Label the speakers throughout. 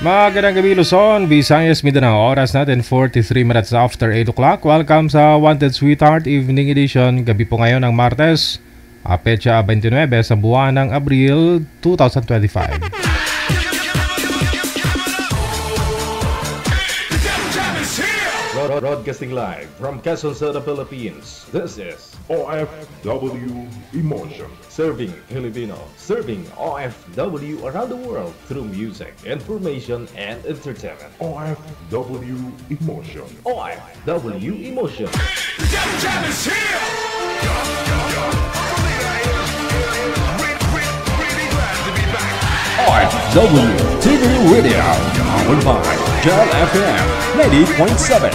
Speaker 1: Magandang gabi Luzon, Visayas, Mindanao. Oras natin 43 minutes after 8 o'clock. Welcome sa Wanted Sweetheart Evening Edition. Gabi po ngayon ng Martes, petsa 29 sa buwan ng Abril 2025.
Speaker 2: Broadcasting live from Quezon City, Philippines. This is
Speaker 3: OFW Emotion.
Speaker 2: Serving Filipino, serving OFW around the world through music, information, and entertainment.
Speaker 3: OFW Emotion.
Speaker 2: OFW Emotion.
Speaker 4: OFW TV Radio, powered by Gel FM 90.7.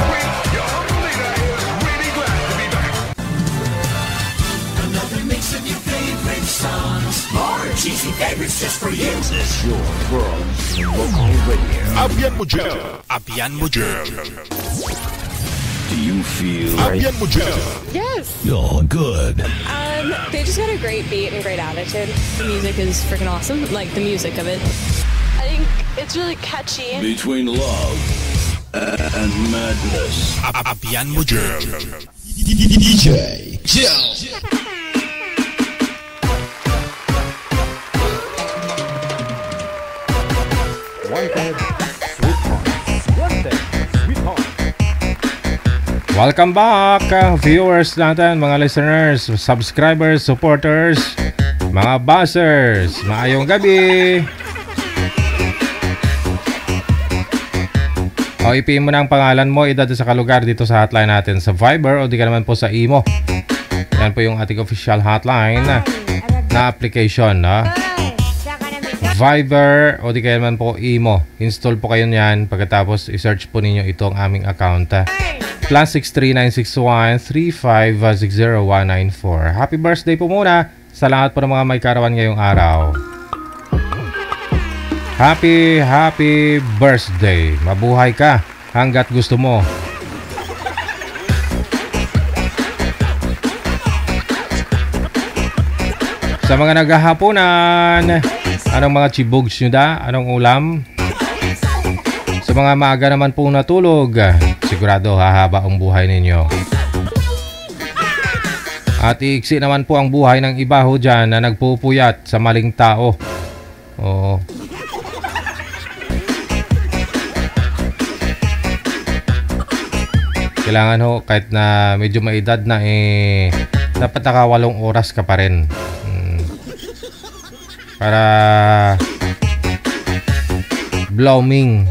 Speaker 5: Cheesy favorites just for you.
Speaker 4: This is your world's local radio.
Speaker 3: Abian mo gel. Abian mo gel.
Speaker 4: Do you feel
Speaker 3: Abian mo gel.
Speaker 5: Yes.
Speaker 4: you're good?
Speaker 5: They just got a great beat and great attitude. The music is freaking awesome. Like the music of it. I think it's really catchy.
Speaker 4: Between love and madness.
Speaker 3: Abian mo gel.
Speaker 4: DJ Gel.
Speaker 1: Welcome back, viewers natin, mga listeners, subscribers, supporters, mga buzzers. Maayong gabi. O ipiin mo na ang pangalan mo, edad sa kalugar dito sa hotline natin sa Viber o di ka naman po sa Imo. Yan po yung ating official hotline na application, no? Viber o di kaya naman po Imo. Install po kayo niyan. Pagkatapos i-search po ninyo itong aming account. Plus 63961-3560-194. Happy birthday po muna sa lahat po ng mga may karawan ngayong araw. Happy birthday. Mabuhay ka hanggat gusto mo. Sa mga naghahaponan, anong mga chibugs nyo da? Anong ulam? Sa mga maaga naman pong natulog, sigurado hahaba ang buhay ninyo. At iiksi naman po ang buhay ng iba ho dyan na nagpupuyat sa maling tao. Oo. Kailangan ho, kahit na medyo may edad na dapat naka 8 oras ka pa rin. Para blooming.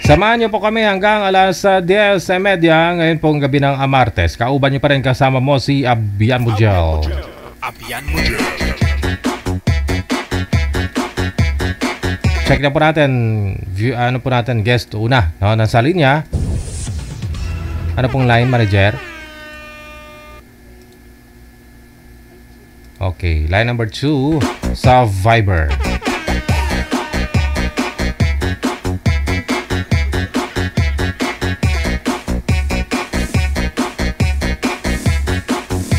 Speaker 1: Samahan niyo po kami hanggang alas 10:30 ngayon pong gabi ng Martes. Kauban niyo pa rin, kasama mo si Abian Mujel.
Speaker 3: Abian mo gel.
Speaker 1: Check na po natin, ano po natin, guest una, no? Nasa linya. Ano pong line, manager? Okay, line number 2 sa Viber.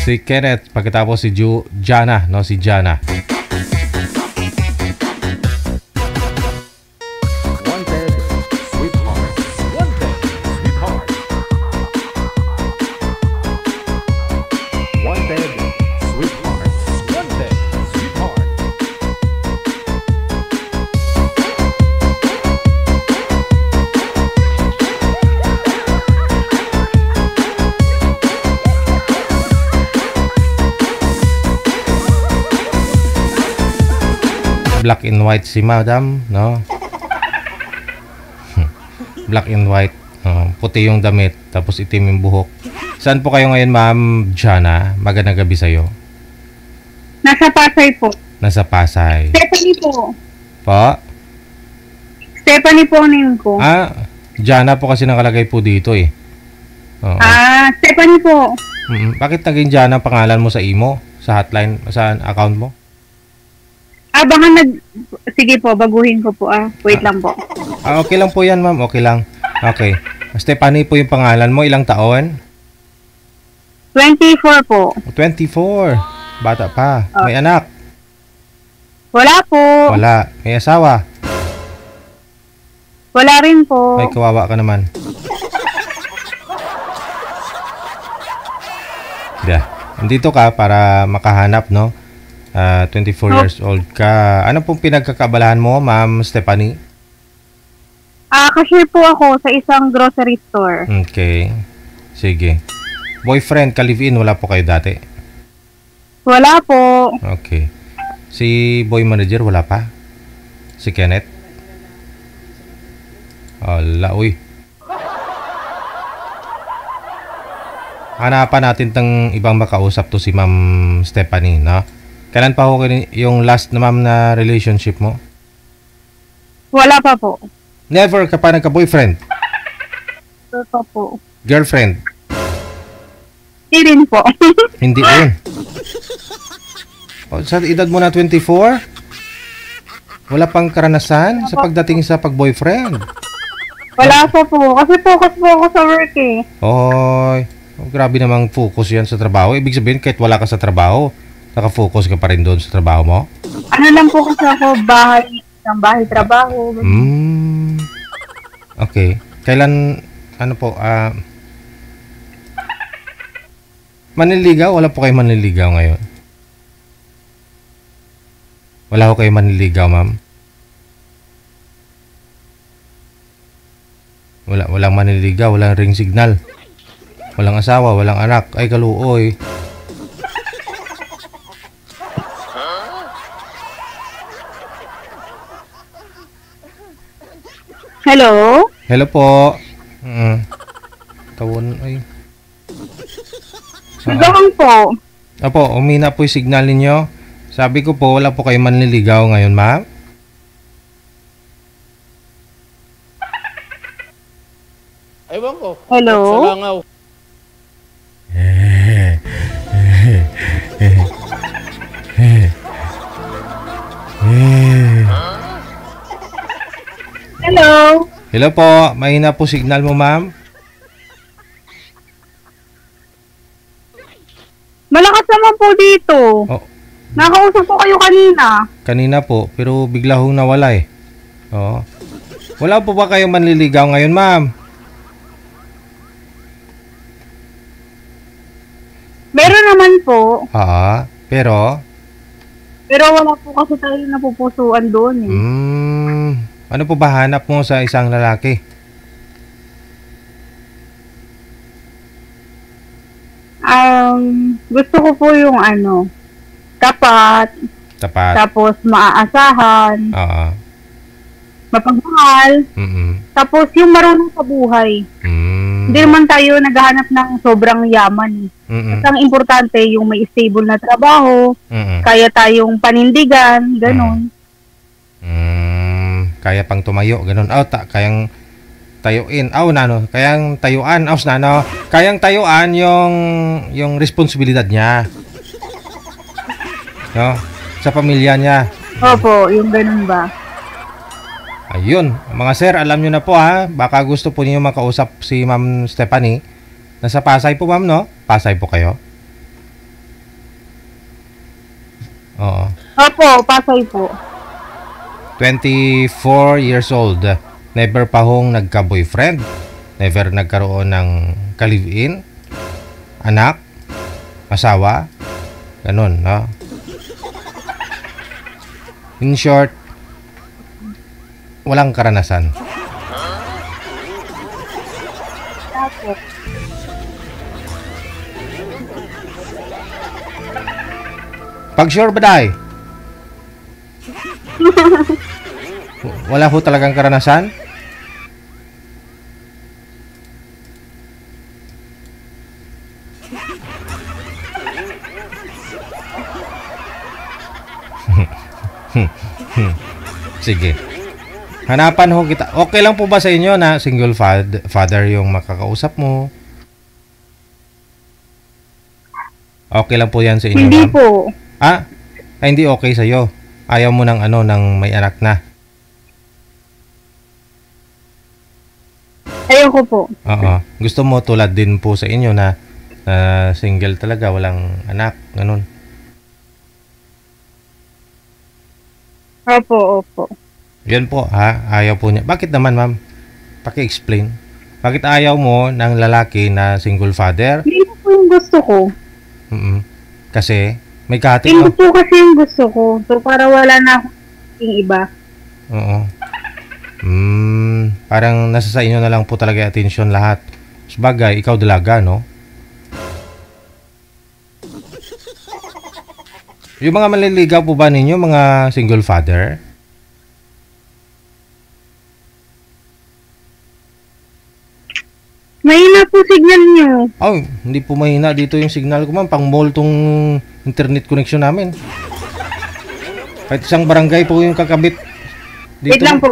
Speaker 1: Si Kenneth, pagkatapos si Jana, no? Si Jana. Black and white si madam, no? Black and white. Puti yung damit, tapos itim yung buhok. Saan po kayo ngayon, ma'am Jana? Magandang gabi sa'yo.
Speaker 6: Nasa Pasay po.
Speaker 1: Nasa Pasay.
Speaker 6: Stephanie po.
Speaker 1: Po?
Speaker 6: Stephanie po name ko.
Speaker 1: Jana po kasi nakalagay po dito eh. Oo.
Speaker 6: Stephanie po.
Speaker 1: Bakit naging Jana ang pangalan mo sa imo? Sa hotline, sa account mo?
Speaker 6: Baka sige po, baguhin ko po. Wait lang po.
Speaker 1: Okay lang po yan, ma'am. Okay lang. Okay. Stephanie po yung pangalan mo. Ilang taon?
Speaker 6: 24 po.
Speaker 1: 24. Bata pa. May anak?
Speaker 6: Wala po.
Speaker 1: Wala. May asawa?
Speaker 6: Wala rin po.
Speaker 1: May kawawa ka naman. Yeah. Nandito ka para makahanap, no? 24 years old ka. Ano pong pinagkakabalahan mo, Ma'am Stephanie?
Speaker 6: Cashier po ako sa isang grocery store.
Speaker 1: Okay. Sige. Boyfriend, ka-live-in, wala po kayo dati?
Speaker 6: Wala po.
Speaker 1: Okay. Si boy manager, wala pa? Si Kenneth? Wala, uy. Hanapan natin tang ibang makausap to si Ma'am Stephanie, no? Kailan pa ho yung last na ma'am na relationship mo?
Speaker 6: Wala pa po.
Speaker 1: Never ka pa nagka-boyfriend?
Speaker 6: Wala pa po.
Speaker 1: Girlfriend?
Speaker 6: Hindi rin po.
Speaker 1: Hindi rin. O, sa edad mo na 24? Wala pang karanasan sa pagdating sa pag-boyfriend?
Speaker 6: Wala pa po. Kasi focus po ako sa work eh.
Speaker 1: Oy, grabe namang focus yan sa trabaho. Ibig sabihin, kahit wala ka sa trabaho, nakafocus ka pa rin doon sa trabaho mo?
Speaker 6: Ano lang po kasi ako, bahay, trabaho.
Speaker 1: Okay. Kailan, ano po, manliligaw? Wala po kayo manliligaw ngayon? Wala ko kayo manliligaw, ma'am? Walang manliligaw, walang ring signal. Walang asawa, walang anak. Ay, kaluoy.
Speaker 6: Hello?
Speaker 1: Hello po. Tawon, ay.
Speaker 6: Doon po.
Speaker 1: Apo, umina po yung signal ninyo. Sabi ko po, wala po kayo manliligaw ngayon, ma'am.
Speaker 7: Ewan ko.
Speaker 6: Hello?
Speaker 7: Sa langaw.
Speaker 6: Hello?
Speaker 1: Hello po, mahina po signal mo, ma'am.
Speaker 6: Malakas naman po dito.
Speaker 1: Oh,
Speaker 6: Nakausap ko kayo kanina.
Speaker 1: kanina po, pero bigla hong nawala eh. Oo. Wala po ba kayong manliligaw ngayon, ma'am?
Speaker 6: Meron naman po.
Speaker 1: Pero?
Speaker 6: Pero wala po kasi tayo napupusuan doon eh.
Speaker 1: Ano po ba hanap mo sa isang lalaki?
Speaker 6: Gusto ko po yung tapat,
Speaker 1: Tapat.
Speaker 6: tapos maaasahan,
Speaker 1: Oo.
Speaker 6: mapagmahal, tapos yung marunong sa buhay. Hindi naman tayo naghahanap ng sobrang yaman. At ang importante, yung may stable na trabaho, kaya tayong panindigan, ganun.
Speaker 1: Kaya pang tumayo, ganun. Kayang tayuin. Kayang tayuan. Kayang tayuan yung responsibilidad niya. No? Sa pamilya niya.
Speaker 6: Opo, yung ganun ba?
Speaker 1: Ayun. Mga sir, alam nyo na po ha. Baka gusto po niyo makausap si Ma'am Stephanie. Nasa Pasay po, ma'am, no? Pasay po kayo? Oo.
Speaker 6: Opo, Pasay po.
Speaker 1: 24 years old. Never pa hong nagka-boyfriend. Never nagkaroon ng ka-live-in. Anak. Asawa. Ganun, no? In short, walang karanasan.
Speaker 6: Opo.
Speaker 1: Pag sure ba, day? Wala ho talagang karanasan? Sige. Hanapan ho kita. Okay lang po ba sa inyo na single father yung makakausap mo? Okay lang po yan sa inyo,
Speaker 6: Hindi
Speaker 1: ma'am?
Speaker 6: po.
Speaker 1: Ay, hindi okay sa'yo. Ayaw mo ng ng may anak na.
Speaker 6: Ayoko po.
Speaker 1: Oo. Gusto mo tulad din po sa inyo na Single talaga, walang anak, ganun.
Speaker 6: Opo.
Speaker 1: Yan po, ha? Ayaw po niya. Bakit naman, ma'am? Paki-explain. Bakit ayaw mo ng lalaki na single father?
Speaker 6: Hindi po yung gusto ko.
Speaker 1: Kasi, may katik,
Speaker 6: Hindi
Speaker 1: no?
Speaker 6: po kasi yung gusto ko. So, para wala na akong yung iba.
Speaker 1: Oo. Parang nasa sa inyo na lang po talaga yung attention lahat. Sabagay, ikaw dalaga, no? Yung mga maliligaw po ba ninyo, mga single father?
Speaker 6: Mahina po signal nyo.
Speaker 1: Oh, hindi po mahina dito yung signal ko, ma'am. Pang-mall tong internet connection namin. Kahit isang barangay po yung kakabit. Dito.
Speaker 6: Wait lang po.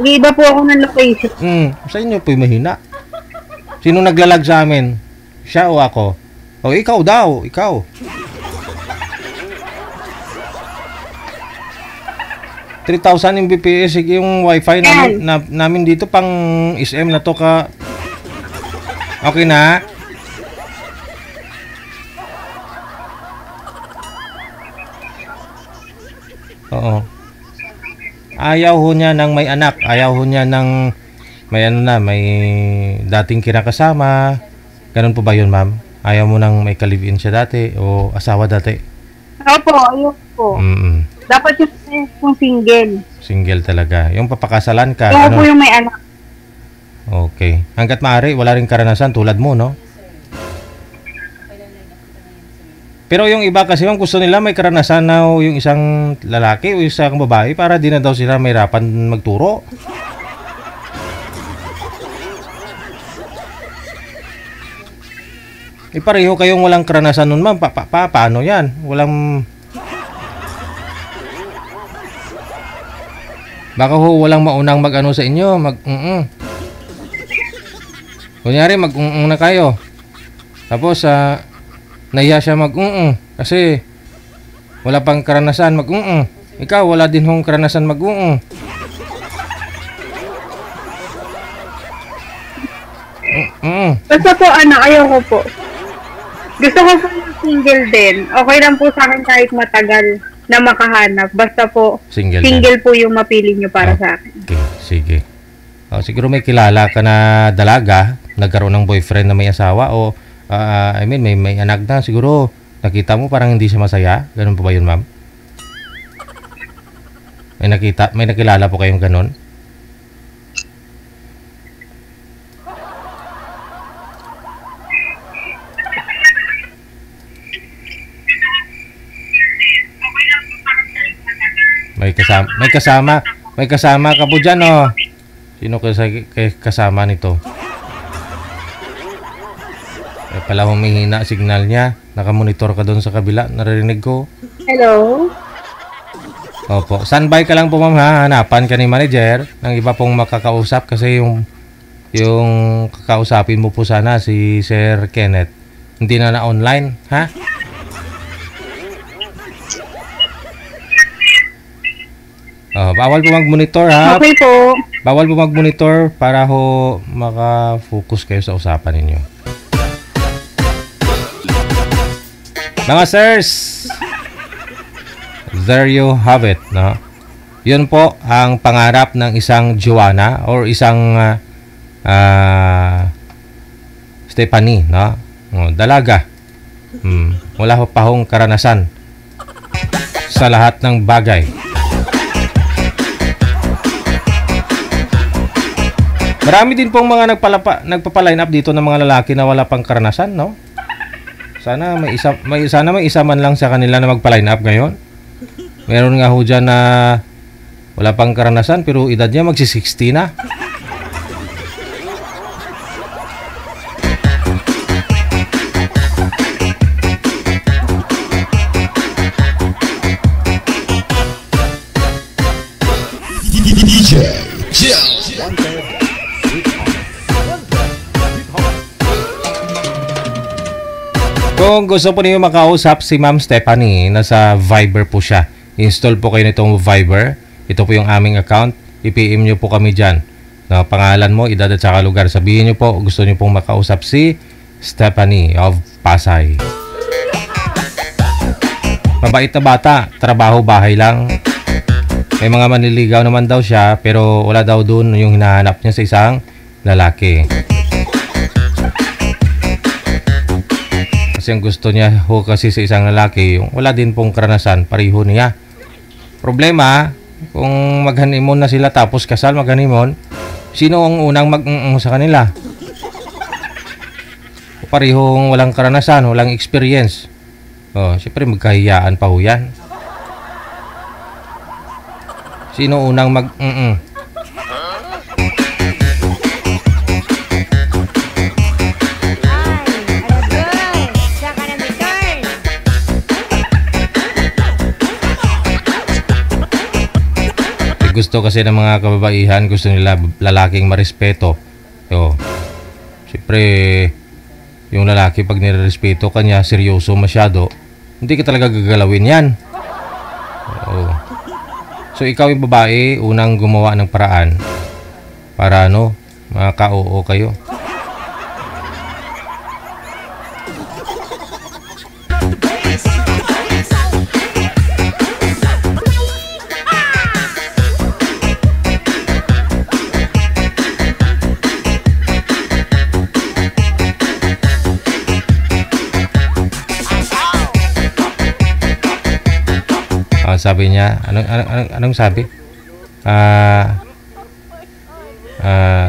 Speaker 6: Nag-iiba po ako ng location.
Speaker 1: Sa inyo po yung mahina. Sino naglalag sa amin? Siya o ako? O, ikaw daw. Ikaw. $3,000 Mbps yung wifi namin dito pang SM na to ka. Okay na? Oo. Ayaw ho niya ng may anak. Ayaw ho niya ng may dating kinakasama. Ganun po ba yun, ma'am? Ayaw mo nang may ka-live-in siya dati o asawa dati?
Speaker 6: Opo, ayun po. Dapat yung single.
Speaker 1: Single talaga. Yung papakasalan ka.
Speaker 6: Yung po yung may anak.
Speaker 1: Okay. Hanggat maaari, wala rin karanasan tulad mo, no? Pero yung iba kasi gusto nila may karanasan na yung isang lalaki o isang babae para di na daw sila mahirapan magturo. Pareho kayong walang karanasan nun, ma'am. Paano yan? Walang... Baka ho walang maunang mag-ano sa inyo, Kunyari na kayo. Tapos nahiya siya kasi wala pang karanasan Ikaw wala din hong karanasan
Speaker 6: Basta po ayoko po. Gusto ko po yung single din. Okay lang po sa akin kahit matagal na makahanap. Basta po, single po yung mapili nyo para sa akin.
Speaker 1: Okay, sige. Siguro may kilala ka na dalaga, nagkaroon ng boyfriend na may asawa o may anak na. Siguro nakita mo parang hindi siya masaya. Ganun po ba yun, ma'am? May nakilala po kayong ganun? May kasama ka po dyan, oh. Sino kasama nito? Pala humihina signal niya. Nakamonitor ka doon sa kabila. Naririnig ko.
Speaker 6: Hello?
Speaker 1: Opo. Standby ka lang po, ma'am, ha? Hanapan ka ni manager ng iba pong makakausap kasi yung kakausapin mo po sana si Sir Kenneth. Hindi na online, ha? Bawal po mag-monitor, ha?
Speaker 6: Okay po.
Speaker 1: Bawal po mag-monitor para ho maka-focus kayo sa usapan ninyo. Mga sirs, there you have it, no? Yun po ang pangarap ng isang Joanna or isang Stephanie, no? Dalaga. Wala pa hong karanasan sa lahat ng bagay. Marami din pong mga nagpapa-line up dito ng mga lalaki na wala pang karanasan, no? Sana may isa man lang sa kanila na magpa-line up ngayon. Meron nga ho dyan na wala pang karanasan pero edad niya magsi-60 na. Kung gusto po niyo makausap si Ma'am Stephanie, nasa Viber po siya. Install po kayo nitong Viber. Ito po yung aming account. I-PM nyo po kami dyan. Na pangalan mo, edad at saka lugar. Sabihin nyo po, gusto nyo pong makausap si Stephanie of Pasay. Mabait na bata, trabaho bahay lang. May mga manliligaw naman daw siya pero wala daw doon yung hinahanap niya sa isang lalaki. Kasi ang gusto niya kasi sa isang lalaki, yung wala din pong karanasan, pareho niya. Problema, kung mag-honeymoon na sila tapos kasal mag-honeymoon, sino ang unang sa kanila? Parehong walang karanasan, walang experience. Siyempre magkahiyaan pa ho yan. Sino unang gusto kasi ng mga kababaihan, gusto nila lalaking marespeto. Siyempre, yung lalaki pag nirerespeto kanya, seryoso masyado, hindi ka talaga gagalawin yan. So ikaw yung babae, unang gumawa ng paraan para maka-oo kayo. Sabi niya, anong sabi?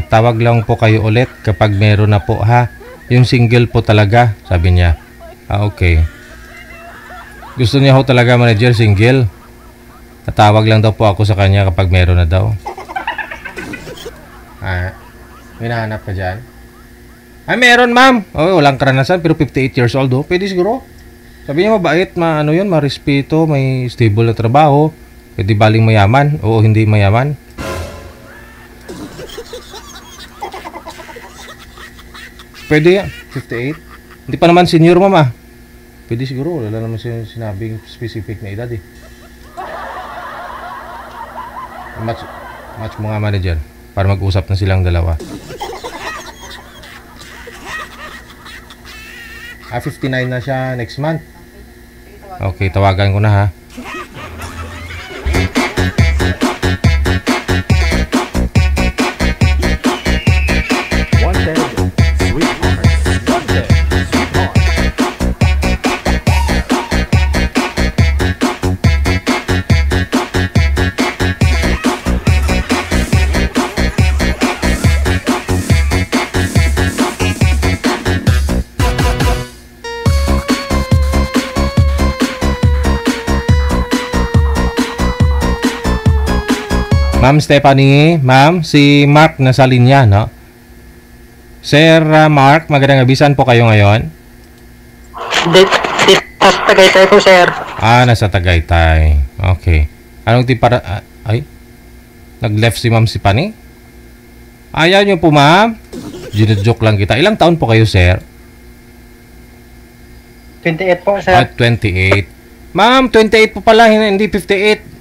Speaker 1: Tawag lang po kayo ulit kapag meron na po ha. Yung single po talaga, sabi niya. Okay. Gusto niya ho talaga manager single. Tatawag lang daw po ako sa kanya kapag meron na daw. May nahanap ka dyan? Meron ma'am. Walang karanasan pero 58 years old Pwede siguro. Sabi niya mabait, marespeto, may stable na trabaho. Hindi baling mayaman o hindi mayaman. Pwede yan, 58. Hindi pa naman senior mama. Pwede siguro, wala naman sinabing specific na edad Match mo nga manager para mag-usap na silang dalawa. 59 na siya next month. Okay, tawagan ko na ha.
Speaker 2: Wanted, sweetheart. Wanted, sweetheart.
Speaker 1: Ma'am Stephanie, ma'am, si Mark nasa linya, no? Sir Mark, magandang gabisan po kayo ngayon.
Speaker 8: Nasa Tagaytay po, sir.
Speaker 1: Nasa Tagaytay. Okay. Anong tipara... nag-left si Ma'am Stephanie? Ayaw nyo po, ma'am? Gino-joke lang kita. Ilang taon po kayo, sir?
Speaker 8: 28 po, sir.
Speaker 1: 28. Ma'am, 28 po pala, hindi 58.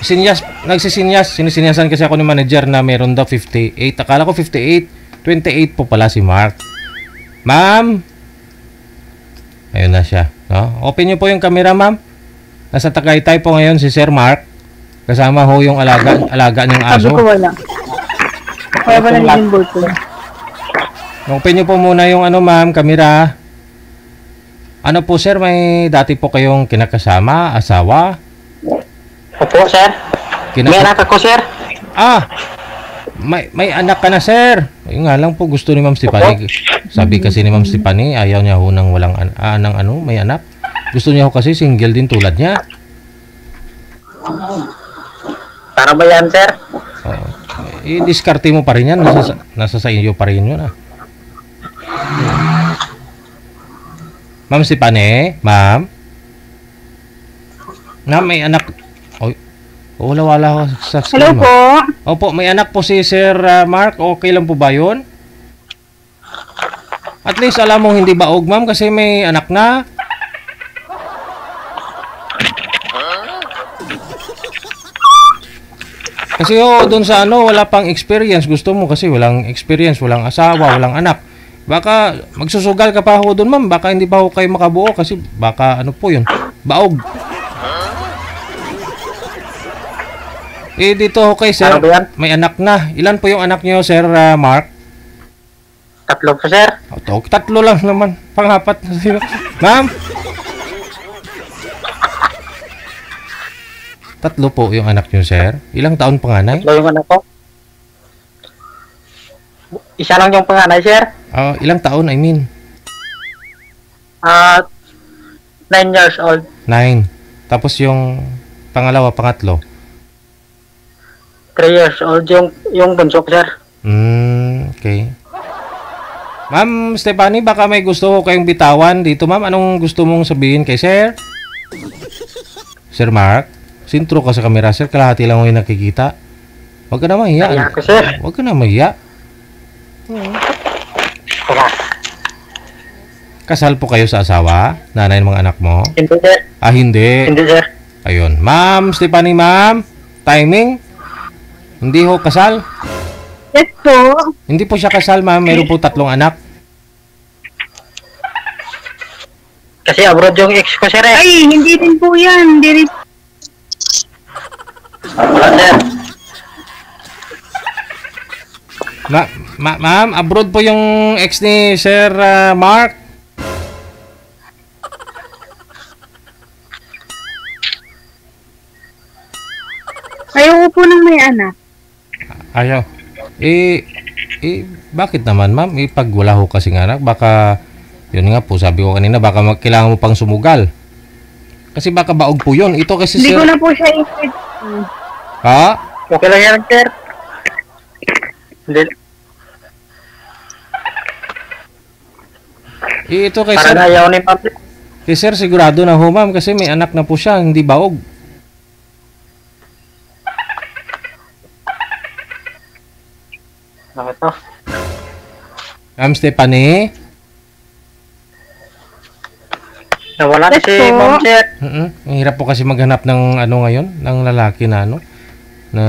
Speaker 1: Sinisinyasan kasi ako ni manager na meron daw 58. Akala ko 58. 28 po pala si Mark. Ma'am. Ayun na siya. No? Open nyo po yung camera, ma'am. Nasa Tagaytay po ngayon si Sir Mark. Kasama ho yung alaga ng aso.
Speaker 6: Sabi ko wala. Kaya ba naging bolt ko?
Speaker 1: Open nyo po muna yung ma'am, camera. Ano po, sir? May dati po kayong kinakasama, asawa?
Speaker 8: Opo, sir. May anak ako, sir.
Speaker 1: May anak ka na, sir. Ayun nga lang po, gusto ni Ma'am Stephanie. Sabi kasi ni Ma'am Stephanie, ayaw niya ho ng walang may anak. Gusto niya ho kasi single din tulad niya.
Speaker 8: Para ba yan, sir?
Speaker 1: I-discarte mo pa rin yan. Nasa sa inyo pa rin yun, Ma'am Stephanie, ma'am. May anak... wala ako sa screen.
Speaker 6: Hello po.
Speaker 1: Opo, may anak po si Sir Mark. Okay lang po ba yun? At least alam mo hindi baog, ma'am, kasi may anak na. Kasi doon sa wala pang experience. Gusto mo kasi walang experience, walang asawa, walang anak. Baka magsusugal ka pa doon, ma'am. Baka hindi pa kayo makabuo kasi baka po yun, baog. Dito kay sir, may anak na. Ilan po yung anak niyo, Sir Mark?
Speaker 8: 3 po, sir.
Speaker 1: 3 lang naman. Pang-4 na sila. Ma'am? 3 po yung anak niyo, sir. Ilang taon panganay?
Speaker 8: 3 yung anak ko. Isa lang yung panganay, sir.
Speaker 1: Ilang taon, I mean?
Speaker 8: 9 years old.
Speaker 1: 9. Tapos yung pangalawa, pangatlo?
Speaker 8: 3 years old yung bunso ko, sir.
Speaker 1: Okay. Ma'am Stephanie, baka may gusto ko kayong bitawan dito, ma'am. Anong gusto mong sabihin kay sir? Sir Mark? Sintro ka sa kamera, sir. Kalahati lang ako yung nakikita. Huwag ka na mahiya.
Speaker 8: Kaya ako, sir.
Speaker 1: Huwag ka na mahiya. Kasal po kayo sa asawa? Nanay ng mga anak mo?
Speaker 8: Hindi, sir.
Speaker 1: Hindi.
Speaker 8: Hindi, sir.
Speaker 1: Ayun. Ma'am Stephanie, ma'am. Timing? Hindi ho kasal?
Speaker 6: Yes po.
Speaker 1: Hindi po siya kasal, ma'am. Meron po 3 anak.
Speaker 8: Kasi abroad yung ex ko, sir.
Speaker 6: Ay, hindi rin po yan. Hindi rin.
Speaker 8: Wala, sir.
Speaker 1: Ma'am, abroad po yung ex ni Sir Mark.
Speaker 6: Ayaw po nang may anak.
Speaker 1: Ayaw. Bakit naman, ma'am? Pag wala ho kasing anak, baka, yun nga po, sabi ko kanina, baka kailangan mo pang sumugal. Kasi baka baog po yun. Ito kasi,
Speaker 6: Hindi
Speaker 1: sir...
Speaker 6: ko na po siya i-fit.
Speaker 1: Ha?
Speaker 8: Okay lang yan, sir. Hindi.
Speaker 1: Ito kay
Speaker 8: Parang
Speaker 1: sir...
Speaker 8: ayaw ni Pablo.
Speaker 1: Kay sir, sigurado na ho, ma'am, kasi may anak na po siya, hindi baog.
Speaker 8: Bakit to?
Speaker 1: Ma'am Stephanie?
Speaker 8: Nawala na si Ma'am, sir.
Speaker 1: Ang hirap po kasi maghanap ng ngayon, ng lalaki na na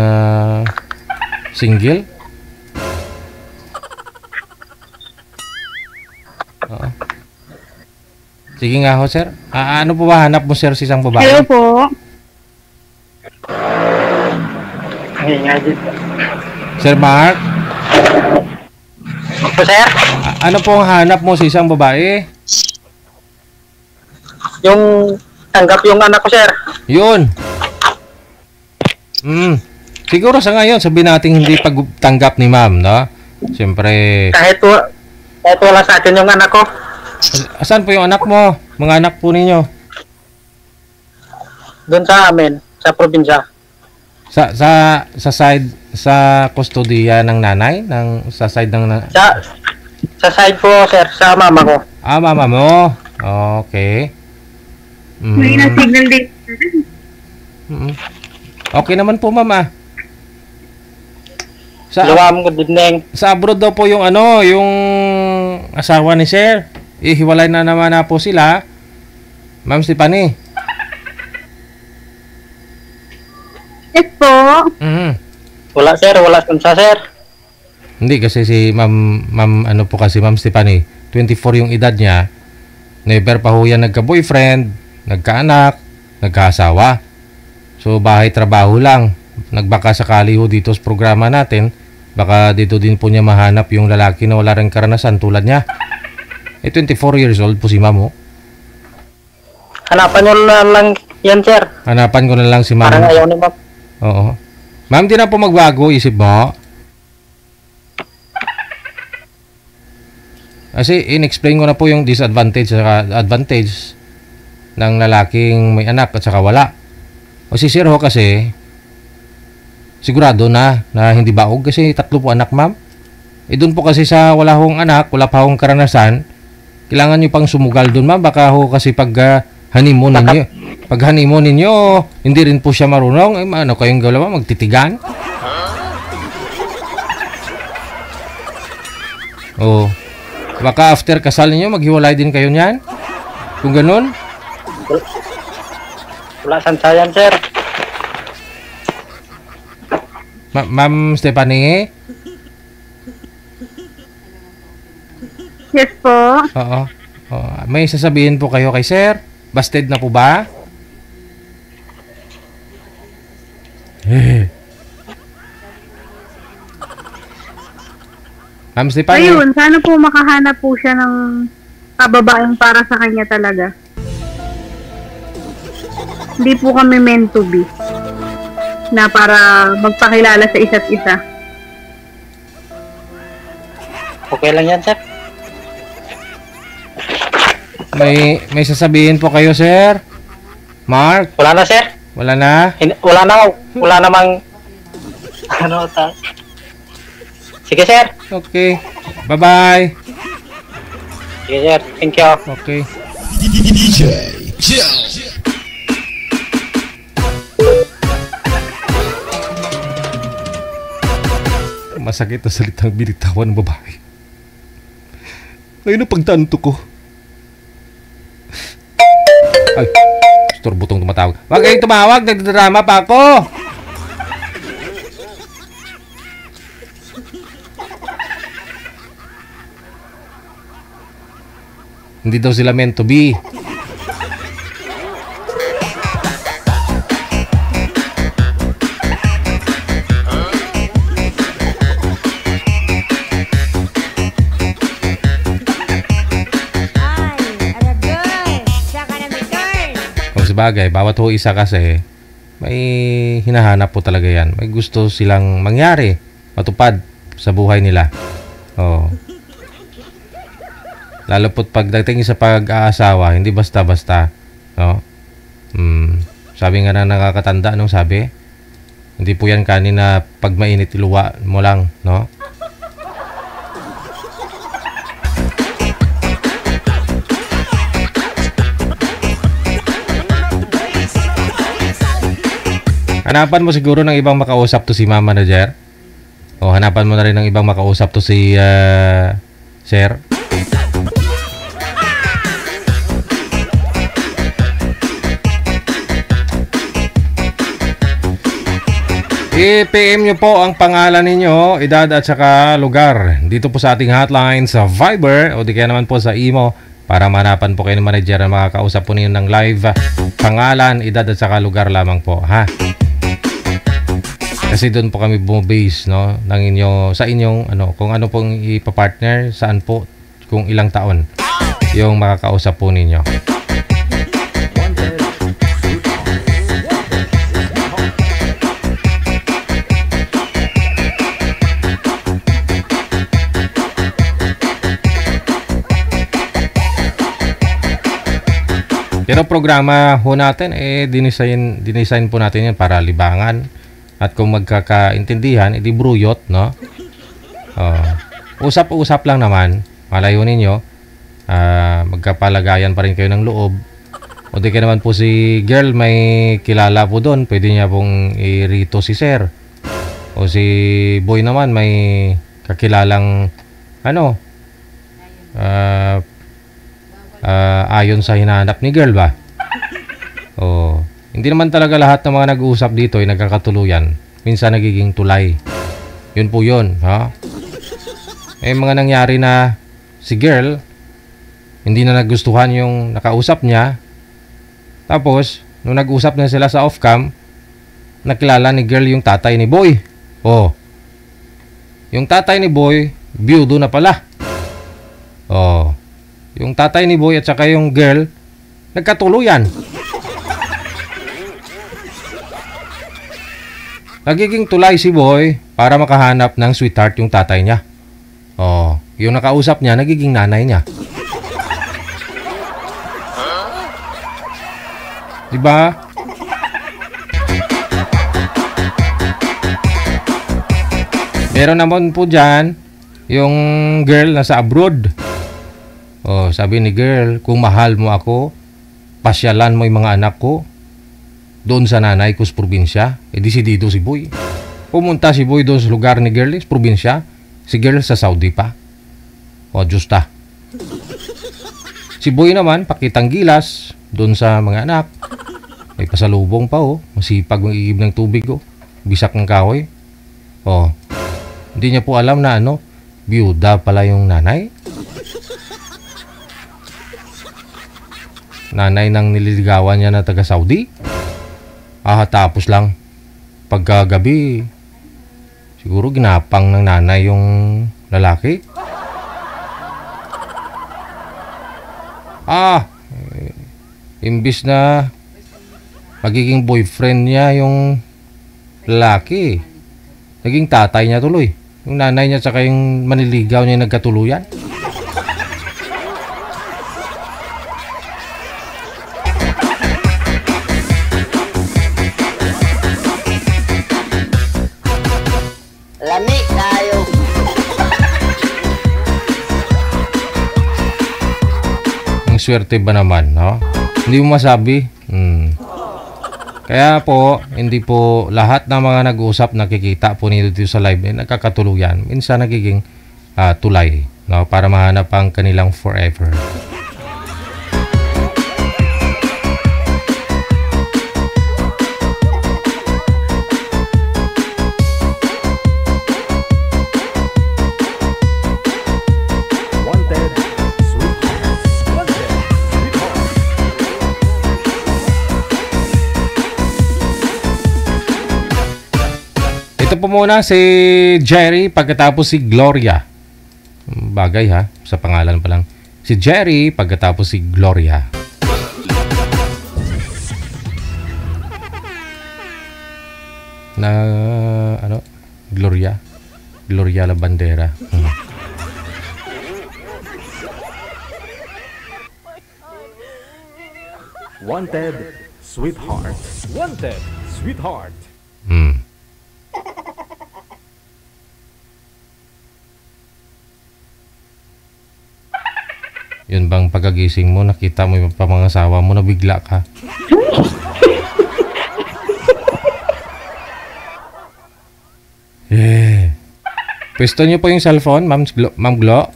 Speaker 1: single. Oo. Sige nga ho, sir. Ano po ba hanap mo, sir, sa isang babae?
Speaker 6: Hello po.
Speaker 8: Ingay dito.
Speaker 1: Sir Mark?
Speaker 8: Po, sir?
Speaker 1: Ano po ang hanap mo sa isang babae?
Speaker 8: Yung tanggap yung anak ko, sir.
Speaker 1: Yun. Siguro sa ngayon, sabihin natin hindi pagtanggap ni ma'am, no? Siyempre...
Speaker 8: Kahit wala sa atin yung anak ko.
Speaker 1: Asan po yung anak mo? Mga anak po ninyo?
Speaker 8: Doon sa amin, sa probinsya.
Speaker 1: Sa side, sa kustodiya ng nanay? Sa side ng...
Speaker 8: Sa side po, sir, sa mama ko.
Speaker 1: Mama mo? Okay.
Speaker 6: May na-signal din.
Speaker 1: Okay naman po, mama.
Speaker 8: Luwam, good evening.
Speaker 1: Sa abroad daw po yung yung asawa ni sir. Hiwalay na naman na po sila. Ma'am Stephanie.
Speaker 6: Yes po.
Speaker 8: Wala, sir. Wala sa sir.
Speaker 1: Hindi kasi si ma'am po kasi ma'am Stephanie, 24 yung edad niya. Never pa ho yan nagka-boyfriend, nagkaanak, nagkaasawa. So bahay trabaho lang. Nagbaka sakali ho dito sa programa natin. Baka dito din po niya mahanap yung lalaki na wala ring karanasan tulad niya. 24 years old po si ma'am.
Speaker 8: Hanapan nyo na lang yan, sir.
Speaker 1: Hanapan ko na lang si ma'am.
Speaker 8: Parang ayaw ni ma'am.
Speaker 1: Oo. Ma'am, di na po magbago isip mo. Kasi in-explain ko na po yung disadvantage at advantage ng lalaking may anak at saka wala. O si Sir ho kasi sigurado na hindi baog kasi 3 po anak, ma'am. Doon po kasi sa wala hong anak, wala pa hong karanasan, kailangan nyo pang sumugal doon, ma'am. Baka ho kasi pag honeymoon ninyo, hindi rin po siya marunong. Ano kayong galaw, magtitigan? Oh. Baka after kasal niyo maghiwalay din kayo niyan? Kung ganun?
Speaker 8: Wala sansayan, sir.
Speaker 1: Ma'am Stephanie?
Speaker 6: Yes po.
Speaker 1: Oo. May sasabihin po kayo kay sir? Busted na po ba? Ma'am Stephanie?
Speaker 6: Ayun, sana po makahanap po siya ng kababaeng para sa kanya talaga. Hindi po kami meant to be na para magpakilala sa isa't isa.
Speaker 8: Okay lang yan, sir.
Speaker 1: May sasabihin po kayo, sir? Mark?
Speaker 8: Wala na, sir.
Speaker 1: Wala na?
Speaker 8: Wala namang ano ta. Sige, sir.
Speaker 1: Okay. Bye-bye.
Speaker 8: Sige, sir. Thank you.
Speaker 1: Okay.
Speaker 3: DJ Jel.
Speaker 1: Masakit na salitang binitawan ng babae. Ngayon ang pagtanto ko. Ay, storbutong tumatawag. Huwag kayong tumawag, nagdadrama pa ako. Hindi daw sila meant to be. Bagay, bawat ho isa kasi may hinahanap po talaga yan. May gusto silang mangyari, matupad sa buhay nila. Lalo po't pagdating sa pag-aasawa, hindi basta-basta. Sabi nga na nakakatanda, anong sabi? Hindi po yan kanina pag mainit iluwa mo lang, no? Hanapan mo siguro ng ibang makausap to si Ma'am Manager. O hanapan mo na rin ng ibang makausap to si Sir. I-PM nyo po ang pangalan ninyo, edad at saka lugar. Dito po sa ating hotline sa Viber o di kaya naman po sa Imo para manapan po kayo ng manager na makakausap po ninyo ng live. Pangalan, edad at saka lugar lamang po, ha? Kasi doon po kami bumabase, no, ng sa inyong kung ano pong ipapartner, saan po, kung ilang taon yung makakausap po ninyo. Pero programa ho natin, dinesign po natin yan para libangan. At kung magkakaintindihan, edi bruyot, no? Usap-usap lang naman. Malayo ninyo. Magkapalagayan pa rin kayo ng loob. O di ka naman po si girl may kilala po doon. Pwede niya pong irito si sir. O si boy naman may kakilalang ayon sa hinahanap ni girl ba? Hindi naman talaga lahat ng mga nag-uusap dito ay nagkakatuluyan. Minsan nagiging tulay. Yun po yun, ha? May mga nangyari na si girl hindi na nagustuhan yung nakausap niya. Tapos, nung nag-usap na sila sa off-cam, nakilala ni girl yung tatay ni boy. Yung tatay ni boy, biyudo na pala. Yung tatay ni boy at saka yung girl, nagkatuluyan. Nagiging tulay si boy para makahanap ng sweetheart yung tatay niya. Yung nakausap niya, nagiging nanay niya. Diba? Meron naman po dyan, yung girl nasa abroad. Sabi ni girl, kung mahal mo ako, pasyalan mo yung mga anak ko doon sa nanay ko sa probinsya. Desidido si boy. Pumunta si boy doon sa lugar ni girl, sa probinsya. Si girl sa Saudi pa. Diyos ta. Si boy naman, pakitang gilas doon sa mga anak. May pasalubong pa, masipag mag-iigib ng tubig, bisak ng kahoy. Oh, hindi niya po alam na ano, biyuda pala yung nanay. Nanay ng nililigawan niya na taga Saudi. Tapos lang pagkagabi, siguro ginapang ng nanay yung lalaki. Imbis na magiging boyfriend niya yung lalaki, naging tatay niya tuloy. Yung nanay niya tsaka yung maniligaw niya nagkatuluyan.
Speaker 8: Lami tayo.
Speaker 1: Ang swerte ba naman, no? Hindi mo masabi. Kaya po, hindi po lahat ng mga nag-uusap nakikita po nito sa live nagkakatuluyan. Minsan nagiging tulay, no? Para mahanap ang kanilang forever. Ito po muna si Jerry pagkatapos si Gloria. Bagay ha, sa pangalan pa lang. Si Jerry pagkatapos si Gloria. Na ano? Gloria La Bandera.
Speaker 2: Wanted, Sweetheart. Wanted, Sweetheart.
Speaker 1: Yun bang pagkagising mo, nakita mo yung pamangasawa mo, nabigla ka? Pwesto niyo po yung cellphone, Ma'am Glo?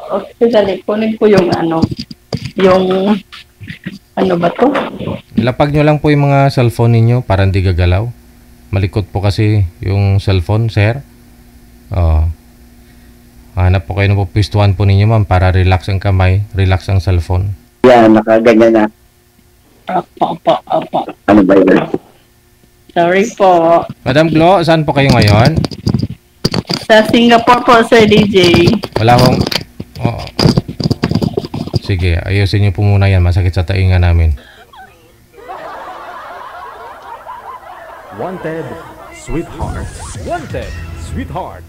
Speaker 9: Okay, dali. Kunin ko yung ano ba to?
Speaker 1: Ilapag nyo lang po yung mga cellphone ninyo para hindi gagalaw. Malikot po kasi yung cellphone, sir. Hanap po kayo ng pupwestuhan po ninyo, ma'am, para relax ang kamay, relax ang cellphone.
Speaker 8: Yan, nakaganyan na.
Speaker 9: Apa.
Speaker 8: Ano ba yun?
Speaker 9: Sorry po.
Speaker 1: Madam Glo, saan po kayo ngayon?
Speaker 9: Sa Singapore po, Sir DJ.
Speaker 1: Wala akong... Sige, ayusin niyo po muna yan. Masakit sa tainga namin.
Speaker 2: Wanted, Sweetheart. Wanted, Sweetheart.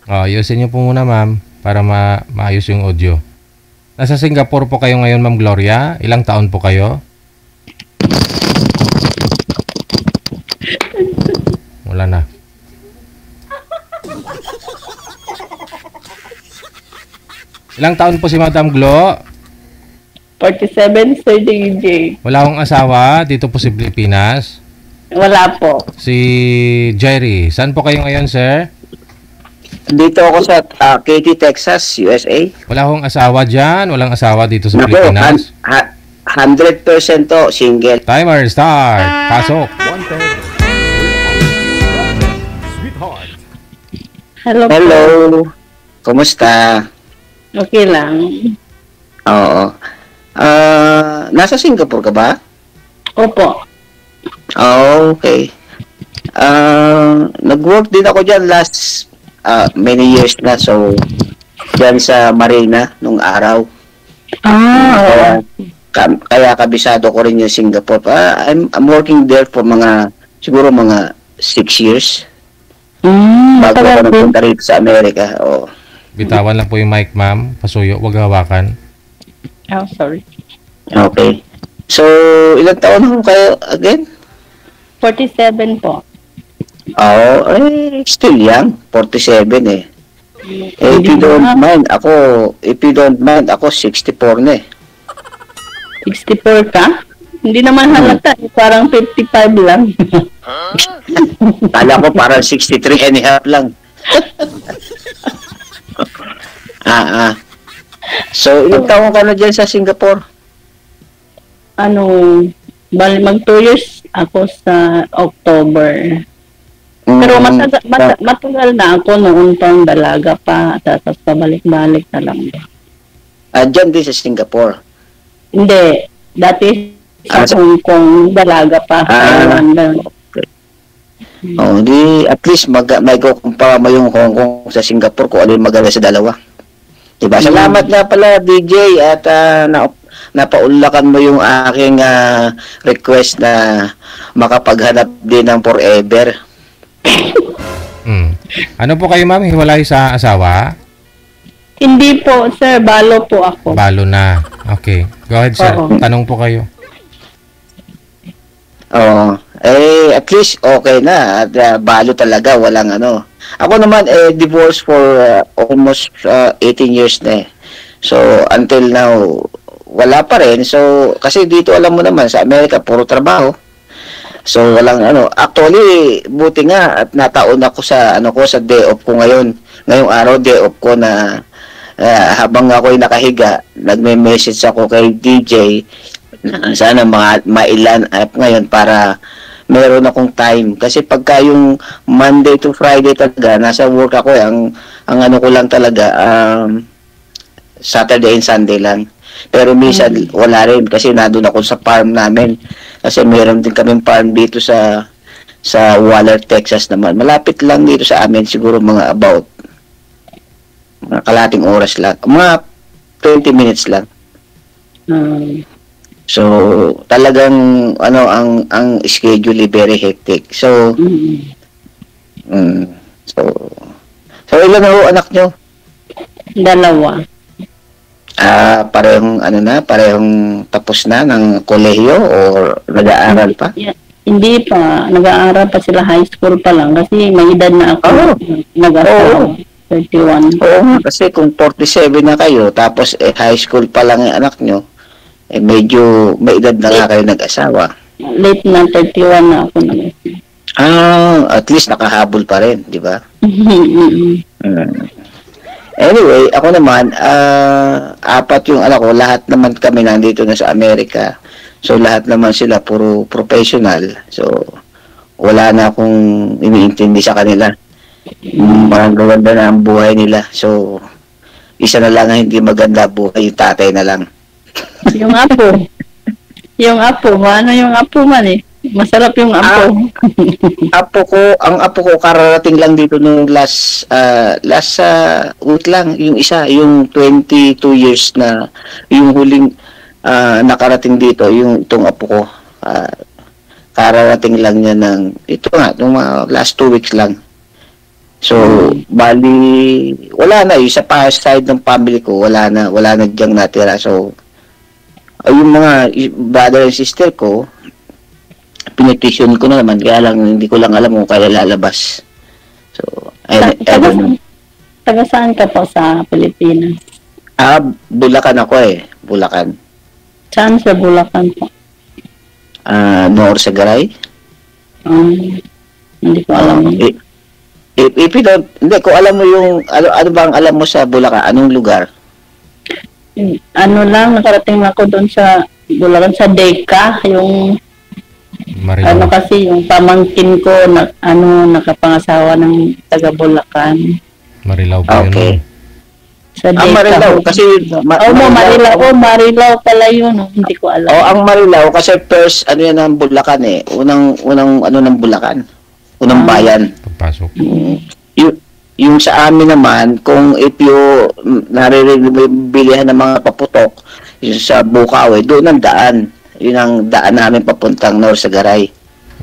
Speaker 1: Ayusin niyo po muna, ma'am, para maayos yung audio. Nasa Singapore po kayo ngayon, Ma'am Gloria. Ilang taon po kayo? Wala na. Ilang taon po si Madam Glo?
Speaker 9: 47, Sir DJ.
Speaker 1: Wala akong asawa dito po sa Pilipinas?
Speaker 9: Wala po.
Speaker 1: Si Jerry, saan po kayo ngayon, sir?
Speaker 8: Dito ako sa Katy, Texas, USA.
Speaker 1: Wala akong asawa dyan? Walang asawa dito sa Pilipinas?
Speaker 8: 100% to, single.
Speaker 1: Timer, start. Pasok.
Speaker 2: Wanted, Sweetheart.
Speaker 9: Hello.
Speaker 8: Hello. Kumusta?
Speaker 9: Okay lang.
Speaker 8: Oo. Nasa Singapore ka ba?
Speaker 9: Opo.
Speaker 8: Oh, okay. Nag-work din ako dyan last many years na. So, dyan sa Marina nung araw. Kaya kabisado ko rin yung Singapore. I'm working there for siguro mga 6 years. Bago ako nagpunta rito sa Amerika. Oh.
Speaker 1: Bitawan lang po yung mic, ma'am. Pasuyo, wag hawakan.
Speaker 9: Oh, sorry.
Speaker 8: Okay. So, ilang taon ho kayo again?
Speaker 9: 47 po.
Speaker 8: Oh, still young. 47 eh. If you don't mind, ako 64 na eh.
Speaker 9: 64 ka? Hindi naman halata. Parang 55 lang.
Speaker 8: Kala ko parang 63 and a half lang. So, ilang taon ka na dyan sa Singapore?
Speaker 9: Mag 2 years ako sa October. Pero matagal na ako noon pang dalaga pa, tapos pabalik-balik na lang.
Speaker 8: Dyan din sa Singapore?
Speaker 9: Hindi. Dati sa Hong Kong, dalaga pa.
Speaker 8: At least may kukumpara mo yung Hong Kong sa Singapore kung ano yung maganda sa dalawa. Diba? Salamat nga pala, DJ, at napaunlakan mo yung aking request na makapaghanap din ng forever.
Speaker 1: Ano po kayo, ma'am? Hiwalay sa asawa?
Speaker 9: Hindi po, sir. Balo po ako.
Speaker 1: Balo na. Okay. Go ahead, sir. Tanong po kayo.
Speaker 8: At least okay na. At balo talaga. Walang ano. Ako naman, divorced for almost 18 years na eh. So, until now, wala pa rin. So, kasi dito alam mo naman, sa Amerika, puro trabaho. So, walang ano. Actually, buti nga at nataon ako sa, sa day off ko ngayon. Ngayong araw, day off ko na habang ako'y nakahiga, nagme-message ako kay DJ na sana mailan up ngayon para meron akong time. Kasi pagka yung Monday to Friday talaga, nasa work ako, ang ano ko lang talaga, Saturday and Sunday lang. Pero minsan, wala rin kasi nandun ako sa farm namin. Kasi meron din kaming farm dito sa Waller, Texas naman. Malapit lang dito sa amin, siguro mga about mga kalating oras lang. Mga 20 minutes lang. So, talagang ang schedule very hectic. So, so ilan na ho anak nyo?
Speaker 9: 2.
Speaker 8: Parehong tapos na ng kolehiyo o nag-aaral pa?
Speaker 9: Yeah. Hindi pa. Nag-aaral pa sila, high school pa lang kasi may edad na ako. Nag-aaral. 31.
Speaker 8: Oo, kasi kung 47 na kayo, tapos high school pa lang yung anak nyo, medyo may edad na nga kayo nag-asawa.
Speaker 9: Late na, 31 na ako na.
Speaker 8: At least nakahabol pa rin, di ba? Anyway, ako naman, 4 yung anak ko, lahat naman kami nandito na sa Amerika. So, lahat naman sila puro professional. So, wala na akong iniintindi sa kanila. Parang gawanda na ang buhay nila. So, isa na lang ang hindi maganda buhay, yung tatay na lang.
Speaker 9: Yung apo. Yung apo man eh. Masarap yung apo.
Speaker 8: Ang apo ko kararating lang dito nung last week lang, yung isa, yung 22 years na, yung huling nakarating dito, itong apo ko. Kararating lang niya nung last 2 weeks lang. So, bali, wala na, yung sa side ng family ko, wala na diyang natira. So, yung mga brother and sister ko, pinetition ko na naman, kaya lang, hindi ko lang alam kung kaya lalabas. So,
Speaker 9: taga saan ka po sa Pilipinas?
Speaker 8: Bulacan ako Bulacan.
Speaker 9: Saan sa Bulacan po?
Speaker 8: Norsagaray.
Speaker 9: Hindi ko alam.
Speaker 8: Hindi, kung alam mo yung, ano bang alam mo sa Bulacan? Anong lugar?
Speaker 9: Nakarating ako doon sa Bulacan, sa Deka, yung
Speaker 1: Marilaw.
Speaker 9: Kasi yung pamangkin ko, nakapangasawa ng taga Bulacan.
Speaker 1: Marilaw pa yun.
Speaker 9: Sa Deka.
Speaker 8: Marilaw, kasi...
Speaker 9: Marilaw pala yun, hindi ko alam.
Speaker 8: Ang Marilaw, kasi first, yan ang Bulacan Unang ng Bulacan. Unang bayan.
Speaker 1: Pagpasok.
Speaker 8: Yung sa amin naman, kung if you naririnig mo yung bilihan ng mga paputok, yung sa Bukaw, doon ang daan. Yun ang daan namin papuntang Norsagaray.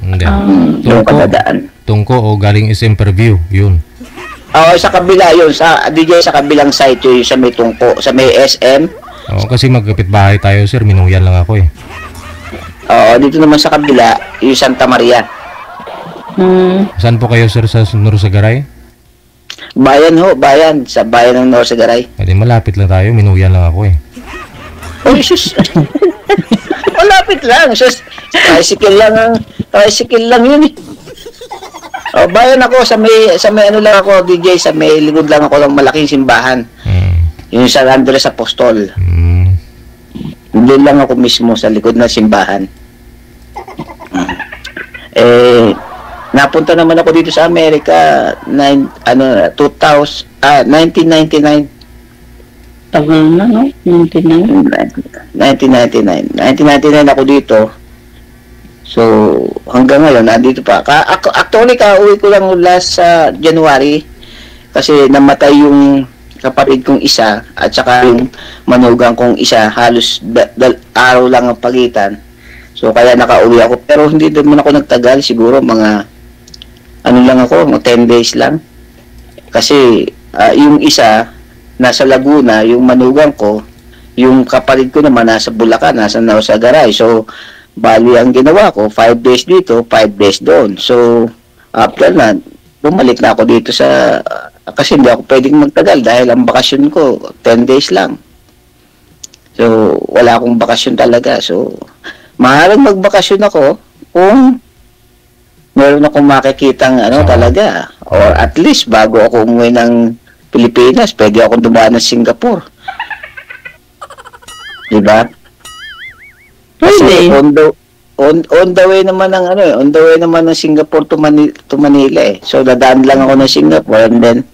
Speaker 1: Hindi.
Speaker 8: Doon kadadaan.
Speaker 1: Tungko o galing Semperview, yun.
Speaker 8: Sa kabila yun, sa kabilang site yun, sa may Tungko, sa may SM.
Speaker 1: Kasi magkapit bahay tayo, sir, minuyan lang ako
Speaker 8: dito naman sa kabila, yung Santa Maria.
Speaker 1: Saan po kayo, sir, sa Norsagaray?
Speaker 8: Bayan, sa bayan ng Norsagaray.
Speaker 1: Malapit lang tayo, minuyan lang ako
Speaker 8: Oh, Jesus. Malapit lang. Tricycle lang yun Bayan ako sa may ano lang ako, DJ, sa may likod lang ako ng malaking simbahan. Yung San Andres Apostol. Doon lang ako mismo sa likod ng simbahan. Napunta naman ako dito sa Amerika 1999.
Speaker 9: Tagal na, no?
Speaker 8: 1999 ako dito. So, hanggang ngayon, nandito pa. Actually, kauwi ko lang last sa January kasi namatay yung kapatid kong isa at saka yung manugang kong isa. Halos araw lang ang pagitan. So, kaya nakauwi ako. Pero hindi naman ako nagtagal. Siguro mga 10 days lang. Kasi yung isa nasa Laguna, yung manugang ko, yung kapatid ko naman nasa Bulacan, nasa Nausagaray. So, bali ang ginawa ko, 5 days dito, 5 days doon. So, after na, bumalik na ako dito sa, kasi hindi ako pwedeng magtagal dahil ang bakasyon ko, 10 days lang. So, wala akong bakasyon talaga. So, maaaring magbakasyon ako kung meron akong makikitang talaga. Or at least, bago ako umuwi ng Pilipinas, pwede akong dumaan ng Singapore. Diba? Kasi on the way naman ng on the way naman ng Singapore to Manila eh. So dadaan lang ako ng Singapore and then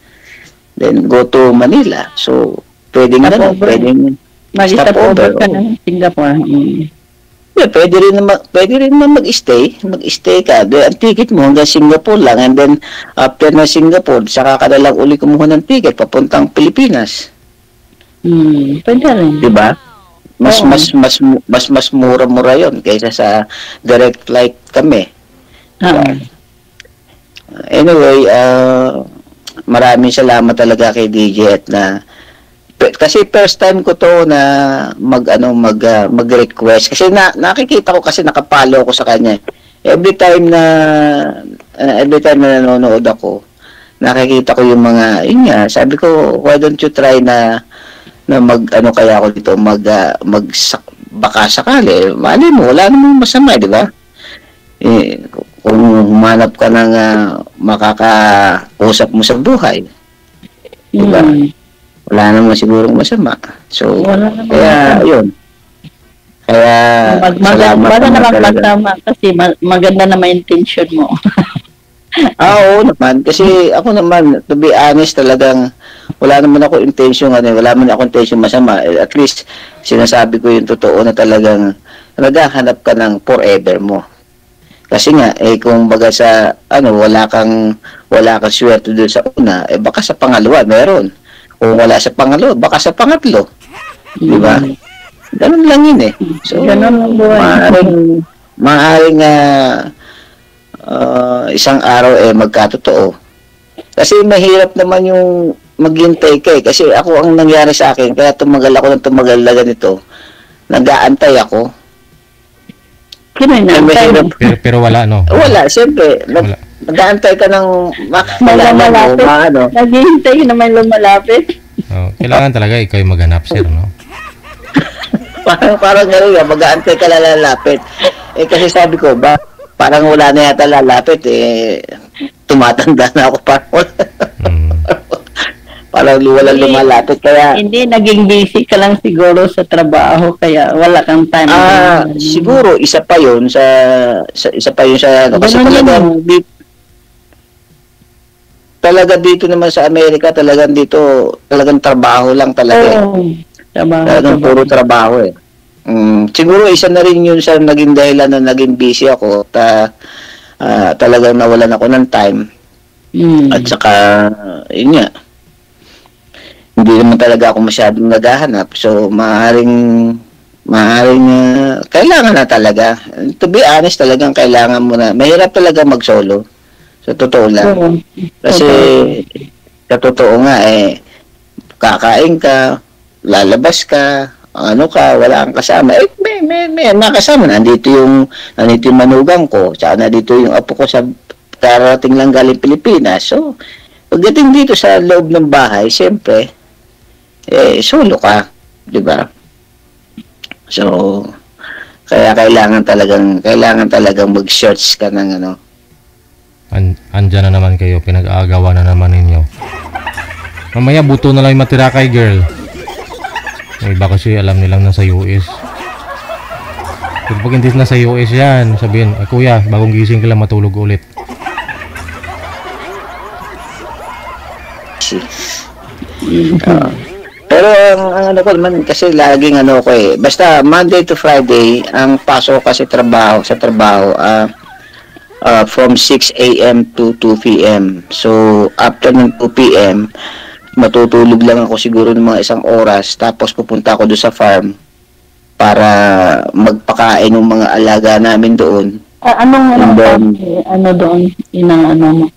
Speaker 8: go to Manila. So pwedeng pwedeng
Speaker 9: stop over ka ng Singapore.
Speaker 8: Yeah, pwede rin naman mag-stay ka. Ang ticket mo hanggang Singapore lang and then after na Singapore, saka ka na lang uli kumuha ng ticket papuntang Pilipinas.
Speaker 9: Pwede rin.
Speaker 8: Diba? Mas mura-mura 'yon kaysa sa direct flight kami. Anyway, maraming salamat talaga kay DJ at kasi first time ko to na mag-request kasi nakikita ko kasi nakapalo ako sa kanya. Every time na nanonood ako, nakikita ko yung mga sabi ko, why don't you try na kaya ako dito baka sakali. Mali mo, wala namang masama, di ba? Kung humanap ka ng makakausap mo sa buhay. Di ba? Wala namang sigurong masama. So, kaya, yun. Kaya,
Speaker 9: maganda naman masama kasi maganda naman intention mo.
Speaker 8: Oo naman. Kasi ako naman, to be honest, talagang wala naman ako intention, wala naman ako intention masama. At least, sinasabi ko yung totoo na talagang naghahanap ka ng forever mo. Kasi nga, kung baga sa, wala kang swerte doon sa una, baka sa pangalawa, meron. Kung wala sa pangalawa, baka sa pangatlo. Di ba? Ganun lang yun eh. So, maaaring isang araw magkatotoo. Kasi mahirap naman yung maghintay ka eh. Kasi ako ang nangyari sa akin, kaya tumagal ako ng tumagal na ganito. Nag-aantay ako.
Speaker 1: Pero wala, no?
Speaker 8: Wala, siyempre. Nag-aantay ka ng
Speaker 9: malapit. Naghihintay naman lumalapit.
Speaker 1: Kailangan talaga ikaw yung maghanap, sir, no?
Speaker 8: parang gano'n nga, mag-aantay ka lalapit. Kasi sabi ko, parang wala na yata lalapit, tumatanda na ako parang wala lumalapit, kaya
Speaker 9: hindi, naging busy ka lang siguro sa trabaho, kaya wala kang time.
Speaker 8: Siguro, isa pa yun sa kasi talaga dito naman sa Amerika, talagang trabaho lang talaga. Talagang puro trabaho eh. Siguro isa na rin yun sa naging dahilan na naging busy ako at talagang nawalan ako ng time. At saka, yun nga, hindi naman talaga ako masyadong naghahanap. So, maaaring kailangan na talaga. To be honest, talagang kailangan mo na. Mahirap talaga mag-solo. Sa totoo lang. Kasi, sa totoo nga, kakain ka, lalabas ka, wala kang kasama. May nakasama. Nandito yung manugang ko, tsaka nandito yung apo ko sa karating lang galing Pilipinas. So, pagdating dito sa loob ng bahay, siyempre, solo ka, di ba? So, kaya kailangan talagang mag-search ka ng
Speaker 1: Andyan na naman kayo, pinag-aagawa na naman ninyo. Mamaya buto na lang yung matira kay girl. Yung iba kasi alam nilang nasa US. Pero pag hindi nasa US yan, sabihin, kuya, bagong gising ka lang matulog ulit.
Speaker 8: Pero ang ano ko naman kasi laging ano ko basta Monday to Friday ang pasok kasi sa trabaho from 6 a.m. to 2 p.m. So after ng 2 p.m. matutulog lang ako siguro ng mga isang oras, tapos pupunta ako doon sa farm para magpakain ng mga alaga namin doon.
Speaker 9: Anong doon? Inang ano mo?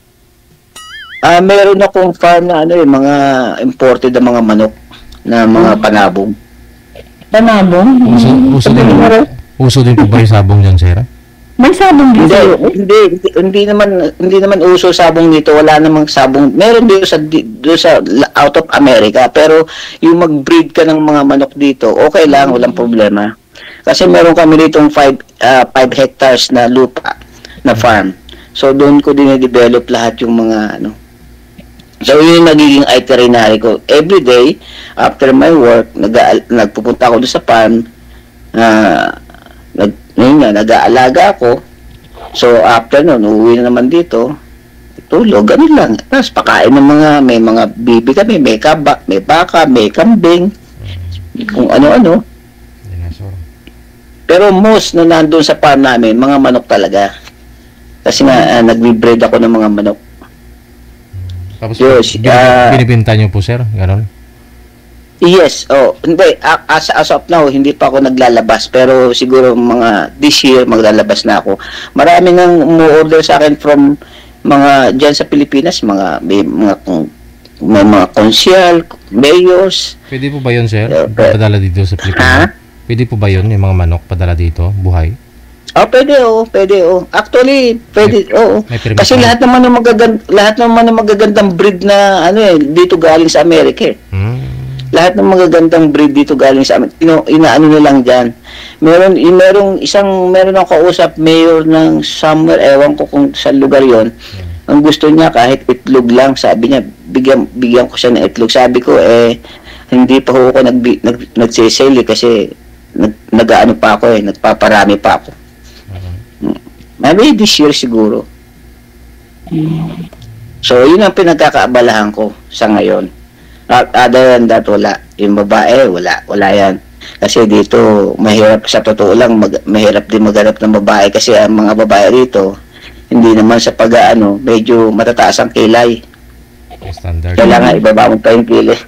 Speaker 8: Meron akong farm na mga imported na mga manok na mga panabong.
Speaker 9: Panabong?
Speaker 1: Uso din po ba yung sabong dyan, Sarah?
Speaker 9: May sabong dito?
Speaker 8: Hindi naman uso sabong dito. Wala namang sabong. Meron dito sa out of America, pero yung mag-breed ka ng mga manok dito, okay lang, walang problema. Kasi meron kami dito 5 hectares na lupa na farm. So doon ko dine-develop lahat yung mga So yun yung nagiging itinerary ko. Every day, after my work, nagpupunta ako doon sa farm, nag-aalaga ako. So after nun, uuwi na naman dito, tulog, ganun lang. Tapos pakain ng may mga bibi kami, may baka, may kambing, kung ano-ano. Pero most na nandun sa farm namin, mga manok talaga. Kasi nga, nagbe-breed ako ng mga manok.
Speaker 1: Tapos binibenta nyo po, sir? Ganon?
Speaker 8: Yes, hindi. As of now, hindi pa ako naglalabas. Pero siguro this year, maglalabas na ako. Marami nang umu-order sa akin from dyan sa Pilipinas, may mga konsyal, mayors.
Speaker 1: Pwede po ba yun, sir? Padala dito sa Pilipinas? Pwede po ba yun, yung mga manok padala dito, buhay?
Speaker 8: Pwede. Actually, pwede, Kasi lahat naman ng magagandang breed na dito galing sa Amerika. Lahat ng magagandang breed dito galing sa Amerika. Inaano nila lang diyan. Meron akong kausap, mayor ng somewhere, ewan ko kung sa lugar 'yon. Ang gusto niya kahit itlog lang, sabi niya, bigyan ko siya ng itlog. Sabi ko hindi pa ako nagsisale kasi nag-aano pa ako nagpaparami pa ako. Maybe this year siguro. So, yun ang pinagkakaabalahan ko sa ngayon. Other than that, wala. Yung babae, wala yan. Kasi dito, mahirap, sa totoo lang, mahirap din maghanap ng babae kasi ang mga babae dito, hindi naman sa medyo matataas ang kilay.
Speaker 1: Standard.
Speaker 8: Kailangan ibaba mo pa yung kilay.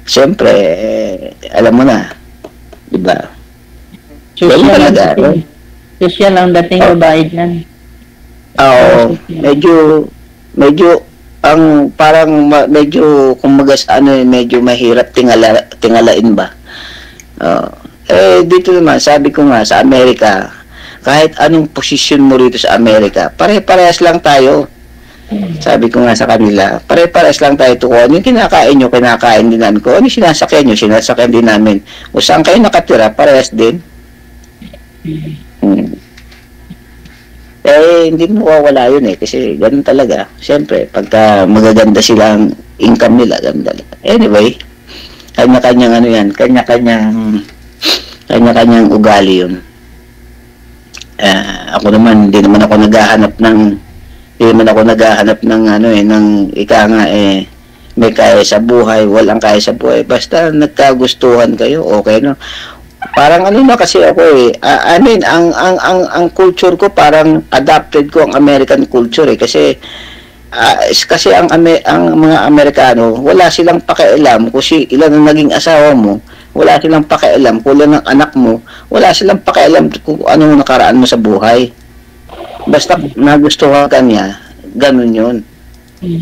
Speaker 8: Siyempre, alam mo na, diba?
Speaker 9: Social ang dating babae dyan.
Speaker 8: Medyo ang parang medyo kumagas medyo mahirap tingalain ba. Dito naman sabi ko nga sa Amerika, kahit anong posisyon mo rito sa Amerika, pare-parehas lang tayo. Sabi ko nga sa kanila, pare-parehas lang tayo. Kung ano yung kinakain nyo, kinakain din namin. Kung ano yung sinasakyan nyo, sinasakyan din namin. O saan kayo nakatira, parehas din. Hindi mo mawawala yun kasi ganun talaga. Siyempre, pagka magaganda silang income nila, ganda. Anyway, kanya-kanyang kanya-kanyang ugali yun. Ako naman, hindi naman ako naghahanap ng ng ika nga may kaya sa buhay, walang kaya sa buhay. Basta nagkagustuhan kayo, okay no? Parang kasi ako ang culture ko parang adapted ko ang American culture kasi ang mga Amerikano wala silang pakialam kung ilan ang naging asawa mo, wala silang pakialam kung ilan ang anak mo, wala silang pakialam kung anong nakaraan mo sa buhay. Basta nagustuhan ka niya, ganun yun.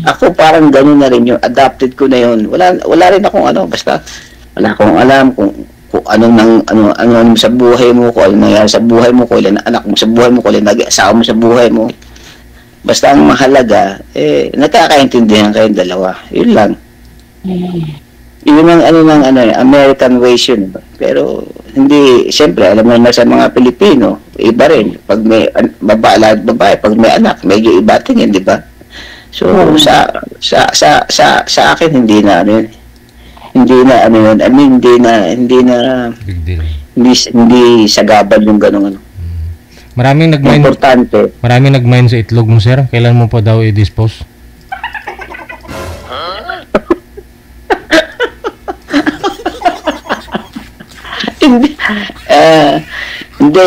Speaker 8: Ako parang ganun na rin yun, adapted ko na yun. Wala rin akong basta wala akong alam kung anong sa buhay mo, kung anong nangyari sa buhay mo, kung ilan anak mo sa buhay mo, kung ilan nag-asawa mo sa buhay mo. Basta ang mahalaga, nagkakaintindihan kayong dalawa. Yun lang. Yun ang American ways yun. Pero, hindi, siyempre, alam mo na sa mga Pilipino, iba rin. Pag may babae, pag may anak, medyo iba tingin, di ba? So sa akin hindi na ano yun. Hindi na ano yun. I mean, hindi na
Speaker 1: Big deal.
Speaker 8: hindi sagabal yung ganung ano.
Speaker 1: Maraming nag-mine.
Speaker 8: Importante.
Speaker 1: Maraming nag-mine sa itlog mo, sir. Kailan mo pa daw i-dispose?
Speaker 8: Hindi,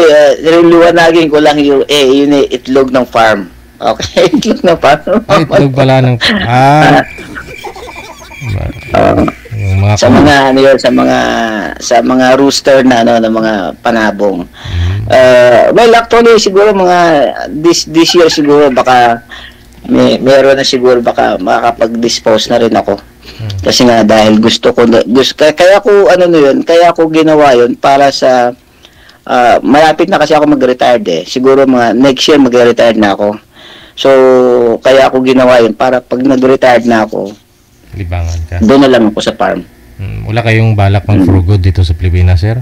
Speaker 8: liwanagin ko lang yung yun itlog ng farm. Okay, itlog ng farm.
Speaker 1: Itlog pala ng yung mga
Speaker 8: sa mga ano yun, sa mga rooster na ano, ng mga panabong. Well, actually siguro mga this year siguro baka meron na siguro baka makakapag-dispose na rin ako. Kasi nga dahil kaya ko ginawa yun para sa malapit na kasi ako mag-retire siguro mga next year mag-retire na ako. So kaya ako ginawa yun para pag nag-retire na ako,
Speaker 1: libangan ka.
Speaker 8: Doon na lang ako sa farm.
Speaker 1: Wala kayong balak pang for good dito sa Pilipinas, sir?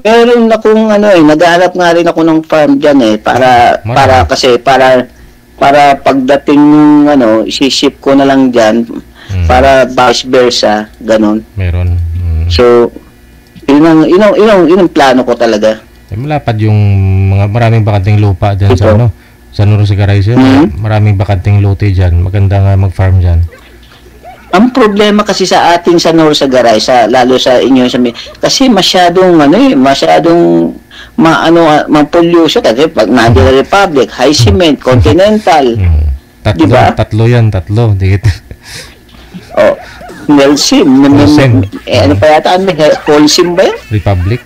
Speaker 8: Meron akong naghahanap nga rin ako ng farm diyan para pagdating isi-ship ko na lang diyan para vice versa, ganon.
Speaker 1: Meron.
Speaker 8: So yun ang plano ko talaga.
Speaker 1: Malapad yung maraming bakanting lupa diyan sa sa Norsagaray, sir. Maraming bakanting lote diyan. Maganda nga mag-farm diyan.
Speaker 8: Ang problema kasi sa ating sa Norsagaray, lalo sa inyo kasi masyadong pollution kasi pag National Republic, High Cement, Continental.
Speaker 1: Tatlo yan. Dikit.
Speaker 8: Nelsim. Ano pa yata? Holcim ba yan?
Speaker 1: Republic.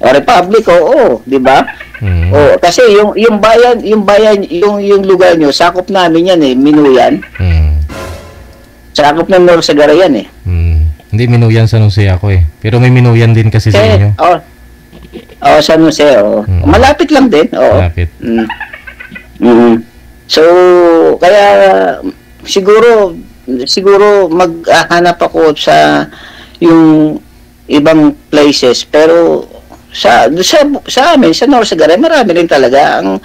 Speaker 8: Republic, oo, di ba? Kasi yung bayan, yung lugar nyo, sakop namin yan Minuyan. Sakop ng Norsagaray yan
Speaker 1: Hindi Minuyan San Jose ako pero may Minuyan din kasi sa inyo.
Speaker 8: San Jose, malapit lang din,
Speaker 1: Malapit.
Speaker 8: So, kaya siguro maghahanap ako sa yung ibang places, pero sa amin sa Norsagaray marami rin talaga ang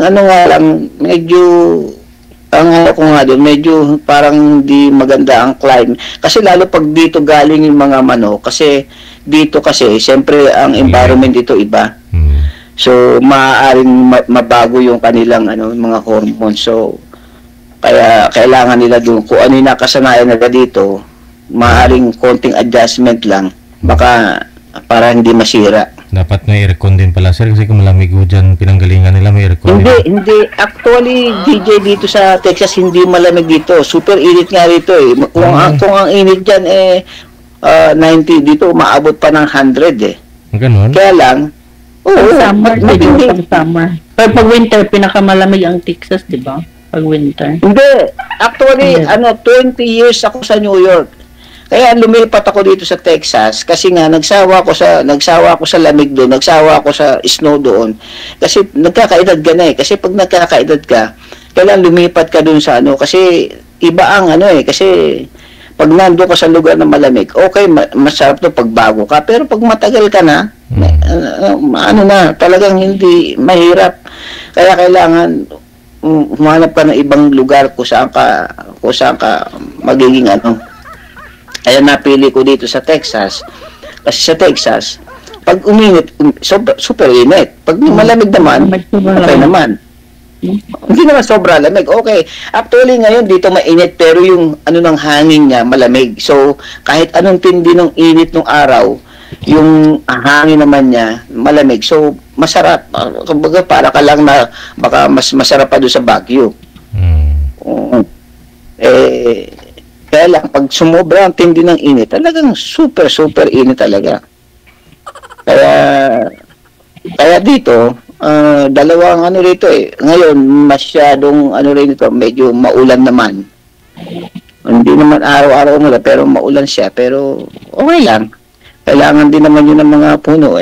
Speaker 8: ano nga lang medyo parang hindi maganda ang climate kasi lalo pag dito galing yung mga manok kasi dito kasi siyempre ang environment dito iba. So maaaring mabago yung kanilang mga hormones, so kaya kailangan nila doon kung ano yung nakasanayan nila dito, maaaring konting adjustment lang baka para hindi masira.
Speaker 1: Dapat may aircon din pala, sir, kasi kung malamig ho dyan, pinanggalingan nila may aircon.
Speaker 8: Hindi. Actually, DJ, dito sa Texas, hindi malamig dito. Super init nga rito Kung ang init dyan 90, dito umaabot pa ng 100
Speaker 1: Ganun?
Speaker 8: Kaya lang,
Speaker 9: summer. Pero pag winter, pinakamalamig ang Texas, di ba? Pag winter.
Speaker 8: Hindi. Actually, 20 years ako sa New York. Kaya lumipat ako dito sa Texas kasi nga nagsawa ko sa lamig doon, nagsawa ako sa snow doon. Kasi nagkakaedad ka na kasi pag nagkakaedad ka, kailangan lumipat ka doon sa kasi iba ang kasi pag nandoon ka sa lugar na malamig, okay, masarap to pag bago ka, pero pag matagal ka na, talagang hindi mahirap. Kaya kailangan humanap ka ng ibang lugar kung saan ka magiging Kaya napili ko dito sa Texas. Kasi sa Texas, pag uminit, super init. Pag malamig naman, okay naman. Hindi naman sobra lamig. Okay. Actually ngayon dito mainit pero yung ng hangin niya malamig. So kahit anong tindi ng init ng araw, yung hangin naman niya malamig. So masarap. Kumbaga para ka lang na baka mas masarap pa doon sa Baguio. Kaya lang, pag sumobra ang tindi ng init, talagang super init talaga. Kaya dito, dalawang rito Ngayon, masyadong rito, medyo maulan naman. Hindi naman araw-araw umulan, pero maulan siya. Pero okay lang. Kailangan din naman yun ng mga puno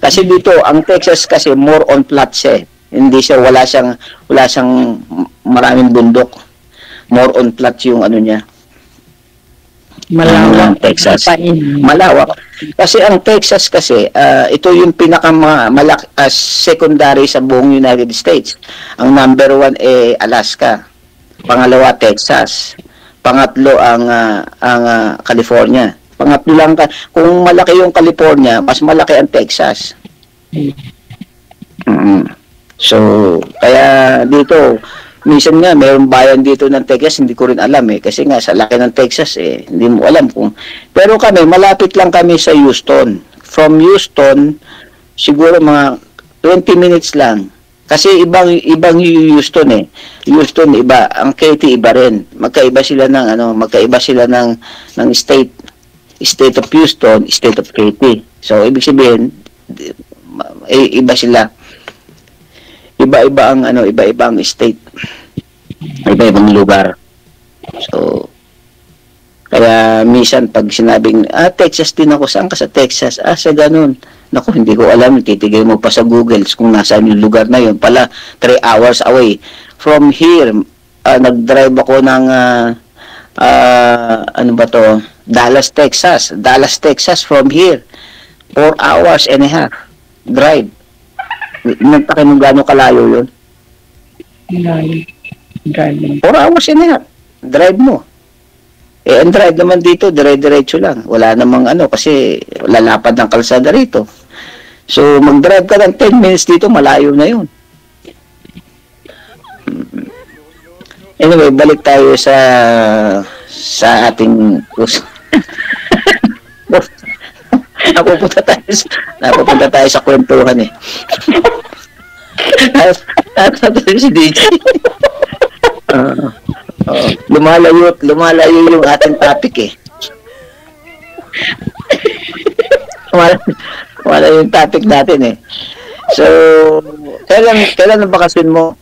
Speaker 8: Kasi dito, ang Texas kasi more on flats Hindi siya, wala siyang maraming bundok. More on flat yung niya.
Speaker 9: Malawak.
Speaker 8: Texas. Malawak. Kasi ang Texas kasi, ito yung secondary sa buong United States. Ang number 1 Alaska. Pangalawa, Texas. Pangatlo ang California. Pangatlo lang kung malaki yung California, mas malaki ang Texas. So, kaya dito, minsan nga, mayroong bayan dito ng Texas, hindi ko rin alam kasi nga, sa laki ng Texas hindi mo alam kung. Pero kami, malapit lang kami sa Houston. From Houston, siguro mga 20 minutes lang. Kasi ibang Houston Houston iba, ang Katy iba rin. Magkaiba sila ng state of Houston, state of Katy. So, ibig sabihin, iba sila. Iba-iba ang state. Iba-ibang lugar. So, kaya minsan pag sinabing, Texas din ako, saan ka sa Texas? Sa ganun. Naku, hindi ko alam, titigil mo pa sa Google kung nasaan yung lugar na yun. Pala, 3 hours away. From here, nag-drive ako ng, Dallas, Texas from here. 4 hours and a half. Drive. Nagtakin mo gano'ng kalayo yun?
Speaker 9: Drive.
Speaker 8: 4 hours and a half. Drive mo. Ang drive naman dito, dire-diretso lang. Wala namang kasi lalapad ng kalsada rito. So, mag-drive ka ng 10 minutes dito, malayo na yun. Anyway, balik tayo sa ating napupunta tayo sa kwentuhan si DJ. Lumalayo yung ating topic wala yung topic natin So, kailan ang bakasyon mo?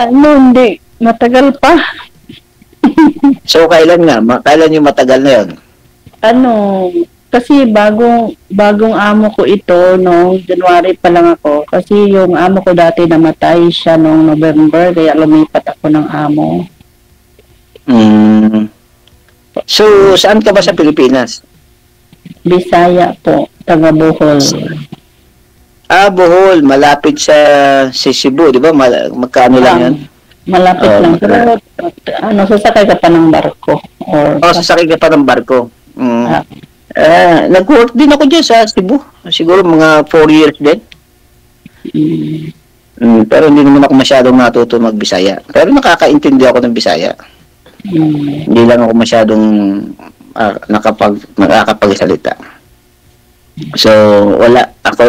Speaker 9: Hindi. Matagal pa.
Speaker 8: So, kailan yung matagal na yun?
Speaker 9: Kasi bagong amo ko ito, January pa lang ako. Kasi yung amo ko dati namatay siya noong November, kaya lumipat ako ng amo.
Speaker 8: So, saan ka ba sa Pilipinas?
Speaker 9: Bisaya po, taga Bohol.
Speaker 8: Bohol, malapit sa Cebu, di ba? Magkano lang yan?
Speaker 9: Malapit lang. Pero, sasakay ka pa ng barko.
Speaker 8: Sasakay ka pa ng barko. Nag-work din ako dyan sa Cebu. Siguro mga 4 years din. Pero hindi naman ako masyadong natuto mag-Bisaya. Pero nakakaintindi ako ng Bisaya. Hindi lang ako masyadong nakakapagsalita. So, wala. Ako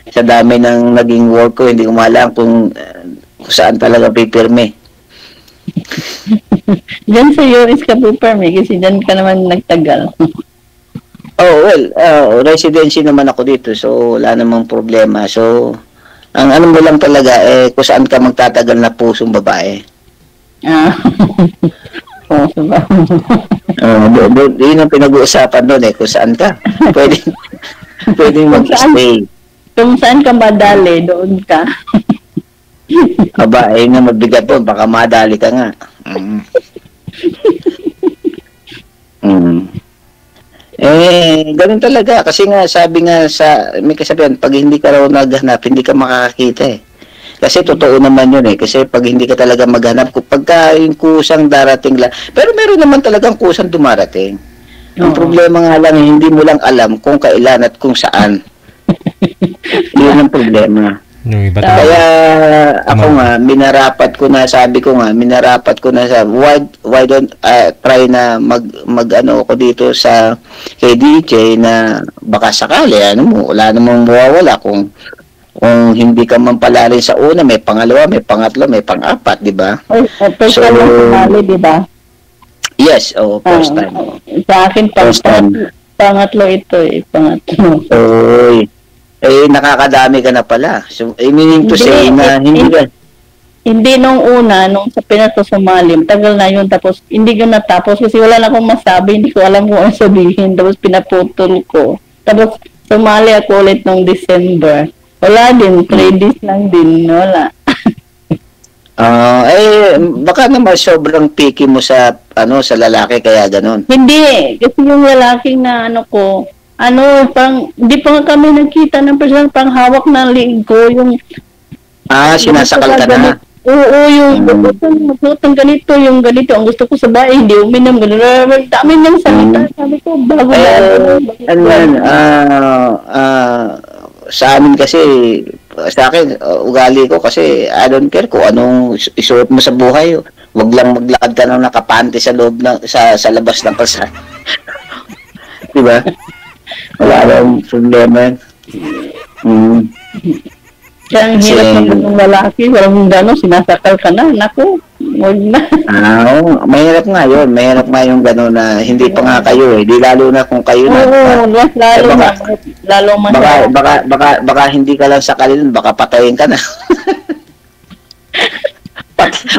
Speaker 8: sa dami ng naging work ko, hindi ko maalam kung saan talaga pipirme.
Speaker 9: Diyan sa US ka pipirme kasi diyan ka naman nagtagal.
Speaker 8: Residency naman ako dito. So, wala namang problema. So, ang mo lang talaga, kung saan ka magtatagal na pusong babae.
Speaker 9: Pusong babae.
Speaker 8: Yun ang pinag-uusapan doon kung saan ka. Pwedeng mag-stay.
Speaker 9: Kung saan ka madali, doon ka.
Speaker 8: Na mabigat doon, baka madali ka nga. Ganun talaga. Kasi nga, sabi nga may kasabihan, pag hindi ka raw naghanap, hindi ka makakakita Kasi totoo naman yun Kasi pag hindi ka talaga maghanap, pagka yung kusang darating lang. Pero meron naman talagang kusang dumarating. Ang problema nga lang, hindi mo lang alam kung kailan at kung saan. Yun ang problema. Kaya ako nga, minarapat ko na sa why don't try na mag-ano ko dito sa kay DJ na baka sakali, wala namang mawawala kung hindi ka man pala rin sa una, may pangalawa, may pangatlo, may pang-apat, di ba?
Speaker 9: First time lang sumali, di ba?
Speaker 8: Yes, first time.
Speaker 9: Sa akin, pangatlo ito pangatlo.
Speaker 8: Nakakadami ka na pala. So, meaning to say na
Speaker 9: hindi nung una, nung sa Pinas ko sumali, tagal na yun, tapos hindi ko natapos kasi wala na akong masabi, hindi ko alam kung ano sabihin, tapos pinaputol ko. Tapos sumali ako ulit nung December. Wala din, 3 days lang din, wala.
Speaker 8: Baka naman sobrang picky mo sa sa lalaki kaya ganun.
Speaker 9: Hindi, kasi yung lalaki na hindi pa nga kami nagkita ng personal, pang hawak ng liig ko, yung
Speaker 8: sinasakal ka na.
Speaker 9: Oo, yung magsuotang ganito, yung ganito, ang gusto ko sa bahay, hindi uminom, gano'n, dami niyang salita, sabi ko, bago
Speaker 8: sa amin kasi, sa akin, ugali ko kasi I don't care kung anong isuot mo sa buhay. Wag lang maglakad ka ng nakapante sa loob sa labas ng kalsada. Diba? Wala lang problema.
Speaker 9: Kaya ang hirap ng lalaki, walang gano'n, sinasakal ka na, naku, huwag na.
Speaker 8: Mahirap nga yun, mahirap nga yung gano'n na hindi pa nga kayo di lalo na kung kayo na.
Speaker 9: Mas lalo
Speaker 8: baka hindi ka lang sakalin, baka patayin ka na.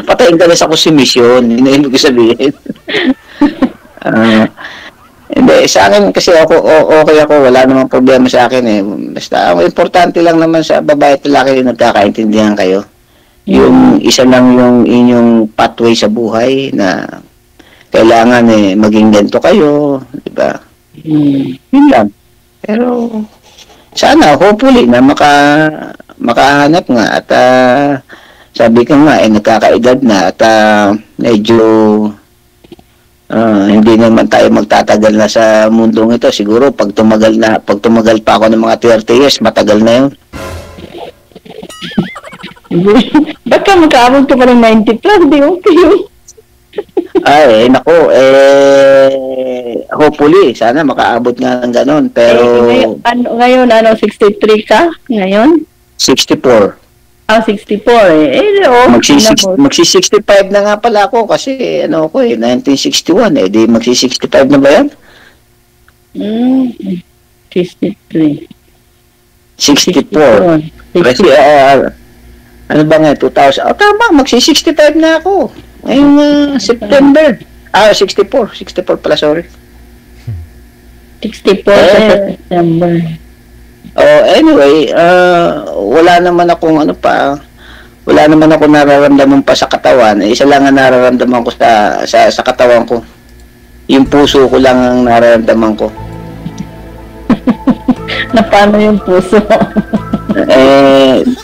Speaker 8: Patayin ka na sa konsumisyon, yun ang ibig sabihin. Hindi, sa akin kasi okay ako, wala namang problema sa akin Basta, ang importante lang naman sa babae at lalaki yung nagkakaintindihan kayo. Yung isa lang yung inyong pathway sa buhay na kailangan maging ganito kayo, di ba? Yun lang. Pero, sana, hopefully na makahanap nga at sabi ko nga, nagkakaedad na at medyo hindi naman tayo magtatagal na sa mundong ito. Siguro pag tumagal pa ako ng mga 30 years, matagal na yun.
Speaker 9: Baka magkaabot ka pa ng 90 plus, di okay yun.
Speaker 8: Hopefully, sana makaabot nga ng ganon. Pero
Speaker 9: ngayon 63 ka? Ngayon?
Speaker 8: 64.
Speaker 9: 64
Speaker 8: Magsi-65 na nga pala ako kasi 1961 di magsi-65 na ba yan?
Speaker 9: 63.
Speaker 8: 64. Kasi ano ba nga 2000? Tama, magsi-65 na ako. Ngayong September. 64 pala, sorry.
Speaker 9: 64 September.
Speaker 8: Anyway, wala naman akong nararamdaman pa sa katawan. Isa lang ang nararamdaman ko sa katawan ko. Yung puso ko lang ang nararamdaman ko.
Speaker 9: Na paano yung puso?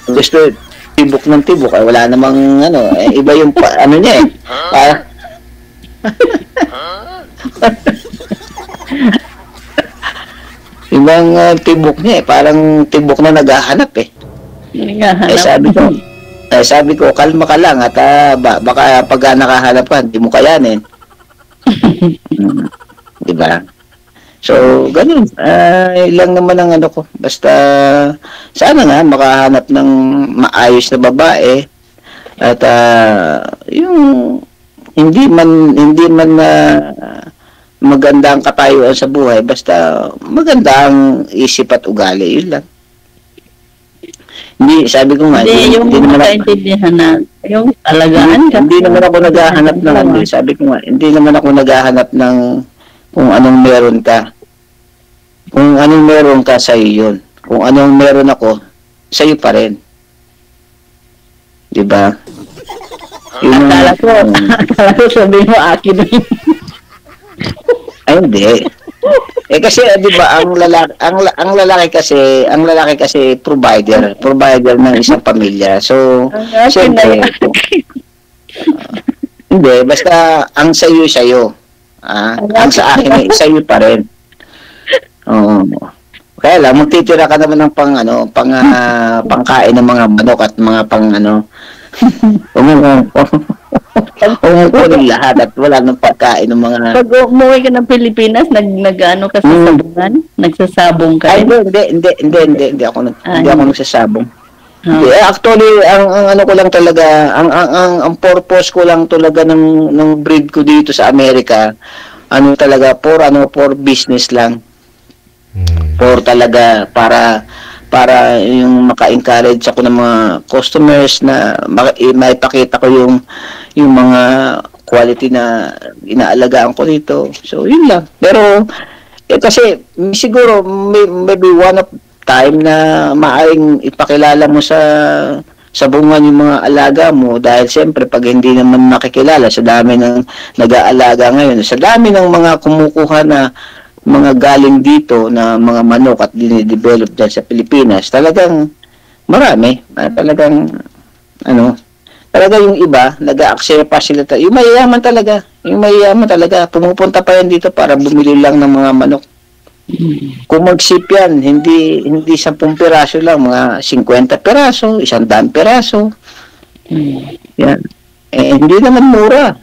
Speaker 8: Gusto tibok ng tibok. Wala namang iba yung niya Ibang tibok niya parang tibok na naghahanap sabi ko kalma ka lang at baka pag nakahanap ka hindi mo kayanin. Diba? So ganun lang naman ang ko, basta sana nga makahanap ng maayos na babae at yung hindi man maganda ang katayuan sa buhay, basta maganda ang isip at ugali, yun lang. Hindi, sabi ko nga,
Speaker 9: hindi naman nakaintindihan na yung alagaan ka.
Speaker 8: Hindi naman ako naghahanap sabi ko nga, hindi naman ako naghahanap ng kung anong meron ka. Kung anong meron ka, sa'yo yun. Kung anong meron ako, sa'yo pa rin. Diba?
Speaker 9: Akala ko sabihin mo akin rin.
Speaker 8: Ay, hindi. Kasi 'di ba ang lalaki kasi provider ng isang pamilya. So, siyempre, hindi basta ang sayo. Ang sa akin ay sayo pa rin. Kaya lang magtitira ka naman ng pangkain ng mga manok at mga umukunin lahat at wala nang pagkain ng mga...
Speaker 9: Pag umuwi ka ng Pilipinas, nag-ano ka sa sabungan? Nagsasabong ka?
Speaker 8: Ay, hindi ako nagsasabong. Actually, ang ko lang talaga, ang purpose ko lang talaga ng breed ko dito sa Amerika, for business lang. For talaga, para yung maka-encourage ako ng mga customers na maipakita ko yung mga quality na inaalagaan ko dito. So, yun lang. Pero, kasi maybe one of time na maaring ipakilala mo sa sabungan yung mga alaga mo dahil siyempre pag hindi naman nakikilala sa dami ng nag-aalaga ngayon, sa dami ng mga kumukuha na mga galing dito na mga manok at dinidevelop dyan sa Pilipinas, talagang marami. Talagang, talaga yung iba, nag-aaksaya pa sila. Yung mayayaman talaga, pumupunta pa yan dito para bumili lang ng mga manok. Kung mag-ship yan, hindi 10 piraso lang, mga 50 piraso, 100 piraso. Yan. Hindi naman mura.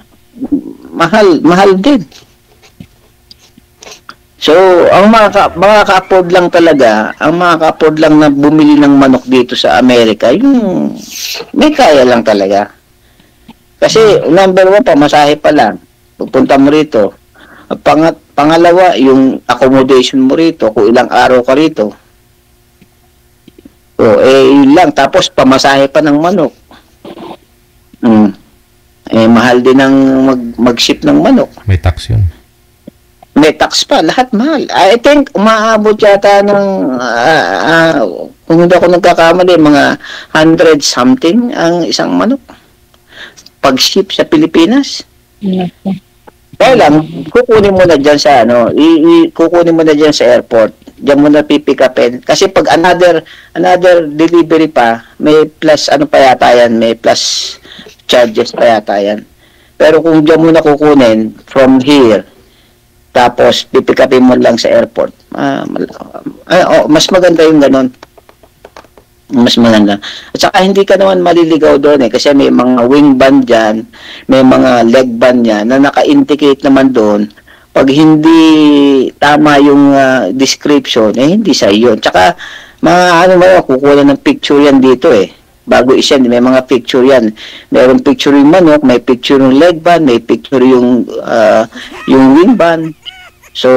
Speaker 8: Mahal din. So, ang makaka-afford lang talaga, ang makaka-afford lang na bumili ng manok dito sa Amerika, yung may kaya lang talaga. Kasi, number 1, pamasahe pa lang. Pupunta mo rito. Pangalawa, yung accommodation mo rito, kung ilang araw ka rito. Yun lang. Tapos, pamasahe pa ng manok. Mahal din ang mag-ship ng manok.
Speaker 1: May tax yun.
Speaker 8: May tax pa, lahat mahal. I think umaabot yata ng kung hindi ako nagkakamali, mga 100 something ang isang manok pag-ship sa Pilipinas. Kaya lang, kukunin mo na dyan sa kukunin mo na dyan sa airport. Diyan mo na pipick upin. Kasi pag another delivery pa, may plus pa yata yan, may plus charges pa yata yan. Pero kung diyan mo na kukunin from here, tapos pipick upin mo lang sa airport, mas maganda yung ganun. Mas maganda. At saka hindi ka naman maliligaw doon kasi may mga wing band dyan, may mga leg band yan na naka-indicate naman doon. Pag hindi tama yung description, hindi sa iyo. Tsaka mga kukuha ng picture yan dito bago isend, may mga picture yan. Mayroong picture yung manok, may picture yung leg band, may picture yung wing band. So,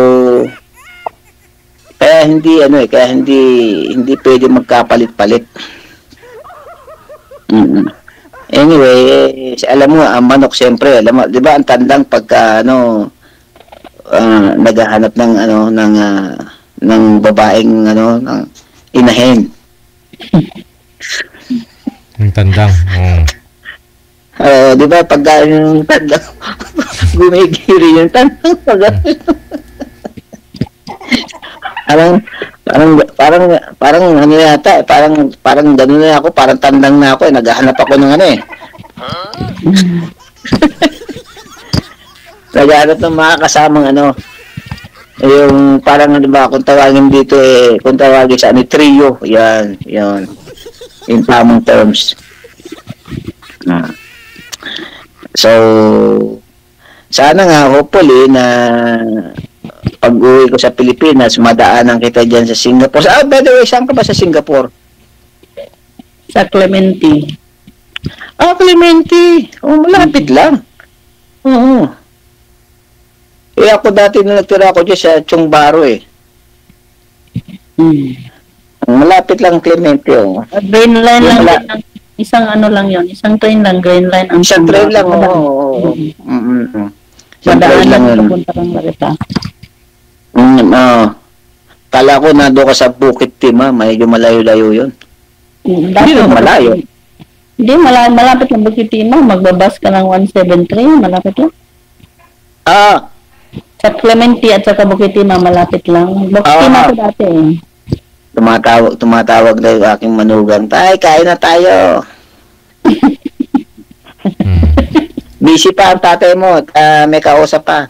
Speaker 8: kaya hindi pwede magkapalit-palit. Anyway, alam mo, ang manok siyempre, alam mo, 'di ba ang tandang pagka naghahanap ng babaeng ng inahin.
Speaker 1: Yung tandang.
Speaker 8: Di ba pagka yung tandang gumigiri yung tandang parang ano yata, parang gano'n na ako, parang tandang na ako naghahanap ako ng naghahanap ng mga kasamang yung parang ba kung tawagin dito kung tawagin sa trio, yan in tamang terms. So sana nga hopefully na pag-uwi ko sa Pilipinas, madaanan kita dyan sa Singapore. By the way, saan ka ba sa Singapore?
Speaker 9: Sa Clementi.
Speaker 8: Clementi. Malapit lang. Oo. Ako dati na nagtira ako dyan sa Chongbaro Malapit lang Clementi.
Speaker 9: Green line lang. Isang lang yun. Isang train lang. Green line.
Speaker 8: Isang train lang.
Speaker 9: Madaan lang pupunta kang Marita.
Speaker 8: Kala ko nando ka sa Bukit Timah, medyo malayo-layo yun. Hindi malayo.
Speaker 9: Hindi, malapit lang Bukit Timah. Magbabas ka ng 173, malapit lang. Sa Clementi at saka Bukit Timah, malapit lang. Bukit Timah ko dati
Speaker 8: Tumatawag na yung aking manugang. Tay, kain na tayo. Busy pa ang tatay mo. May kausap pa.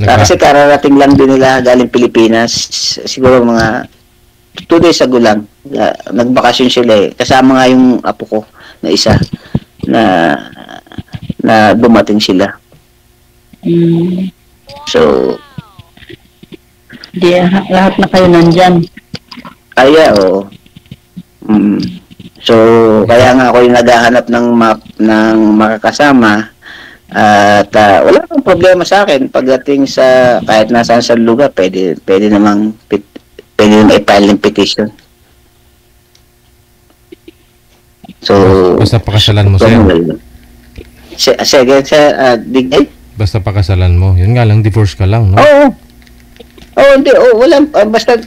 Speaker 8: Kasi kararating lang din nila galing Pilipinas. Siguro mga 2 days ago lang. Nagbakasyon sila Kasama nga yung apo ko na isa na dumating sila. So,
Speaker 9: lahat na kayo nandyan.
Speaker 8: Oo. So, kaya nga ako yung naghahanap ng makakasama at wala nang problema sa akin pagdating sa kahit nasaan sa lugar, pwede namang i-file ng petition. So,
Speaker 1: basta pakasalan mo
Speaker 8: sige,
Speaker 1: basta pakasalan mo. Yun nga lang, divorce ka lang, no?
Speaker 8: Oo. Hindi. Walang, basta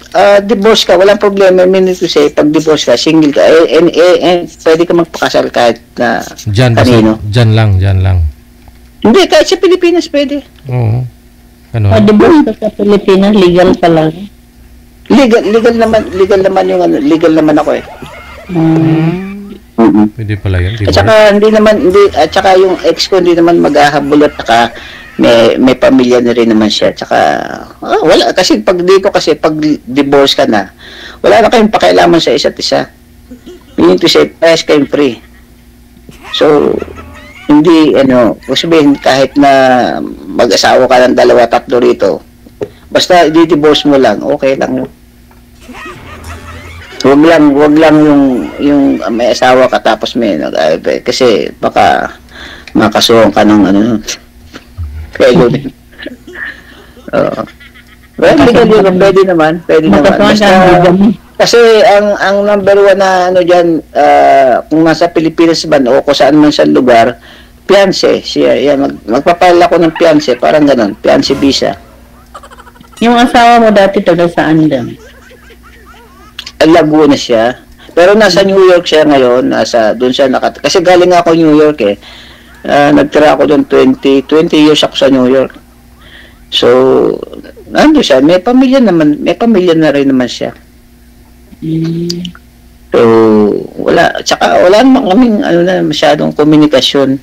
Speaker 8: divorce ka, walang problema. I mean to say, pag divorce ka, single ka, pwede ka magpakasal kahit na kanino.
Speaker 1: Dyan lang.
Speaker 8: Hindi, kahit sa Pilipinas pwede.
Speaker 1: Oo. Ano?
Speaker 9: Divorce ka sa Pilipinas, legal pa lang.
Speaker 8: Legal naman ako eh.
Speaker 1: Pwede pala yun.
Speaker 8: At saka yung ex ko hindi naman maghahabol at saka may pamilya na rin naman siya. At saka, wala. Kasi pag divorce ka na, wala na kayong pakialaman sa isa't isa. Meaning to say, parehas kayong free. So, hindi, sabihin, kahit na mag-asawa ka ng 2-3 rito, basta i-divorce mo lang, okay lang yun. Wag lang yung may asawa ka tapos kasi baka makasuhan ka ng kayo din. Well, legal yun, pwede naman. Basta, kasi ang number 1 na diyan kung nasa Pilipinas man o kung saan man sa lugar, fiancé. Siya, magpapile ako ng fiancé, parang ganun, fiancé visa.
Speaker 9: Yung asawa mo dati taga saan din?
Speaker 8: Laguna siya. Pero nasa New York siya ngayon, doon siya kasi galing ako New York eh. Nagtira ako doon 20 years ako sa New York. So, nando siya, may pamilya na rin naman siya. So, wala naman kaming masyadong komunikasyon.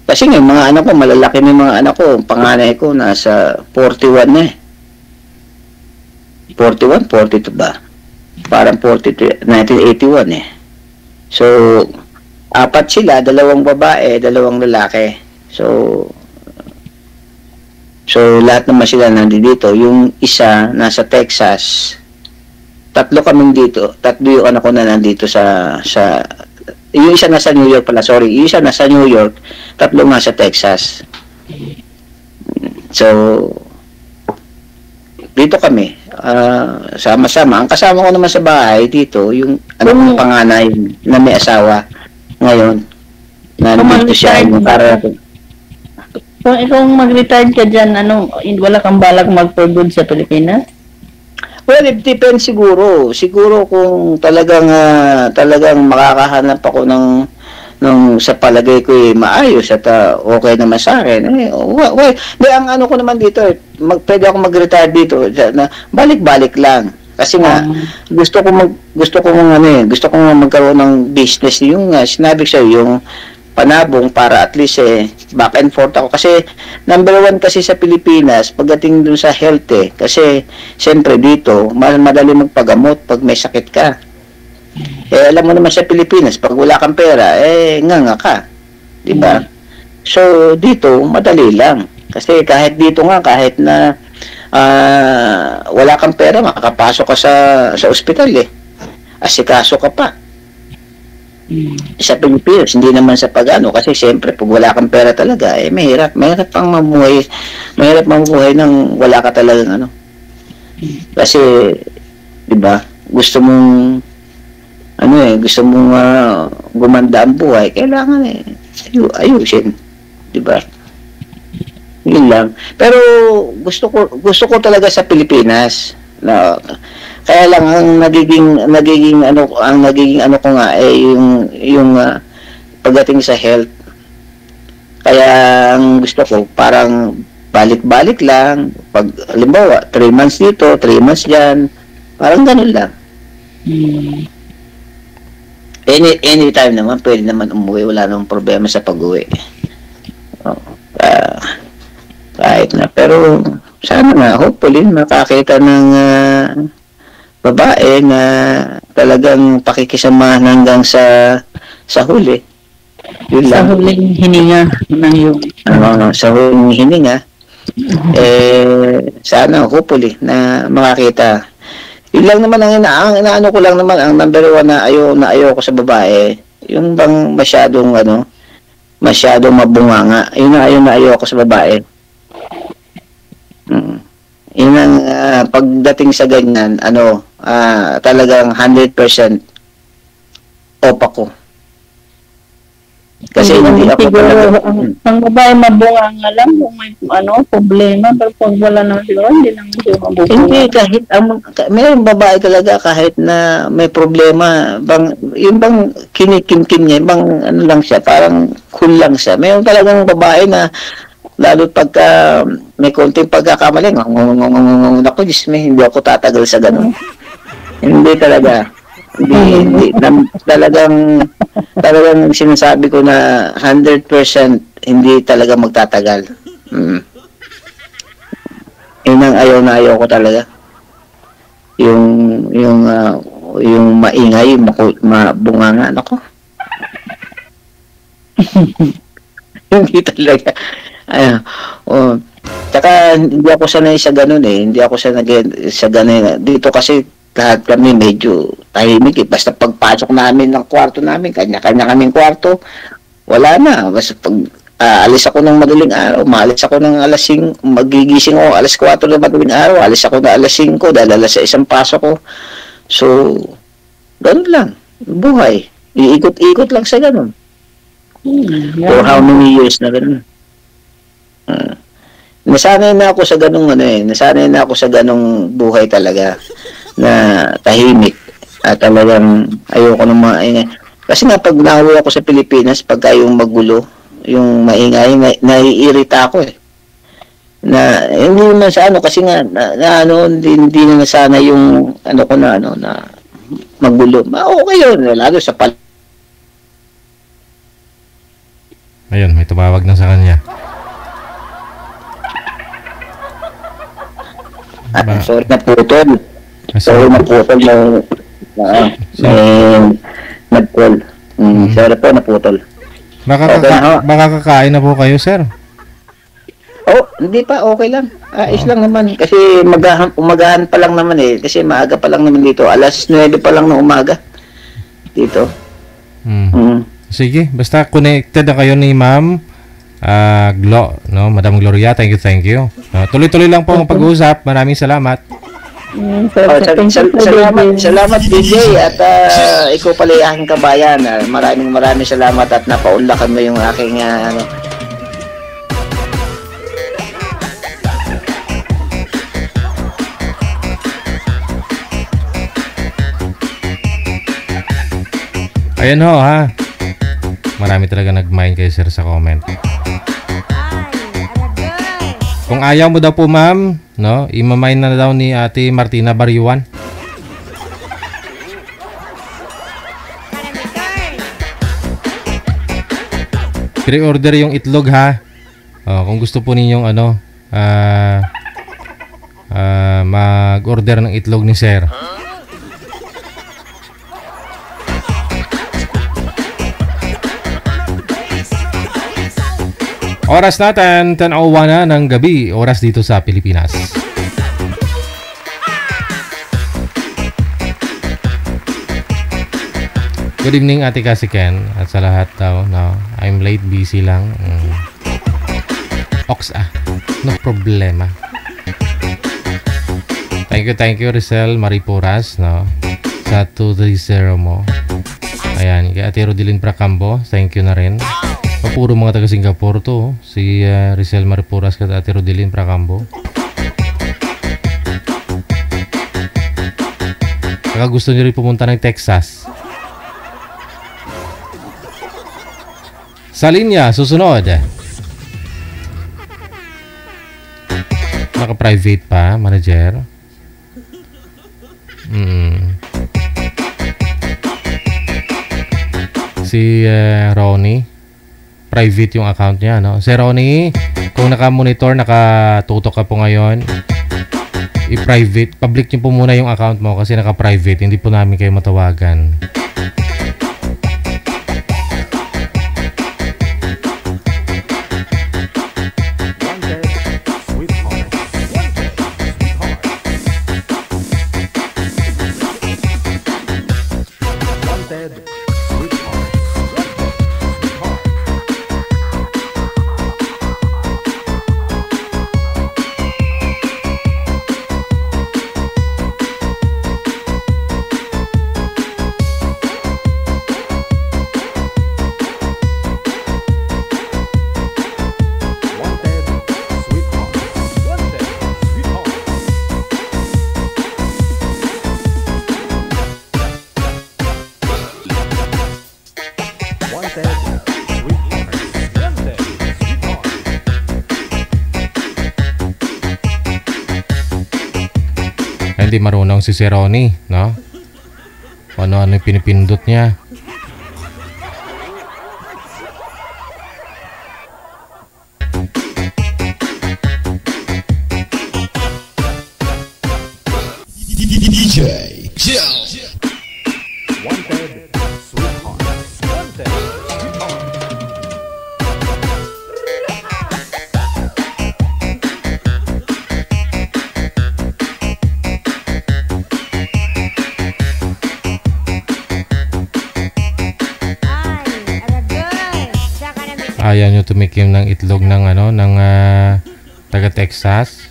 Speaker 8: Kasi nga, mga anak ko, malalaki na yung mga anak ko. Panganay ko, nasa 41 na eh. 41, 42 ba? Parang 42, 1981 eh. So, 4 sila, 2 babae, 2 lalaki. So, lahat naman sila nandito. Yung isa, nasa Texas. 3 kaming dito. 3 yung anak ko na nandito yung isa nasa New York pala, sorry. Yung isa nasa New York, 3 nasa Texas. So, dito kami, sama-sama. Ang kasama ko naman sa bahay dito, yung panganay na may asawa ngayon. Nandito siya.
Speaker 9: Kung ikaw mag-retire ka dyan, wala kang balak mag-for-good sa Pilipinas?
Speaker 8: Well, it depends siguro. Siguro kung talagang makakahanap ako ng sa palagay ko maayos at okay naman sa akin. Ang ko naman dito, pwede ako mag-retire dito na balik-balik lang. Kasi nga gusto ko magkaroon ng business yung sinabi ko yung panabong para at least back and forth ako. Kasi number 1 kasi sa Pilipinas pagdating dun sa health kasi siyempre dito madali magpagamot pag may sakit ka. Alam mo naman sa Pilipinas pag wala kang pera nga ka. Diba? So dito madali lang. Kasi kahit dito nga kahit na wala kang pera makakapasok ka sa ospital asikaso ka pa. Sa Pilipinas, hindi naman sa pagano kasi siyempre pag wala kang pera talaga mahirap pang mamuhay ng wala ka talagang kasi 'di ba gusto mong gumanda ang buhay kailangan ayusin 'di ba yun lang pero gusto ko talaga sa Pilipinas na kaya lang ang nagiging ko nga yung pagdating sa health. Kaya ang gusto ko parang balik-balik lang pag halimbawa 3 months dito, 3 months diyan. Parang ganun lang. Anytime naman pwede naman umuwi, wala namang problema sa pag-uwi. Kahit na pero sana nga hopefully makakita ng babae na talagang pakikisamahan hanggang sa huli. Yun lang.
Speaker 9: Sa huling hininga ng yung
Speaker 8: sa huling hininga sana hopefully na makakita. Yun lang naman ang inaano ko lang naman ang number 1 na ayaw ko sa babae. Yung bang masyadong mabunganga. Yun na ayaw ko sa babae. Yun ang pagdating sa ganyan, talagang 100% off ako. Kasi hindi ako
Speaker 9: siguro,
Speaker 8: talaga.
Speaker 9: ang babae mabunga nga lang kung may problema, pero pag wala naman siguro, hindi naman siguro mabunga.
Speaker 8: Hindi, kahit may babae talaga kahit na may problema, yung bang kinikim-kim niya, bang ano lang siya, parang cool lang siya. Mayroon talagang babae na lalo pagka may konting pagkakamali, ako, Diyos me, hindi ako tatagal sa ganun. Hindi talaga. Hindi talagang sinasabi ko na 100% hindi talaga magtatagal. Yun ang ayaw ko talaga. Yung maingay, mabunganga, nako. Hindi talaga. Tsaka hindi ako sanay sa ganun eh. Hindi ako sanay sa ganun. Dito kasi lahat kami medyo tahimik eh. Basta pagpasok namin ng kwarto namin, kanya-kanya kaming kwarto, wala na. Basta pag alis ako ng madaling araw, maalis ako ng alas 5, magigising ako alas 4 ng madaling araw, alis ako na alas 5 dahil alas 6 ang pasok ko. So, ganun lang. Buhay. Iikot-ikot lang sa ganun. For how many years na ganun. Nasanay na ako sa ganung nasanay na ako sa ganung buhay talaga na tahimik at talagang ayoko ng mga ingay. Kasi nga pag nauwi ako sa Pilipinas, pagka yung magulo, yung maingay, naiirita ako eh. Na hindi naman sa kasi nga hindi na sana yung na magulo. Okay yun, lalo sa
Speaker 1: Ayun, may tumawag na sa kanya.
Speaker 8: Sorry na putol. Sorry na putol nag-call. Sorry po, naputol.
Speaker 1: Makakakain na po kayo, sir?
Speaker 8: Hindi pa, okay lang. Ayos lang naman. Kasi umagahan pa lang naman eh. Kasi maaga pa lang naman dito. Alas 9 pa lang ng umaga. Dito.
Speaker 1: Sige, basta connected na kayo ni Ma'am Madam Gloria. Thank you. Tuloy-tuloy lang po ang pag-uusap. Maraming salamat.
Speaker 8: Salamat DJ at ikaw pala yung aking kabayan. Maraming salamat at napaunlakan mo yung aking
Speaker 1: Ayan ho ha. Marami talaga nag-mind kay sir sa comment. Kung ayaw mo daw po ma'am, imamain na daw ni Ate Martina Bariwan. Pre-order yung itlog ha. Kung gusto po ninyong mag-order ng itlog ni sir. Oras natin, 10:01 na ng gabi, oras dito sa Pilipinas. Good evening, Ate Cassie Ken. At sa lahat daw, I'm late, busy lang. No problema. Thank you, Rizal Maripuras, sa 230 mo. Ayan, kay Ate Rodilyn Pracambo, thank you na rin. Puro mga taga Singapore to, si Rizal Maripuras at Ate Rodilyn Pracambo. Saka gusto nyo rin pumunta ng Texas. Sa linya, susunod. Naka-private pa, manager. Si Ronnie. Private yung account niya, Si Ronnie, kung naka-monitor, nakatutok ka po ngayon, i-private, public niyo po muna yung account mo kasi naka-private, hindi po namin kayo matawagan. hindi marunong si Sir Ronnie, no? Ano-ano yung pinipindot niya.
Speaker 3: DJ Jill.
Speaker 2: Wanted, sweetheart. Wanted, sweetheart.
Speaker 1: Ayaw nyo tumikim ng itlog ng ano, ng taga Texas.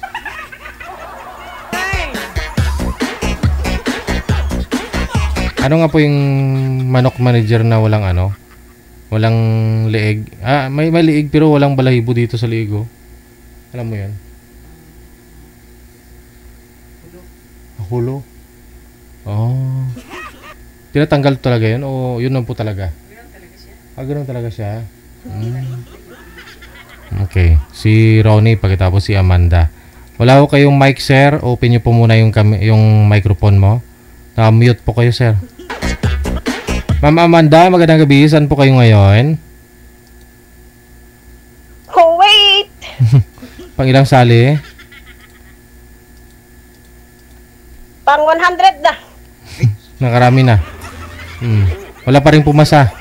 Speaker 1: Ano nga po yung manok manager na walang ano? Walang leeg. May leeg pero walang balahibo dito sa leeg, oh. Alam mo 'yan? Hulo. Oh. Tinatanggal talaga 'yun o 'yun lang po talaga? Ganoon talaga siya. Okay. Si Ronnie pagkatapos si Amanda. Wala ko kayong mic, sir. Open niyo po muna yung microphone mo. Na-mute po kayo, sir. Ma'am Amanda, magandang gabi. Saan po kayo ngayon?
Speaker 10: Oh, wait!
Speaker 1: Pang ilang sali?
Speaker 10: Pang 100 na.
Speaker 1: Nakarami na. Wala pa rin pumasa.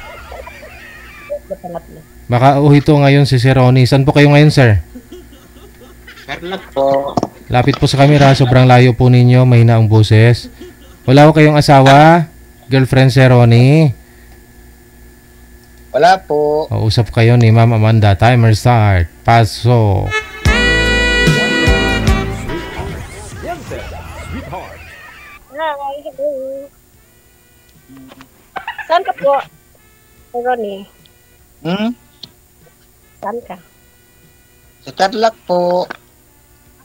Speaker 1: Baka uhito ngayon si Sir Ronnie. Saan po kayo ngayon, sir?
Speaker 8: Carlac po.
Speaker 1: Lapit po sa camera. Sobrang layo po ninyo. Mahina ang boses. Wala ko kayong asawa? Girlfriend, Sir Ronnie?
Speaker 8: Wala po.
Speaker 1: Usap kayo ni Ma'am Amanda. Timer start. Paso.
Speaker 10: Hi, hello. Saan ka po, Ronnie? Saan ka?
Speaker 8: Sa Carlac po.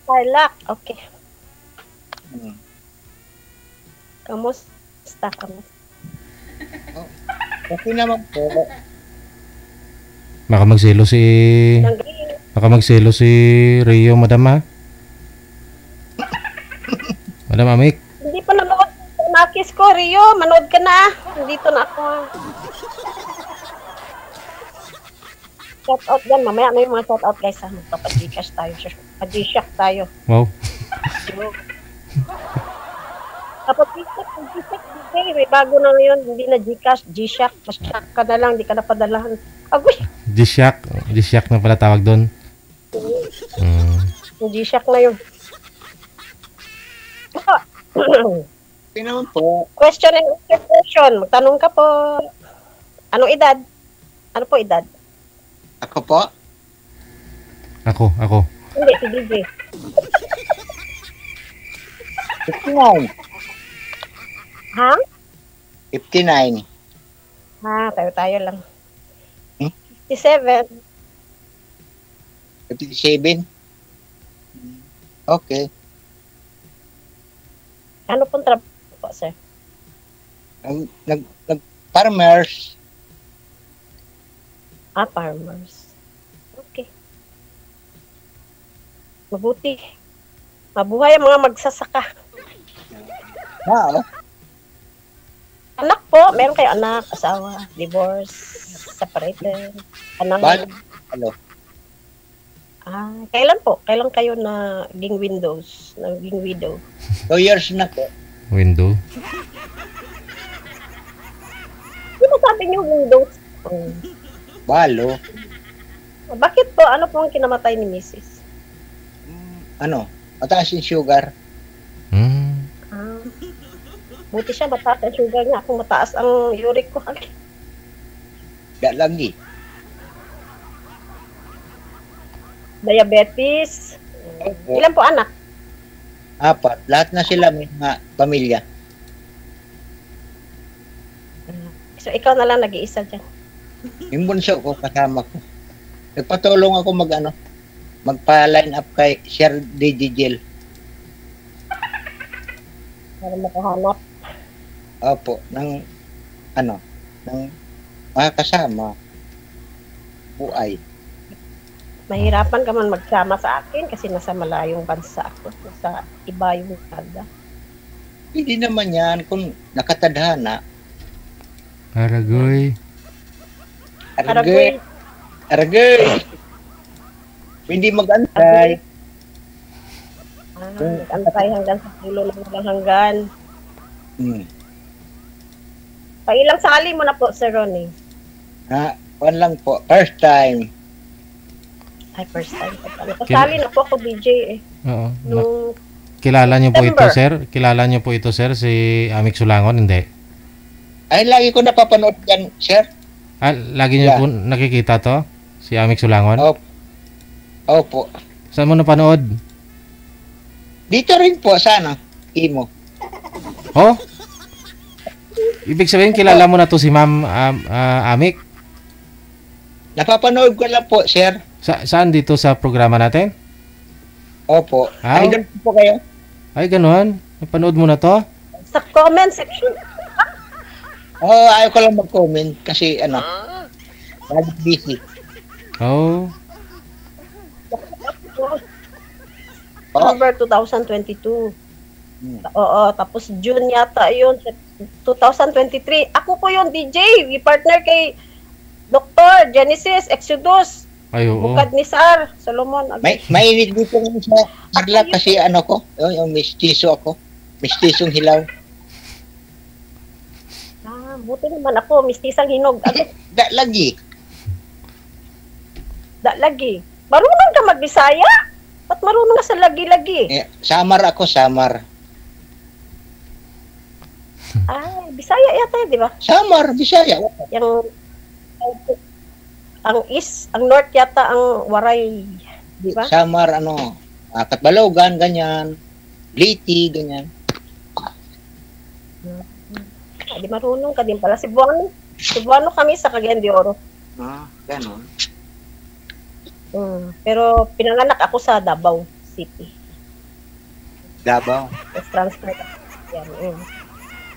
Speaker 10: Carlac, okay. Kamusta?
Speaker 8: Okay naman po.
Speaker 1: Baka magselo si Rio, madam, ha? Madam Amik.
Speaker 10: Hindi pa nanood sa Nakis ko, Rio. Manood ka na. Nandito na ako. Shout out dyan. Mamaya may mga shout out guys. Magpapag-gcash tayo. Pag-gcash tayo.
Speaker 1: Wow.
Speaker 10: Kapag Gcash, may bago na ngayon. Hindi na Gcash, G-Shock. Shock ka na lang. Hindi ka na padalahan. Agoy!
Speaker 1: G-Shock na pala tawag doon.
Speaker 10: G-Shock na yun.
Speaker 8: Okay naman po.
Speaker 10: Question and answer question. Magtanong ka po. Anong edad? Ano po edad?
Speaker 8: Ako po?
Speaker 1: Ako.
Speaker 10: Hindi, si DJ.
Speaker 8: 59.
Speaker 10: Ha?
Speaker 8: 59.
Speaker 10: Tayo lang. 57.
Speaker 8: 57? Okay.
Speaker 10: Ano pong trabaho po, sir?
Speaker 8: Farmers.
Speaker 10: Farmers. Okay. Mabuti. Mabuhay ang mga magsasaka. Anak po, meron kayo anak, asawa, divorce, separated, anak.
Speaker 8: Ano?
Speaker 10: Kailan po? Kailan kayo naging widow?
Speaker 8: 2 years na po.
Speaker 1: Window?
Speaker 10: Ano sabi niyo windows?
Speaker 8: Balo.
Speaker 10: Bakit po? Ano po ang kinamatay ni Mrs.?
Speaker 8: Mataas yung sugar.
Speaker 10: Buti siya, mataas ang sugar niya. Kung mataas ang uric ko.
Speaker 8: Lagi.
Speaker 10: Diabetes. Ilan po anak?
Speaker 8: 4. Lahat na sila may mga pamilya.
Speaker 10: So, ikaw na lang nag-iisa dyan.
Speaker 8: Yung bunso ko, kasama ko. Nagpatulong ako magpa-line up kay Sir DJ Jill.
Speaker 10: Para makahanap.
Speaker 8: Opo, ng mga kasama. Buhay.
Speaker 10: Mahirapan ka man magsama sa akin kasi nasa malayong bansa ako. Nasa iba yung kada.
Speaker 11: Hindi naman yan kung nakatadhana.
Speaker 1: Aragoy.
Speaker 11: Aragay. Aragay. Hindi mag-antay.
Speaker 10: Mag-antay hanggang sa pulo ng hanggan. Pailang sali mo na po, Sir Ronnie?
Speaker 11: One lang po. First time.
Speaker 10: Ay, first time. Kasali na po ako, DJ eh.
Speaker 1: Oo.
Speaker 10: Nung
Speaker 1: Kilala niyo po ito, sir? Kilala niyo po ito, sir? Si Amik Sulangon? Hindi.
Speaker 11: Ay, lagi ko napapanood yan, sir.
Speaker 1: Lagi niyo po nakikita to? Si Amik Sulangon?
Speaker 11: Opo.
Speaker 1: Saan mo napanood?
Speaker 11: Dito rin po, sana. Imo.
Speaker 1: Oh? Ibig sabihin, kilala mo na to si Ma'am Amik?
Speaker 11: Napapanood ko lang po, sir.
Speaker 1: Saan dito sa programa natin?
Speaker 11: Opo. Ay, ganun po kayo?
Speaker 1: Ay, ganun? Napanood mo na to?
Speaker 10: Sa comment section.
Speaker 11: Ayaw ko lang mag-comment kasi lagi busy.
Speaker 10: October 2022. Oo, tapos June yata yun, 2023. Ako po yung DJ, partner kay Dr. Genesis Exodus.
Speaker 1: Ay, oo.
Speaker 10: Bukad ni Sar Solomon.
Speaker 11: Mainit dito ngayon sa Carla kasi yung mistiso ako. Mistisong hilaw.
Speaker 10: Buti naman ako, mistisang hinog.
Speaker 11: Lagi.
Speaker 10: Lagi. Marunong ka magbisaya? Ba't marunong ka sa lagi-lagi?
Speaker 11: Samar ako, samar.
Speaker 10: Ay, Bisaya yata, di ba?
Speaker 11: Samar, Bisaya.
Speaker 10: Ang north yata ang Waray, di ba?
Speaker 11: Samar, Katbalogan, ganyan. Liti, ganyan.
Speaker 10: Di marunong ka din pala. Cebuano kami sa Cagayan de Oro.
Speaker 11: Ganon.
Speaker 10: Pero pinanganak ako sa Davao City.
Speaker 11: Davao?
Speaker 10: Tapos transfer ako. Yan.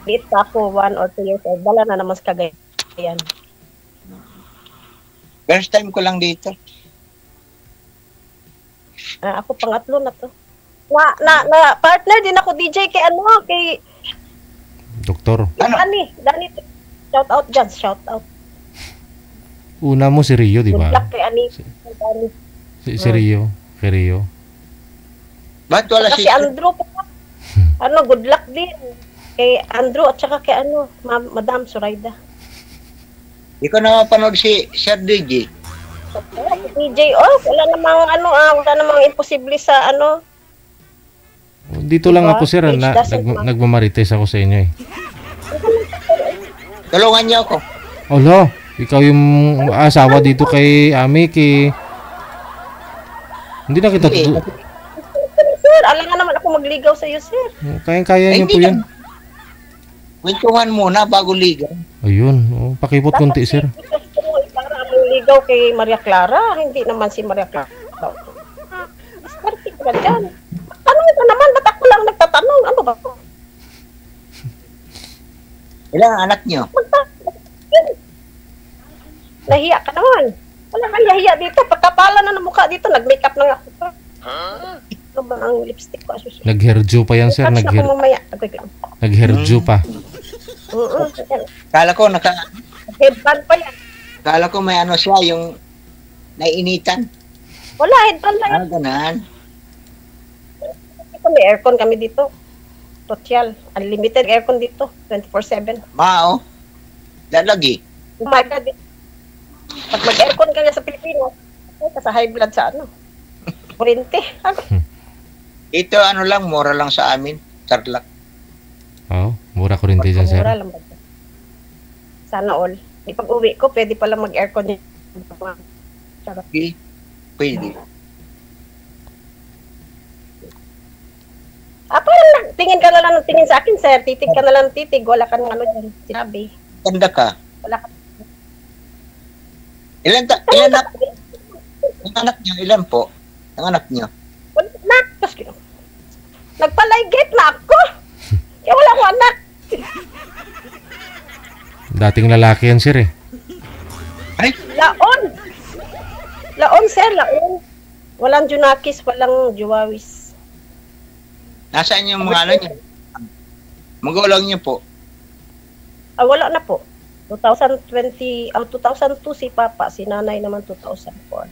Speaker 10: Liit pa ako, 1 or 2 years old. Dala na naman sa Cagayan.
Speaker 11: First time ko lang dito.
Speaker 10: Ako pangatlo na to. Partner din ako DJ kay
Speaker 1: Doktor.
Speaker 10: Dani. Shout out dyan, shout out.
Speaker 1: Una mo si Rio, di ba?
Speaker 10: Good luck kay Ani.
Speaker 1: Si Rio. Kay Rio.
Speaker 11: Ba't wala
Speaker 10: si Andrew pa? Good luck din. Kay Andrew at saka kay Madam Suraida.
Speaker 11: Di ko na mapanood si Sir DJ.
Speaker 10: DJ, wala namang imposible sa
Speaker 1: Dito lang ako, sir, nagmamarites ako sa inyo eh.
Speaker 11: Tulungan niyo ako.
Speaker 1: Olo, ikaw yung asawa dito kay Amik eh. Hindi na kita
Speaker 10: Sir, alam nga naman ako magligaw sa iyo, sir.
Speaker 1: Kaya niyo po yan.
Speaker 11: Kwentuhan muna bago ligaw.
Speaker 1: Ayun, pakipot konti, sir.
Speaker 10: Para ligaw kay Maria Clara, hindi naman si Maria Clara. Diskarte ka dyan. Tanong ito naman, ba't ako lang nagtatanong? Ano ba?
Speaker 11: Ilang anak niyo?
Speaker 10: Nahiya ka naman. Wala kang yahiya dito. Pagkapala na ng mukha dito, nag-makeup lang ako. Ano ba ang lipstick ko?
Speaker 1: Nag-hairdo pa yan, sir. Nag-hairdo pa.
Speaker 11: Kala ko
Speaker 10: headband pa yan.
Speaker 11: Kala ko may siya, yung naiinitan.
Speaker 10: Wala, headband pa yan.
Speaker 11: Ganan.
Speaker 10: May aircon kami dito. Total. Unlimited aircon dito. 24/7.
Speaker 11: Mao. Lalagi.
Speaker 10: Umaga din. Pag mag-aircon ka nga sa Pilipinas, sa high blood sa kurente.
Speaker 11: Ito lang, mura lang sa amin. Tarlac.
Speaker 1: Mura kurente dyan, sir.
Speaker 10: Mura lang ba? Sana all. Pag uwi ko, pwede pala mag-aircon din.
Speaker 11: Pwede.
Speaker 10: Tingin ka na lang ng tingin sa akin, sir. Titig ka na lang ng titig. Wala ka ng dyan. Sinabi.
Speaker 11: Ganda ka.
Speaker 10: Wala ka.
Speaker 11: Ilan anak niyo? Ilan po? Ang anak niyo?
Speaker 10: Nagpalaygit na ako. Kaya wala ko anak.
Speaker 1: Dating lalaki yan, sir eh.
Speaker 11: Ay?
Speaker 10: Laon, sir. Laon. Walang Junakis, walang Juwawis.
Speaker 11: Nasaan yung mga niyo? Magulang niyo po.
Speaker 10: Wala na po. 2002 si Papa, si Nanay naman 2004.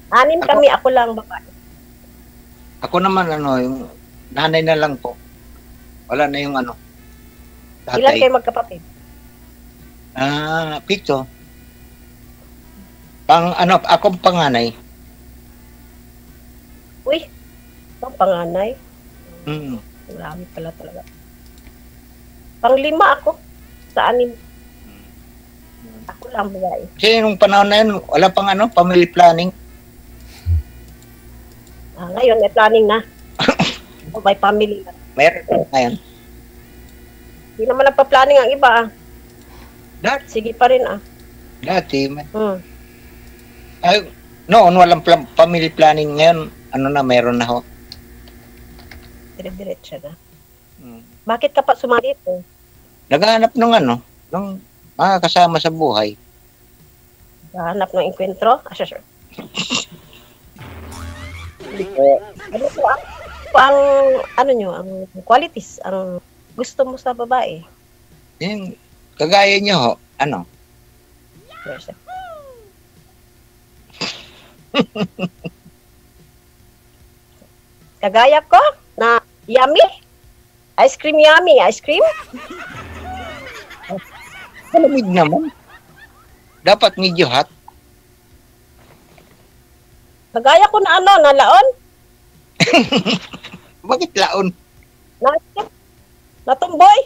Speaker 10: 6 kami, ako lang babae.
Speaker 11: Ako naman yung nanay na lang po. Wala na yung tatay.
Speaker 10: Ilan kayo magkapatid?
Speaker 11: 7. Akong panganay.
Speaker 10: Uy, ang panganay.
Speaker 11: Mm.
Speaker 10: Marami pala talaga. Pang-5 ako. Sa 6. Ako lang babae.
Speaker 11: Kasi nung panahon na yun, wala pang family planning.
Speaker 10: Ngayon may planning na. May family na.
Speaker 11: Meron ngayon.
Speaker 10: Hindi naman nagpa-planning ang iba Sige pa rin
Speaker 11: Dati. Noon walang family planning. Ngayon, meron na ho.
Speaker 10: Dire-diretso na. Bakit ka pa sumali ito?
Speaker 11: Naghahanap nung mga kasama sa buhay.
Speaker 10: Naghahanap ng enkwentro? Sure. Ano po ang ang qualities, ang gusto mo sa babae?
Speaker 11: Yung kagaya nyo ho,
Speaker 10: Kagaya ko na yummy? Ice cream yummy? Ice cream?
Speaker 11: Malamig naman. Dapat medyo hot.
Speaker 10: Kagaya ko na na laon?
Speaker 11: Bakit laon?
Speaker 10: Natumboy?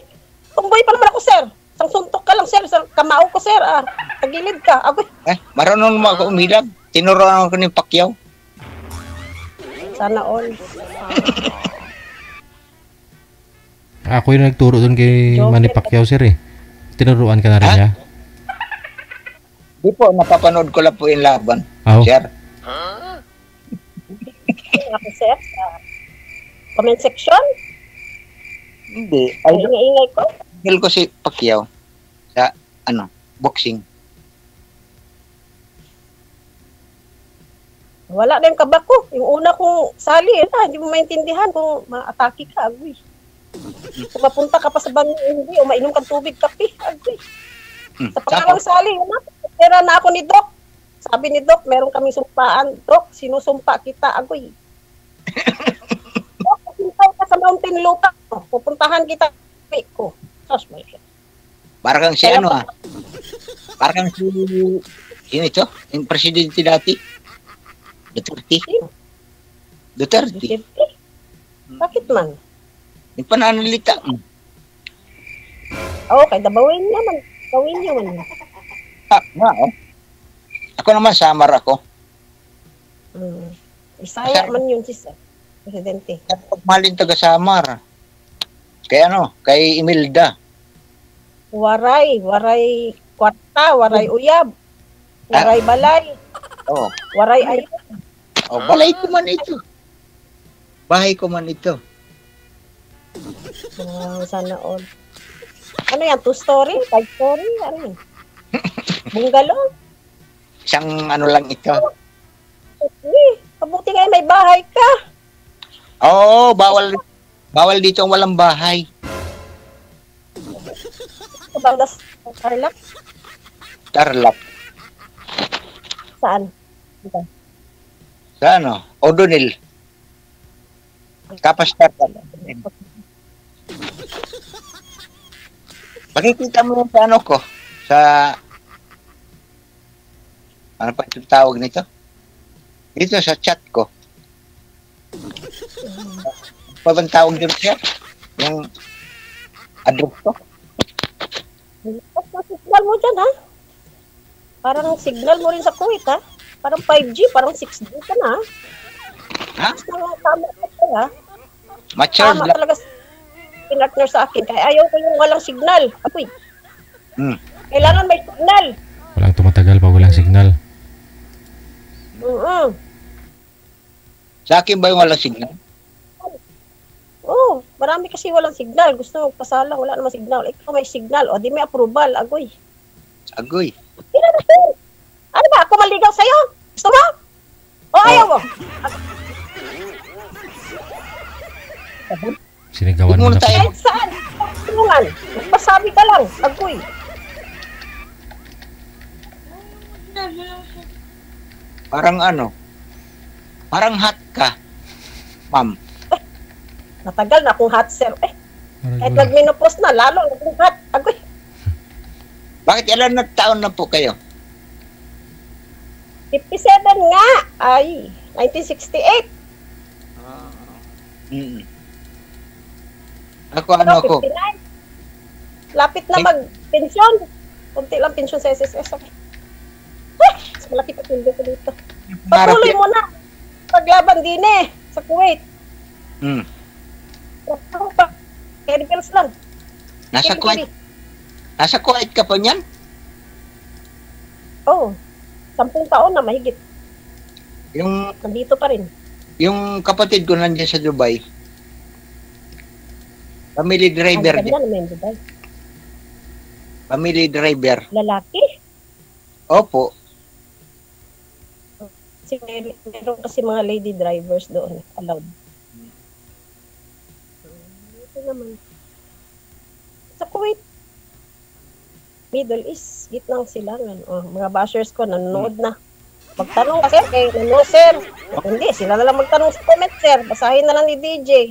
Speaker 10: Tumboy pa naman ako, sir. Isang suntok ka lang, sir. Kamao ko, sir. Tagilid ka.
Speaker 11: Marunong mo ako umilag. Tinuruan ako ni Pacquiao.
Speaker 10: Sana all.
Speaker 1: Ako yung nagturo doon kay Manny Pacquiao, sir Tinuruan ka na rin niya?
Speaker 11: Di po, napapanood ko lang po yung laban. Sir.
Speaker 10: Ako, sir. Comment section?
Speaker 11: Hindi.
Speaker 10: Ingay ko?
Speaker 11: Ingay ko si Pacquiao sa boxing.
Speaker 10: Wala na yung kabak ko. Yung una kong sali, hindi mo maintindihan kung ma-atake ka, agoy. Kung mapunta ka pa sa banyo, hindi, o mainom kang tubig, kape, agoy. Sa pangalang sali, pera na ako ni Doc. Sabi ni Doc, meron kaming sumpaan. Doc, sinusumpa kita, agoy. Doc, pupuntahan ka sa Mountain Lupa. Pupuntahan kita, ko. Sos, my God.
Speaker 11: Parang si Parang si yung presidente dati. Duterte.
Speaker 10: Bakit man?
Speaker 11: Yung pananalita.
Speaker 10: Kay dabawin naman. Gawin niyo man.
Speaker 11: Ako naman, Samar ako.
Speaker 10: Isaya man yun, sis. Presidente.
Speaker 11: Pagmahalin taga Samar. Kay Imelda.
Speaker 10: Waray kwarta, waray uyab. Waray balay. Waray ay.
Speaker 11: Balay ko man ito. Bahay ko man ito.
Speaker 10: Sana all. Ano yan? 2-story? 5-story? Ano yan? Bungalow?
Speaker 11: Isang lang ito.
Speaker 10: Kabuti nga may bahay ka.
Speaker 11: Oo, bawal dito ang walang bahay.
Speaker 10: Kabandas Tarlac?
Speaker 11: Tarlac.
Speaker 10: Saan?
Speaker 11: Sa O'Donnell. Kapas Tarlac. Makikita mo yung ko sa ano pa yung tawag nito? Dito sa chat ko. Pa bang tawag dito siya? Yung address ko?
Speaker 10: Signal mo dyan, ha? Parang signal mo rin sa Kuwait, ha? Parang 5G, parang 6G ka na, ha? Tama ka, ha?
Speaker 11: Mature
Speaker 10: tama talaga pinartner sa akin. Kaya ayaw ko yung walang signal. Apoy. Kailangan may signal.
Speaker 1: Walang tumatagal pag walang signal.
Speaker 11: Sa akin ba yung walang signal?
Speaker 10: Oo, marami kasi walang signal. Gusto mo magpasala, wala namang signal. Ikaw may signal, o di may approval, agoy.
Speaker 11: Agoy.
Speaker 10: Ano ba, ako maligaw sa'yo? Gusto mo? O ayaw mo?
Speaker 1: Sinigawan
Speaker 11: Huwag
Speaker 1: mo
Speaker 11: muna
Speaker 1: na.
Speaker 11: tayo.
Speaker 10: Kahit saan. Tulungan. Magpasabi ka lang. Agoy.
Speaker 11: Parang ano? Parang hot ka, ma'am.
Speaker 10: Matagal na akong hot, sir. Kahit
Speaker 1: Aray,
Speaker 10: nag-menopause na, lalo akong hot. Agoy.
Speaker 11: Bakit ilan na taon na po kayo?
Speaker 10: 57 nga. Ay, 1968.
Speaker 11: Ako ano ako?
Speaker 10: 59. Lapit na mag-pensyon. Kunti lang pensyon sa SSS. Okay. Mas malaki pa tundo ko dito. Patuloy mo na. Paglaban din sa Kuwait. Trabaho pa. Chemicals lang.
Speaker 11: Nasa Kuwait? Nasa Kuwait ka pa niyan?
Speaker 10: Oo. 10 taon na mahigit.
Speaker 11: Yung
Speaker 10: nandito pa rin.
Speaker 11: Yung kapatid ko nandiyan sa Dubai. Family driver. Family driver.
Speaker 10: Lalaki?
Speaker 11: Opo.
Speaker 10: Kasi meron kasi mga lady drivers doon. Allowed. Ito naman. Sa Kuwait. Middle East. Gitnang silangan. Mga bashers ko nanonood na. Magtanong kasi no sir. Hindi, sila na lang magtanong sa comment, sir. Basahin na lang ni DJ.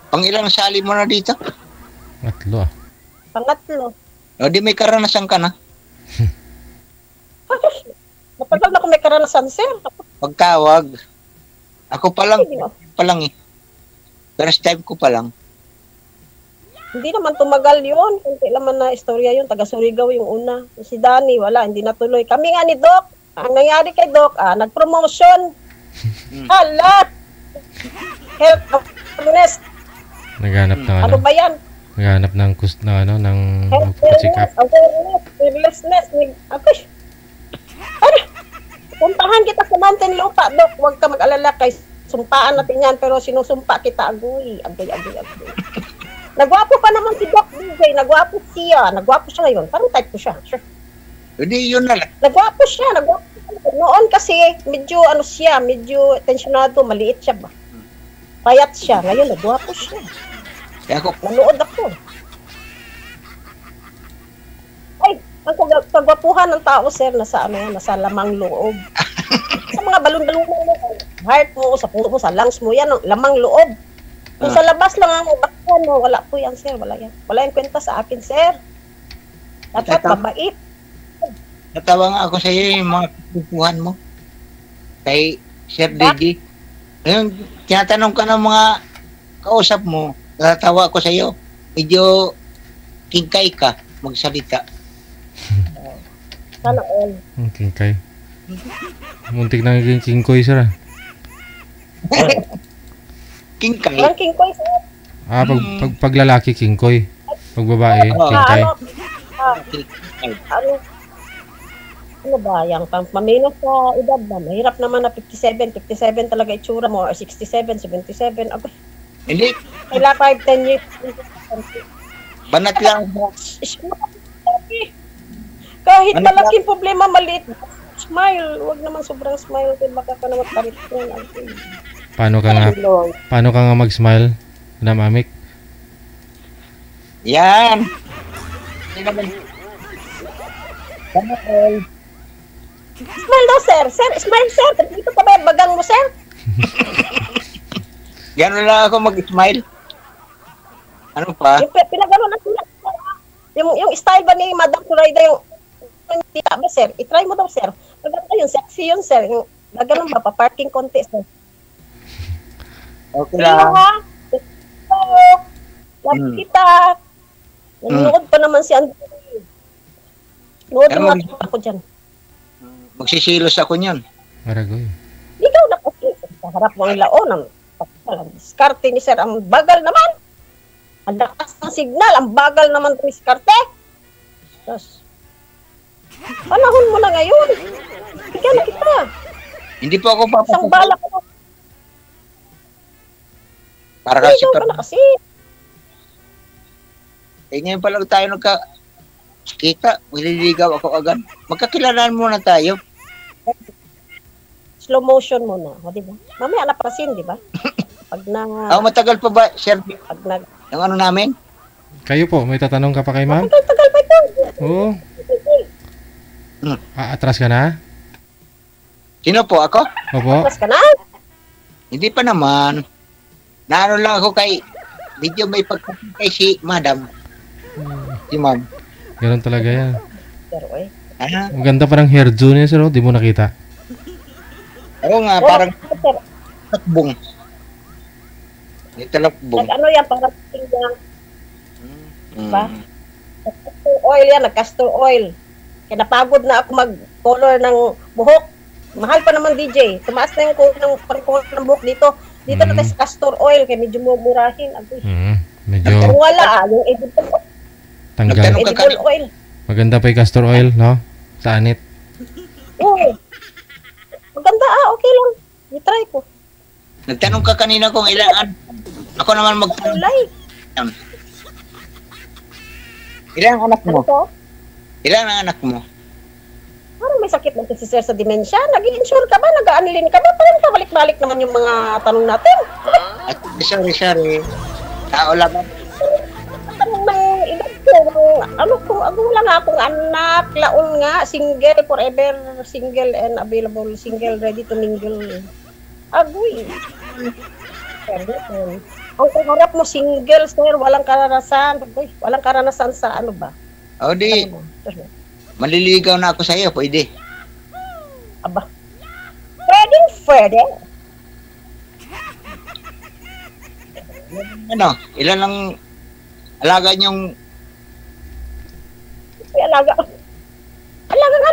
Speaker 11: Pang ilang sali mo na dito?
Speaker 1: Pangatlo.
Speaker 10: Pangatlo.
Speaker 11: O di may karanasan ka na?
Speaker 10: Matagal na kung may karanasan, sir.
Speaker 11: Pagtawag. Ako pa lang eh. First time ko pa lang.
Speaker 10: Hindi naman tumagal yun. Kunti naman na istorya yun. Taga Surigao yung una. Si Danny, wala. Hindi natuloy. Kami nga ni Doc. Ang nangyari kay Doc, nag-promotion. Hala! Health awareness.
Speaker 1: Naghanap ng
Speaker 10: Ano ba yan?
Speaker 1: Naghanap ng ng
Speaker 10: Health
Speaker 1: check up.
Speaker 10: awareness. Fearlessness. Akoy. Ano? Puntahan kita sa Mountain Lupa, Doc. Huwag ka mag-alala kay sumpaan natin yan. Pero sinusumpa kita. Agoy. Nagwapo pa naman si Doc DJ. Nagwapo siya. Nagwapo siya ngayon. Parang type ko siya. Sure.
Speaker 11: Hindi, yun na lang.
Speaker 10: Nagwapo siya. Noon kasi, medyo medyo tensionado. Maliit siya ba? Payat siya. Ngayon, nagwapo siya. Nanood ako. Ay, ang kagwapuhan ng tao, sir, nasa lamang loob. Sa mga balon-balon mo, heart mo, sa puso mo, sa lungs mo, yan, lamang loob. Kung sa labas lang ang bakyan mo, wala po yan, sir. Wala yan. Wala yung kwenta sa akin, sir. Dapat mabait.
Speaker 11: Natawa nga ako sa iyo yung mga kukuhan mo. Kay Sir DJ. Ngayon, tinatanong ka ng mga kausap mo, natawa ako sa iyo. Medyo kingkay ka magsalita.
Speaker 10: Sana all.
Speaker 1: Kingkay. Muntik na naging kingkoy, sir.
Speaker 11: Kingkay?
Speaker 10: Walang kingkoy, sir.
Speaker 1: Pag lalaki, kingkoy. Pag babae, kingkay.
Speaker 10: Ano ba, yung pamaminos sa edad ba? Mahirap naman na 57 talaga itsura mo, or 67, 77. Ako.
Speaker 11: Hindi.
Speaker 10: Kailan 5-10 years.
Speaker 11: Banat lang mo.
Speaker 10: Kahit malaking problema, maliit. Smile. Huwag naman sobrang smile. Kaya baka ka naman parit ko.
Speaker 1: Paano ka nga mag-smile? Madam Amik?
Speaker 11: Yan.
Speaker 10: Smile daw, sir. Sir, smile, sir. Dito pa ba yung bagang mo, sir?
Speaker 11: Gano'n lang ako mag-smile. Ano pa?
Speaker 10: Pinagano na sila. Yung style ba ni Madam Florida, yung tita ba, sir? I-try mo daw, sir. Maganda yun, sexy yun, sir. Yung gano'n ba, pa-parking contest, sir.
Speaker 11: Okay lang.
Speaker 10: Love kita. Nanonood pa naman si Andrew. Nood na ako dyan.
Speaker 11: Magsisilos ako niyan.
Speaker 1: Maragoy.
Speaker 10: Ikaw na kasi. Sa harap ng laon. Ang diskarte ni sir. Ang bagal naman. Ang lakas ng signal. Ang bagal naman ng diskarte. Tapos, panahon mo na ngayon. Bigyan na kita.
Speaker 11: Hindi po ako papasok.
Speaker 10: Isang bala ko.
Speaker 11: Para kasi
Speaker 10: ikaw ka na kasi.
Speaker 11: Ngayon pa lang tayo kita, magliligaw ako agad. Magkakilalaan muna tayo.
Speaker 10: Slow motion muna, o, di ba? Mamaya napasin, di ba? Pag na...
Speaker 11: matagal pa ba, sir?
Speaker 10: Pag na...
Speaker 11: Yung ano namin?
Speaker 1: Kayo po, may tatanong ka pa kay ma'am?
Speaker 10: Tagal pa ito.
Speaker 1: Oo. Atras ka na?
Speaker 11: Sino po, ako?
Speaker 1: Opo.
Speaker 10: Atras ka na?
Speaker 11: Hindi pa naman. Naano lang ako kay... Medyo may pagkakay si madam. Si ma'am.
Speaker 1: Ganun talaga yan.
Speaker 10: Pero eh.
Speaker 1: Ang ganda pa ng hairdo niya, sir. Di mo nakita?
Speaker 11: Oo nga, parang takbong. Ito lakbong.
Speaker 10: Nag-ano yan, parang tingnan. Diba? Nag-castor oil yan, nag-castor oil. Kaya napagod na ako mag-color ng buhok. Mahal pa naman, DJ. Tumaas na yung pang-color ng buhok dito. Dito na tayo sa castor oil, kaya medyo mumurahin.
Speaker 1: Medyo...
Speaker 10: Kung wala, yung edible oil.
Speaker 1: Maganda pa yung castor oil, no? Sa anit.
Speaker 10: Oo. Maganda, okay lang. I-try ko.
Speaker 11: Nagtanong ka kanina kung ilan. Ako naman
Speaker 10: Kulay.
Speaker 11: Ilan ang anak mo?
Speaker 10: Ano to?
Speaker 11: Ilan ang anak mo?
Speaker 10: Parang may sakit natin si Sir sa dementia. Nag-i-insure ka ba? Nag-anilin ka ba? Parang pabalik-balik naman yung mga tanong natin.
Speaker 11: Sorry. Tao lang.
Speaker 10: Tanong ng edad ko. Ano kung lang akong anak. Laon nga. Single forever. Single and available. Single ready to mingle. Agoy. Ang harap mo single, sir. Walang karanasan. Agoy. Walang karanasan sa ano ba?
Speaker 11: O di. Maliligaw na ako sa iyo, pwede.
Speaker 10: Aba. Pwede.
Speaker 11: Ano? Ilan ang alaga niyong...
Speaker 10: Alaga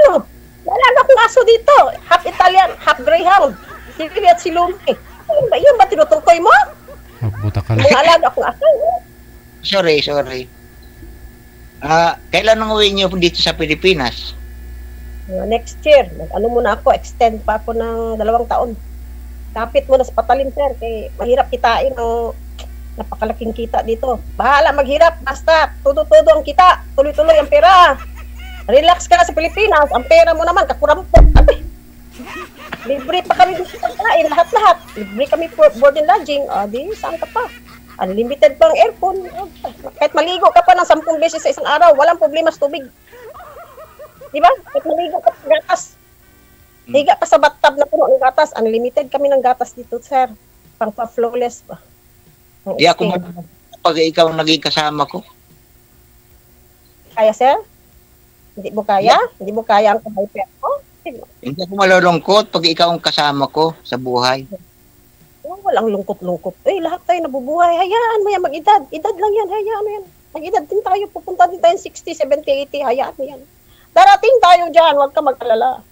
Speaker 10: ano? Alaga kong aso dito. Half Italian, half Greyhound. Si Vivi at si Lumi. Yun ba tinutukoy mo?
Speaker 1: Magbuta ka lang.
Speaker 10: Mga alaga kong aso.
Speaker 11: Sorry. Kailan ang uwi niyo dito sa Pilipinas?
Speaker 10: Next year. Ano muna ako, extend pa ako ng 2 taon. Kapit mo na sa patalim, sir. Kaya mahirap kitain ang napakalaking kita dito. Bahala maghirap. Basta, todo-todo ang kita. Tuloy-tuloy ang pera. Relax ka na sa Pilipinas. Ang pera mo naman, kakurampot. Libre pa kami dito sa pagkain. Lahat-lahat. Libre kami board and lodging. Di, saan ka pa? Unlimited pang aircon. Kahit maligo ka pa ng 10 beses sa isang araw, walang problema sa tubig. Di ba? Kahit maligo ka sa gatas. Higa ka sa bathtub na puno ng gatas. Unlimited kami ng gatas dito, sir. Pang-flawless ba?
Speaker 11: Di ako pag ikaw naging kasama ko.
Speaker 10: Kaya, sir? Hindi mo kaya? Yeah. Hindi mo kaya ang hyper ko?
Speaker 11: Hindi ako malulungkot pag ikaw ang kasama ko sa buhay.
Speaker 10: Walang lungkot-lungkot. Lahat tayo nabubuhay. Hayaan mo yan, mag-edad. Edad lang yan, hayaan mo yan. Mag-edad din tayo. Pupunta din tayo 60, 70, 80. Hayaan mo yan. Darating tayo dyan. Huwag ka mag-alala.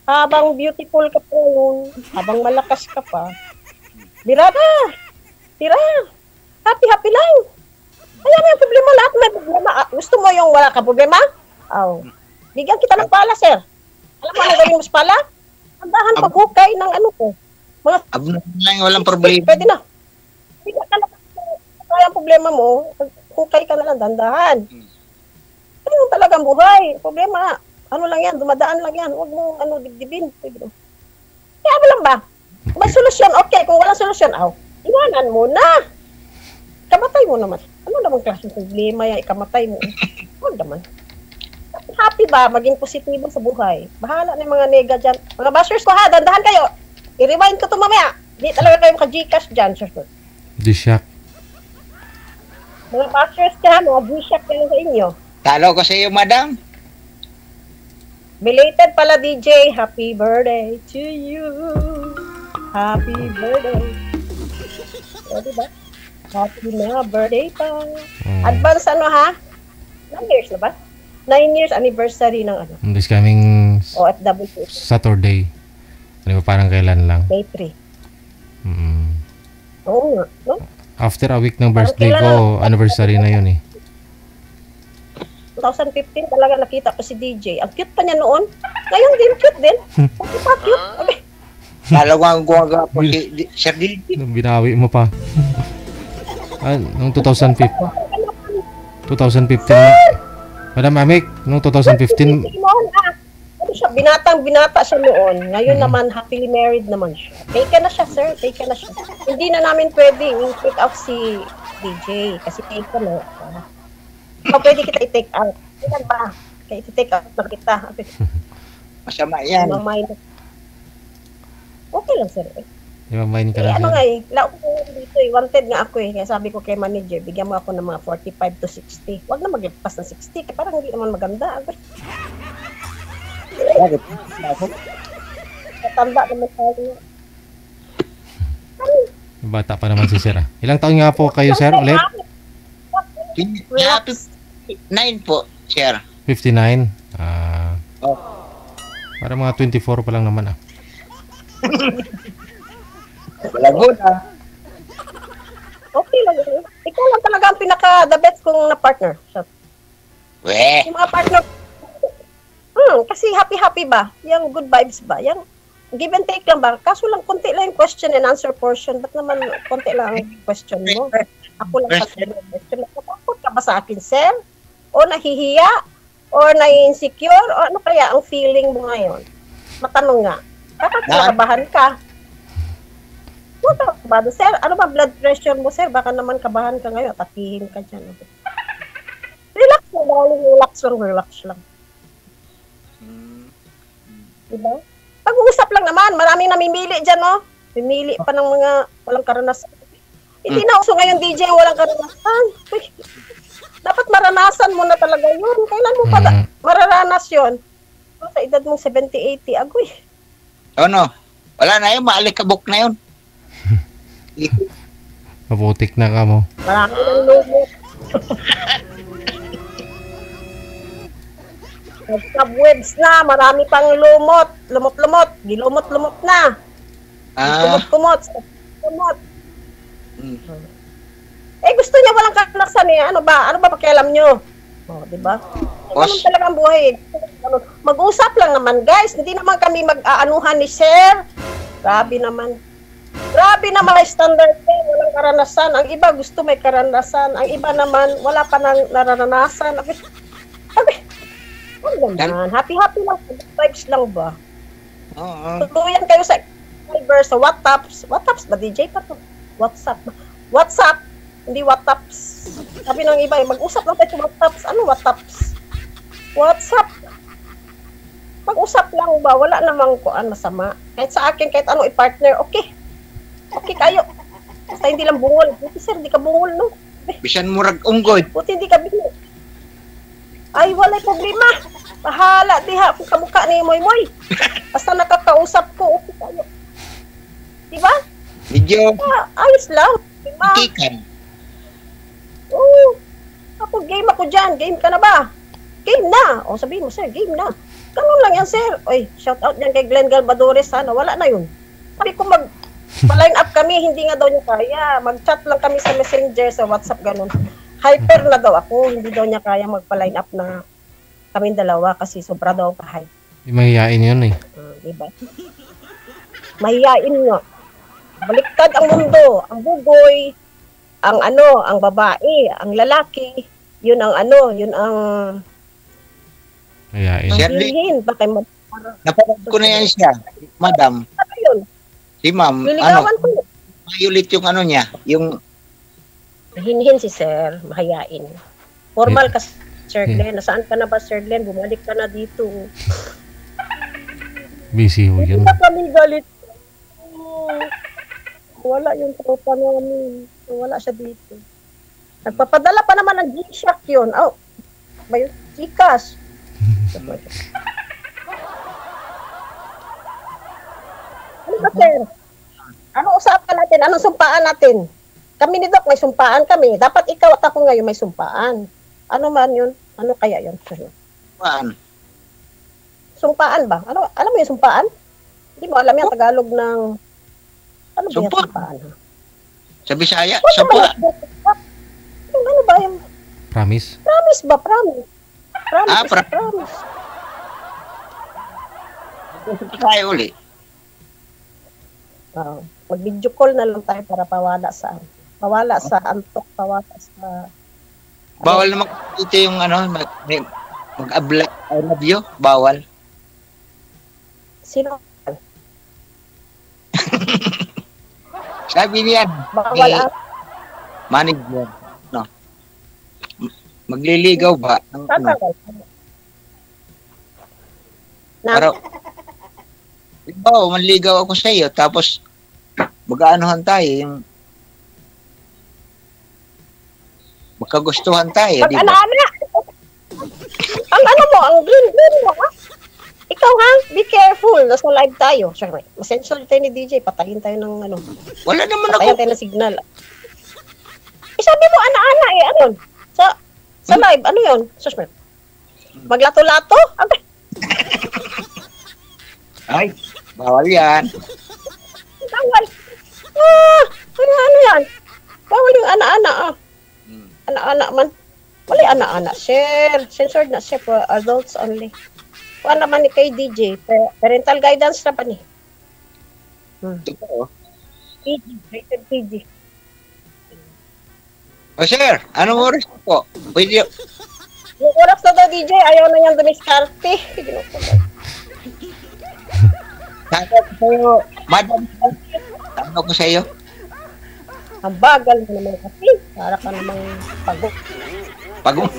Speaker 10: Habang beautiful ka pa yun, habang malakas ka pa, bira na. Happy lang. Hayaan mo yung problema. Lahat may problema. Gusto mo yung wala ka problema? Bigyan kita ng pala, sir. Alam mo ano gawin mo sa pala? Andahan paghukay ng ano ko.
Speaker 11: Walang problema.
Speaker 10: Pwede na. Bigyan ka na. Kaya ang problema mo, hukay ka na lang, dandahan. Ano talagang buhay? Problema, ano lang yan, dumadaan lang yan. Huwag mo, dibdibin. Kaya mo lang ba? Kung may solusyon, okay. Kung walang solusyon, iwanan mo na. Ikamatay mo naman. Ano naman klaseng problema yan, ikamatay mo. Huwag naman. Happy ba? Maging positibo sa buhay. Bahala na yung mga nega dyan. Mga bashers ko ha, dandahan kayo. I-rewind ko ito mamaya. Di talaga kayo maka-Gcash dyan, sir.
Speaker 1: G-Shock.
Speaker 10: Mga bashers ka, mga G-Shock ka sa inyo.
Speaker 11: Talo ko sa iyo, madam.
Speaker 10: Belated pala, DJ. Happy birthday to you. Happy birthday. O, diba? Happy na birthday pa. Advance ha? 9 years na ba? 9 years anniversary ng ano?
Speaker 1: This coming
Speaker 10: OFW.
Speaker 1: Saturday. Ano ba parang kailan lang?
Speaker 10: May 3. Oo nga. No?
Speaker 1: After a week ng birthday ko, anniversary na yun eh.
Speaker 10: 2015 talaga nakita ko si DJ. Ang cute pa niya noon. Ngayon din, cute din. Ang pa cute. Okay.
Speaker 11: Dalawang guwagapo si Sir DJ.
Speaker 1: Binawi mo pa. Nung 2015. 2015. Madam Amik, nung 2015.
Speaker 10: siya, binata siya noon. Ngayon naman, happily married naman siya. Taken na siya, sir. Taken na siya. Hindi na namin pwede i-take out si DJ kasi taken na. Pwede kita i-take out. Kailan ba? Kaya i-take out na kita.
Speaker 11: Masama yan.
Speaker 10: Okay lang, sir.
Speaker 1: Mamain ka na.
Speaker 10: Ano nga lao ko dito wanted nga ako Kaya sabi ko kay manager, bigyan mo ako ng mga 45 to 60. Huwag na maglipas ng 60, kaya parang hindi naman maganda.
Speaker 11: Bakit?
Speaker 10: Matanda naman tayo.
Speaker 1: Bata pa naman si Sir. Ilang taon nga po kayo, Sir, ulit?
Speaker 11: 9 po, sir.
Speaker 1: 59?
Speaker 11: Oh.
Speaker 1: Para mga 24 pa lang naman
Speaker 11: Wala na.
Speaker 10: Okay lang. Ikaw lang talaga ang pinaka-the best kong na-partner.
Speaker 11: Weh.
Speaker 10: Yung mga partner, kasi happy-happy ba? Yung good vibes ba? Yung give and take lang ba? Kaso lang, konti lang yung question and answer portion. Ba't naman konti lang ang question mo? Ako lang question. Natakot ka ba sa akin, sir? O nahihiya? O nai-insecure? O ano kaya ang feeling mo ngayon? Matanong nga. Kapag nakabahan ka, kabado, sir, ano ba blood pressure mo, sir? Baka naman kabahan ka ngayon, tapihin ka dyan. Relax lang, relax lang. Diba? Pag-uusap lang naman, maraming namimili dyan, no? Pimili pa ng mga walang karanasan. Hindi na uso ngayon, DJ, walang karanasan. Uy, dapat maranasan mo na talaga yun. Kailan mo pa mararanas yun? Sa edad mong 70-80, agoy.
Speaker 11: Ano? Wala na yun, maalikabok na yun.
Speaker 1: Maputik na ka mo.
Speaker 10: Marami ng lumot. Nag-subwebs na, marami pang lumot. Lumot-lumot. Gilumot-lumot na. Kumot-kumot. Eh, gusto niya walang karanasan eh. Ano ba pakialam nyo? Diba? Ganun talaga ang buhay. Mag-usap lang naman, guys. Hindi naman kami mag-aanuhan ni Sir. Grabe naman may standard eh, walang karanasan. Ang iba gusto may karanasan. Ang iba naman, wala pa nang naranasan. Happy-happy lang. Vibes lang ba? Tuluyan kayo sa Viber, sa WhatsApp ba? DJ pa to? WhatsApp. Hindi WhatsApp. Sabi ng iba, mag-usap lang tayo sa WhatsApp. Ano WhatsApp? Mag-usap lang ba? Wala namang kuan masama. Kahit sa akin, kahit ano i-partner, okay. Okay kayo. Basta hindi lang bungol. Buti sir, hindi ka bungol, no?
Speaker 11: Bisan murag unggoy.
Speaker 10: Buti hindi ka bingol. Ay, walay problema. Bahala, diha. Kung kamukha ni Moy. Basta nakakausap ko, okay kayo. Diba?
Speaker 11: Medyo.
Speaker 10: Ayos lang. Diba?
Speaker 11: Kikan.
Speaker 10: Oo. Ako, game ako dyan. Game ka na ba? Game na. O, sabihin mo, sir, game na. Ganun lang yan, sir. Oy, shout out yan kay Glenn Galvadores, sana. Wala na yun. Sabi ko pa-line up kami, hindi nga daw niya kaya. Mag-chat lang kami sa Messenger, sa WhatsApp, ganun. Hyper na daw ako, hindi daw niya kaya magpa-line up na kaming dalawa kasi sobra daw ka-hype.
Speaker 1: Mahihain yun eh.
Speaker 10: Diba? Mahihain nga. Baliktad ang mundo, ang bugoy, ang babae, ang lalaki, yun ang
Speaker 1: mahihain.
Speaker 10: Mahihain.
Speaker 11: Napanood ko na yan siya, madam.
Speaker 10: Ano yun?
Speaker 11: Si ma'am, mayulit yung niya, yung
Speaker 10: hinhin si sir, mahayain. Formal ka, Sir Glenn. Nasaan ka na ba, Sir Glenn? Bumalik ka na dito.
Speaker 1: Busy ho yun.
Speaker 10: Hindi na kami galit. Wala yung tropa namin. Wala siya dito. Nagpapadala pa naman ng G-Shock yun. Oh, ba yun? Gcash. Ano ba, sir? Ano usapan natin? Anong sumpaan natin? Kami ni Doc, may sumpaan kami. Dapat ikaw at ako ngayon may sumpaan. Ano man yun? Ano kaya yun?
Speaker 11: Sumpaan?
Speaker 10: Sumpaan ba? Alam mo yung sumpaan? Hindi mo alam yung Tagalog ng... Ano ba yung sumpaan?
Speaker 11: Sa Bisaya? Sumpa?
Speaker 10: Ano ba yung...
Speaker 1: Promise?
Speaker 10: Promise ba? Promise. Promise.
Speaker 11: Tayo uli.
Speaker 10: Mag-video call na lang tayo para pawala sa antok, pawala sa...
Speaker 11: Bawal naman ito yung mag-abla, I love you, bawal.
Speaker 10: Sino?
Speaker 11: Sabi niya,
Speaker 10: Bawal ang...
Speaker 11: manager, no? Magliligaw ba? Para, ikaw, manligaw ako sa iyo, tapos mag-aanohan tayo, yung magkagustuhan tayo, di ba?
Speaker 10: Pag-ana-ana! Ang ano mo, ang green mo, ha? Ikaw ha, be careful, nasa live tayo. Siyempre, masensor tayo ni DJ, patayin tayo ng ano.
Speaker 11: Wala naman
Speaker 10: patayin
Speaker 11: ako.
Speaker 10: Tayo ng signal. Sabi mo, ana-ana ano? Sa live, ano yun? Siyempre, maglato-lato?
Speaker 11: Ay, bawal yan.
Speaker 10: Bawal. Ano yan? Bawal yung ana-ana, Ana-ana man. Wala yung ana-ana. Share. Censored na siya for adults only. Kung naman ni kay DJ, parental guidance na pa ni. PG, rated PG.
Speaker 11: O sir, anong oras po? Pwede
Speaker 10: yung oras na daw DJ, ayaw na niyang dumiskarte.
Speaker 11: Sabi ko sa'yo, madam, sabi ko sa'yo.
Speaker 10: Ang bagal mo naman kasi. Para ka namang pagod.
Speaker 11: Pagod?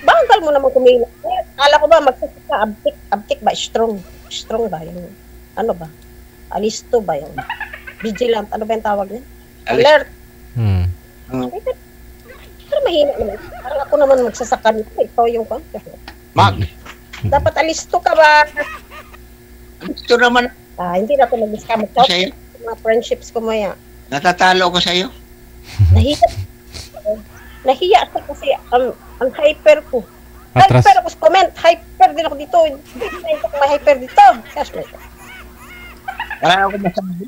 Speaker 10: Bagal mo naman kumila. Kala ko ba magsasaka, abtik ba? Strong. Strong ba? Yung, ano ba? Alisto ba? Yung vigilant. Ano ba yung tawag niya? Alert. Pero mahina naman. Parang ako naman magsasaka nito. Ikaw yung
Speaker 11: Mag.
Speaker 10: Dapat alisto ka ba?
Speaker 11: Alisto naman.
Speaker 10: Hindi na ito mag-discount. Mga friendships ko maya.
Speaker 11: Natatalo ko sa'yo.
Speaker 10: Nahiya ako kasi ang hyper ko. Hyper ako sa comment. Hyper din ako dito. Hindi ko ma-hyper dito.
Speaker 11: Wala ako masabi.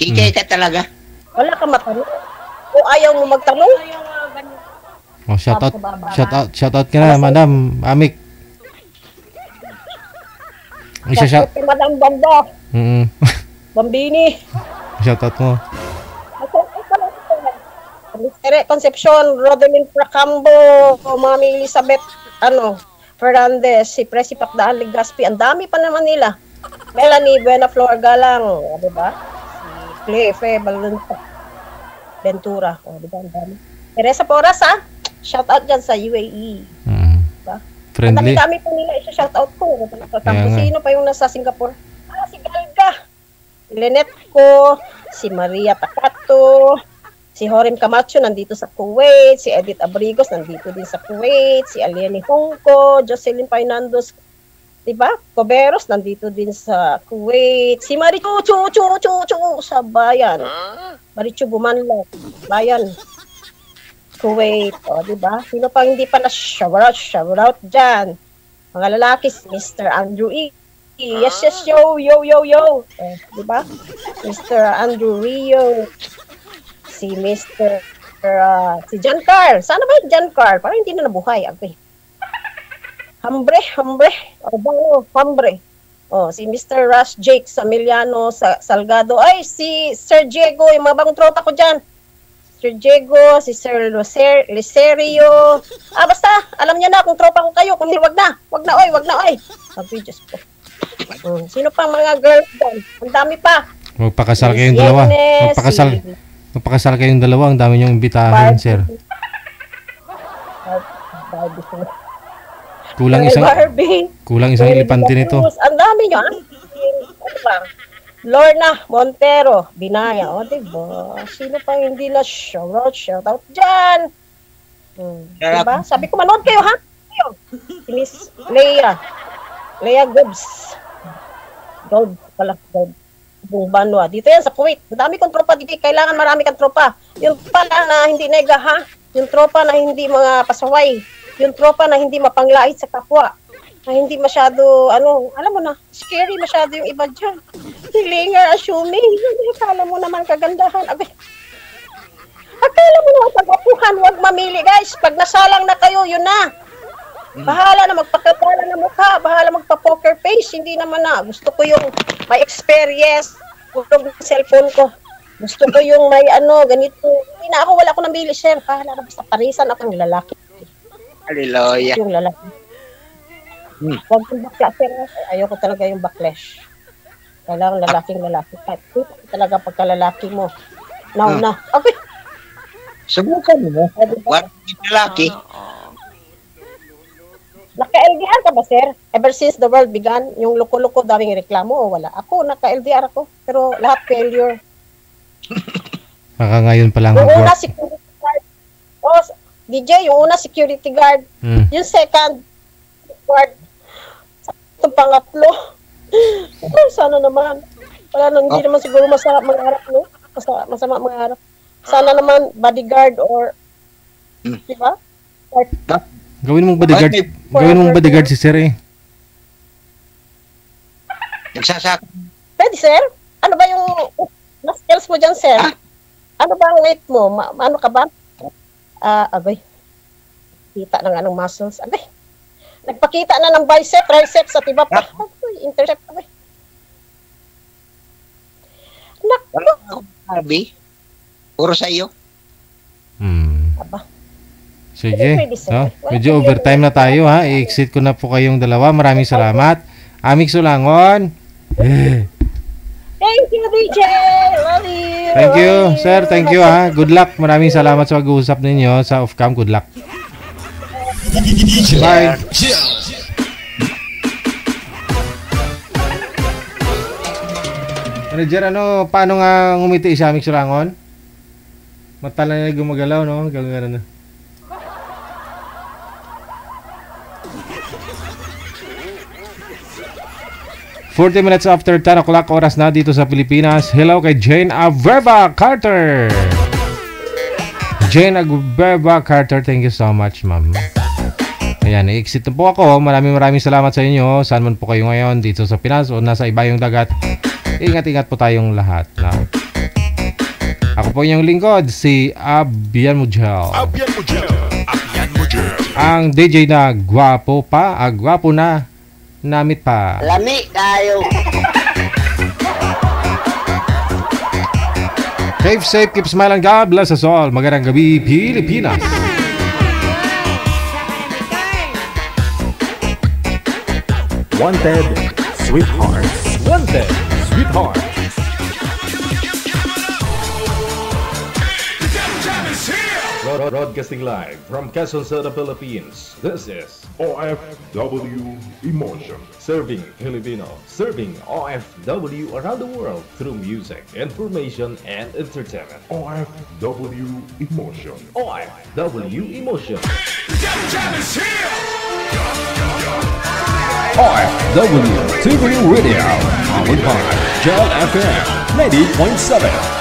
Speaker 11: Kikay ka talaga.
Speaker 10: Wala ka matanong. Kung ayaw mo magtanong.
Speaker 1: Oh, shout out ka na, Madam Amik.
Speaker 10: Shout out Madam Bamba. Bambini.
Speaker 1: Shout out mo.
Speaker 10: Concepcion, Rodelyn Pracambo, Mami Elizabeth, Fernandez, si Presi Pacdaan Legaspi, ang dami pa naman nila. Melanie Buena Flor Galang, di ba? Si Clefe Balunta, Ventura, di ba? Ang dami. Teresa Porras, shout out dyan sa UAE. Diba?
Speaker 1: Friendly.
Speaker 10: Ang dami po nila isa-shout out ko. Sino pa yung nasa Singapore? Si Galga, si Lynette ko, si Maria Takato, si Horim Camacho nandito sa Kuwait, si Edith Abrigos nandito din sa Kuwait, si Aliani Hongko, Jocelyn Painandos, diba? Coberos nandito din sa Kuwait, si Marichu sa bayan. Marichu Bumanlo, bayan. Kuwait, diba? Sino pa hindi pa na shout out dyan? Mga lalaki, si Mr. Andrew E. Yes, yo. Diba? Mr. Andrew Rio. Si Mr. Si John Carl. Sana ba yung John Carl? Parang hindi na nabuhay. Okay. Hambre. Si Mr. Rush Jake Samiliano Salgado. Ay, si Sir Diego. Yung mga bagong tropa ko dyan. Sir Diego, si Sir Licerio. Basta, alam niya na kung tropa ko kayo. Kung hindi, wag na. Wag na, oy. Sabi, Diyos ko. Sino pang mga girls dyan? Ang dami pa.
Speaker 1: Magpakasal kayong dalawa. Magpakasal kayong dalawa. Ang dami niyong imbitahin, sir. Kulang isang elepante nito.
Speaker 10: Ang dami niyo, Lorna Montero, Binaya. Diba? Sino pang hindi na shout out dyan? Diba? Sabi ko, manood kayo, ha? Si Miss Leia Gobbs. Gold. Buong Banwa. Dito yan sa Kuwait. Madami kong tropa dito. Kailangan marami kang tropa. Yung pala na hindi nega, ha? Yung tropa na hindi mga pasaway. Yung tropa na hindi mapanglait sa kapwa. Na hindi masyado, alam mo na, scary masyado yung iba dyan. Hilinger, assuming. Akala mo naman kagandahan. Akala mo naman pag-apuhan, huwag mamili, guys. Pag nasalang na kayo, yun na. Bahala na magpakatala na mukha, bahala magpa-poker face, hindi naman na. Gusto ko yung may experience, tulog ng cellphone ko. Gusto ko yung may ganito. Hindi na ako, wala ko nabili, sir. Bahala na, basta parisan ako ng lalaki.
Speaker 11: Hallelujah.
Speaker 10: Yung lalaki. Huwag yung bakla, sir. Ayoko talaga yung backlash. Kailangan lalaking-lalaki. Kahit talaga pagkalalaki mo. Nauna. Okay.
Speaker 11: Subukan mo. Huwag yung lalaki.
Speaker 10: Naka-LDR ka ba, sir? Ever since the world began, yung loko-loko daming reklamo o wala? Ako, naka-LDR ako. Pero lahat failure.
Speaker 1: Baka ngayon pa lang
Speaker 10: Yung una,
Speaker 1: mag-work.
Speaker 10: security guard. Oh, DJ, yung una, security guard. Yung second, guard. Itong pangatlo. Oh, sana naman. Wala nang, hindi naman siguro masarap mangarap, no? Masama mangarap. Sana naman bodyguard or, di ba?
Speaker 1: Gawin mong bodyguard. Gawin mong bodyguard si Sir eh.
Speaker 11: Nagsasaka.
Speaker 10: Pwede, sir? Ano ba yung mas skills mo dyan, sir? Ano ba ang weight mo? Ano ka ba? Abay. Kita na nga ng muscles. Abay. Nagpakita na ng bicep, triceps, at iba pa. Intercept, abay. Naku.
Speaker 11: Harvey, puro sa iyo.
Speaker 10: Aba.
Speaker 1: Sige. Medyo overtime na tayo ha. I-exit ko na po kayong dalawa. Maraming salamat. Amik Sulangon.
Speaker 10: Thank you, DJ. Love you.
Speaker 1: Thank you, sir. Thank you ha. Good luck. Maraming salamat sa pag-uusap ninyo sa off-cam. Good luck. Bye. Manager, paano nga ngumiti si Amik Sulangon? Mata lang na gumagalaw, no? Gano'n na. "40 minutes after 10 o'clock oras na dito sa Pilipinas." Hello kay Jane Averba Carter. Jane Averba Carter, thank you so much, ma'am. Ayan, i-exit na po ako. Maraming salamat sa inyo. Saan man po kayo ngayon, dito sa Pinas o nasa ibayong dagat. Ingat-ingat po tayong lahat. Ako po inyong lingkod, si Abian Mujel. Ang DJ na gwapo pa, gwapo na, namit pa.
Speaker 8: Lami tayo.
Speaker 1: Safe, keep smiling. God bless us all. Magandang gabi, Pilipinas.
Speaker 2: Wanted Sweetheart. Wanted Sweetheart. Broadcasting live from Quezon City, Philippines. This is
Speaker 3: OFW Emotion.
Speaker 2: Serving Filipino, serving OFW around the world through music, information, and entertainment.
Speaker 3: OFW Emotion.
Speaker 2: OFW Emotion.
Speaker 4: OFW TV Radio, powered by Gel FM 90.7.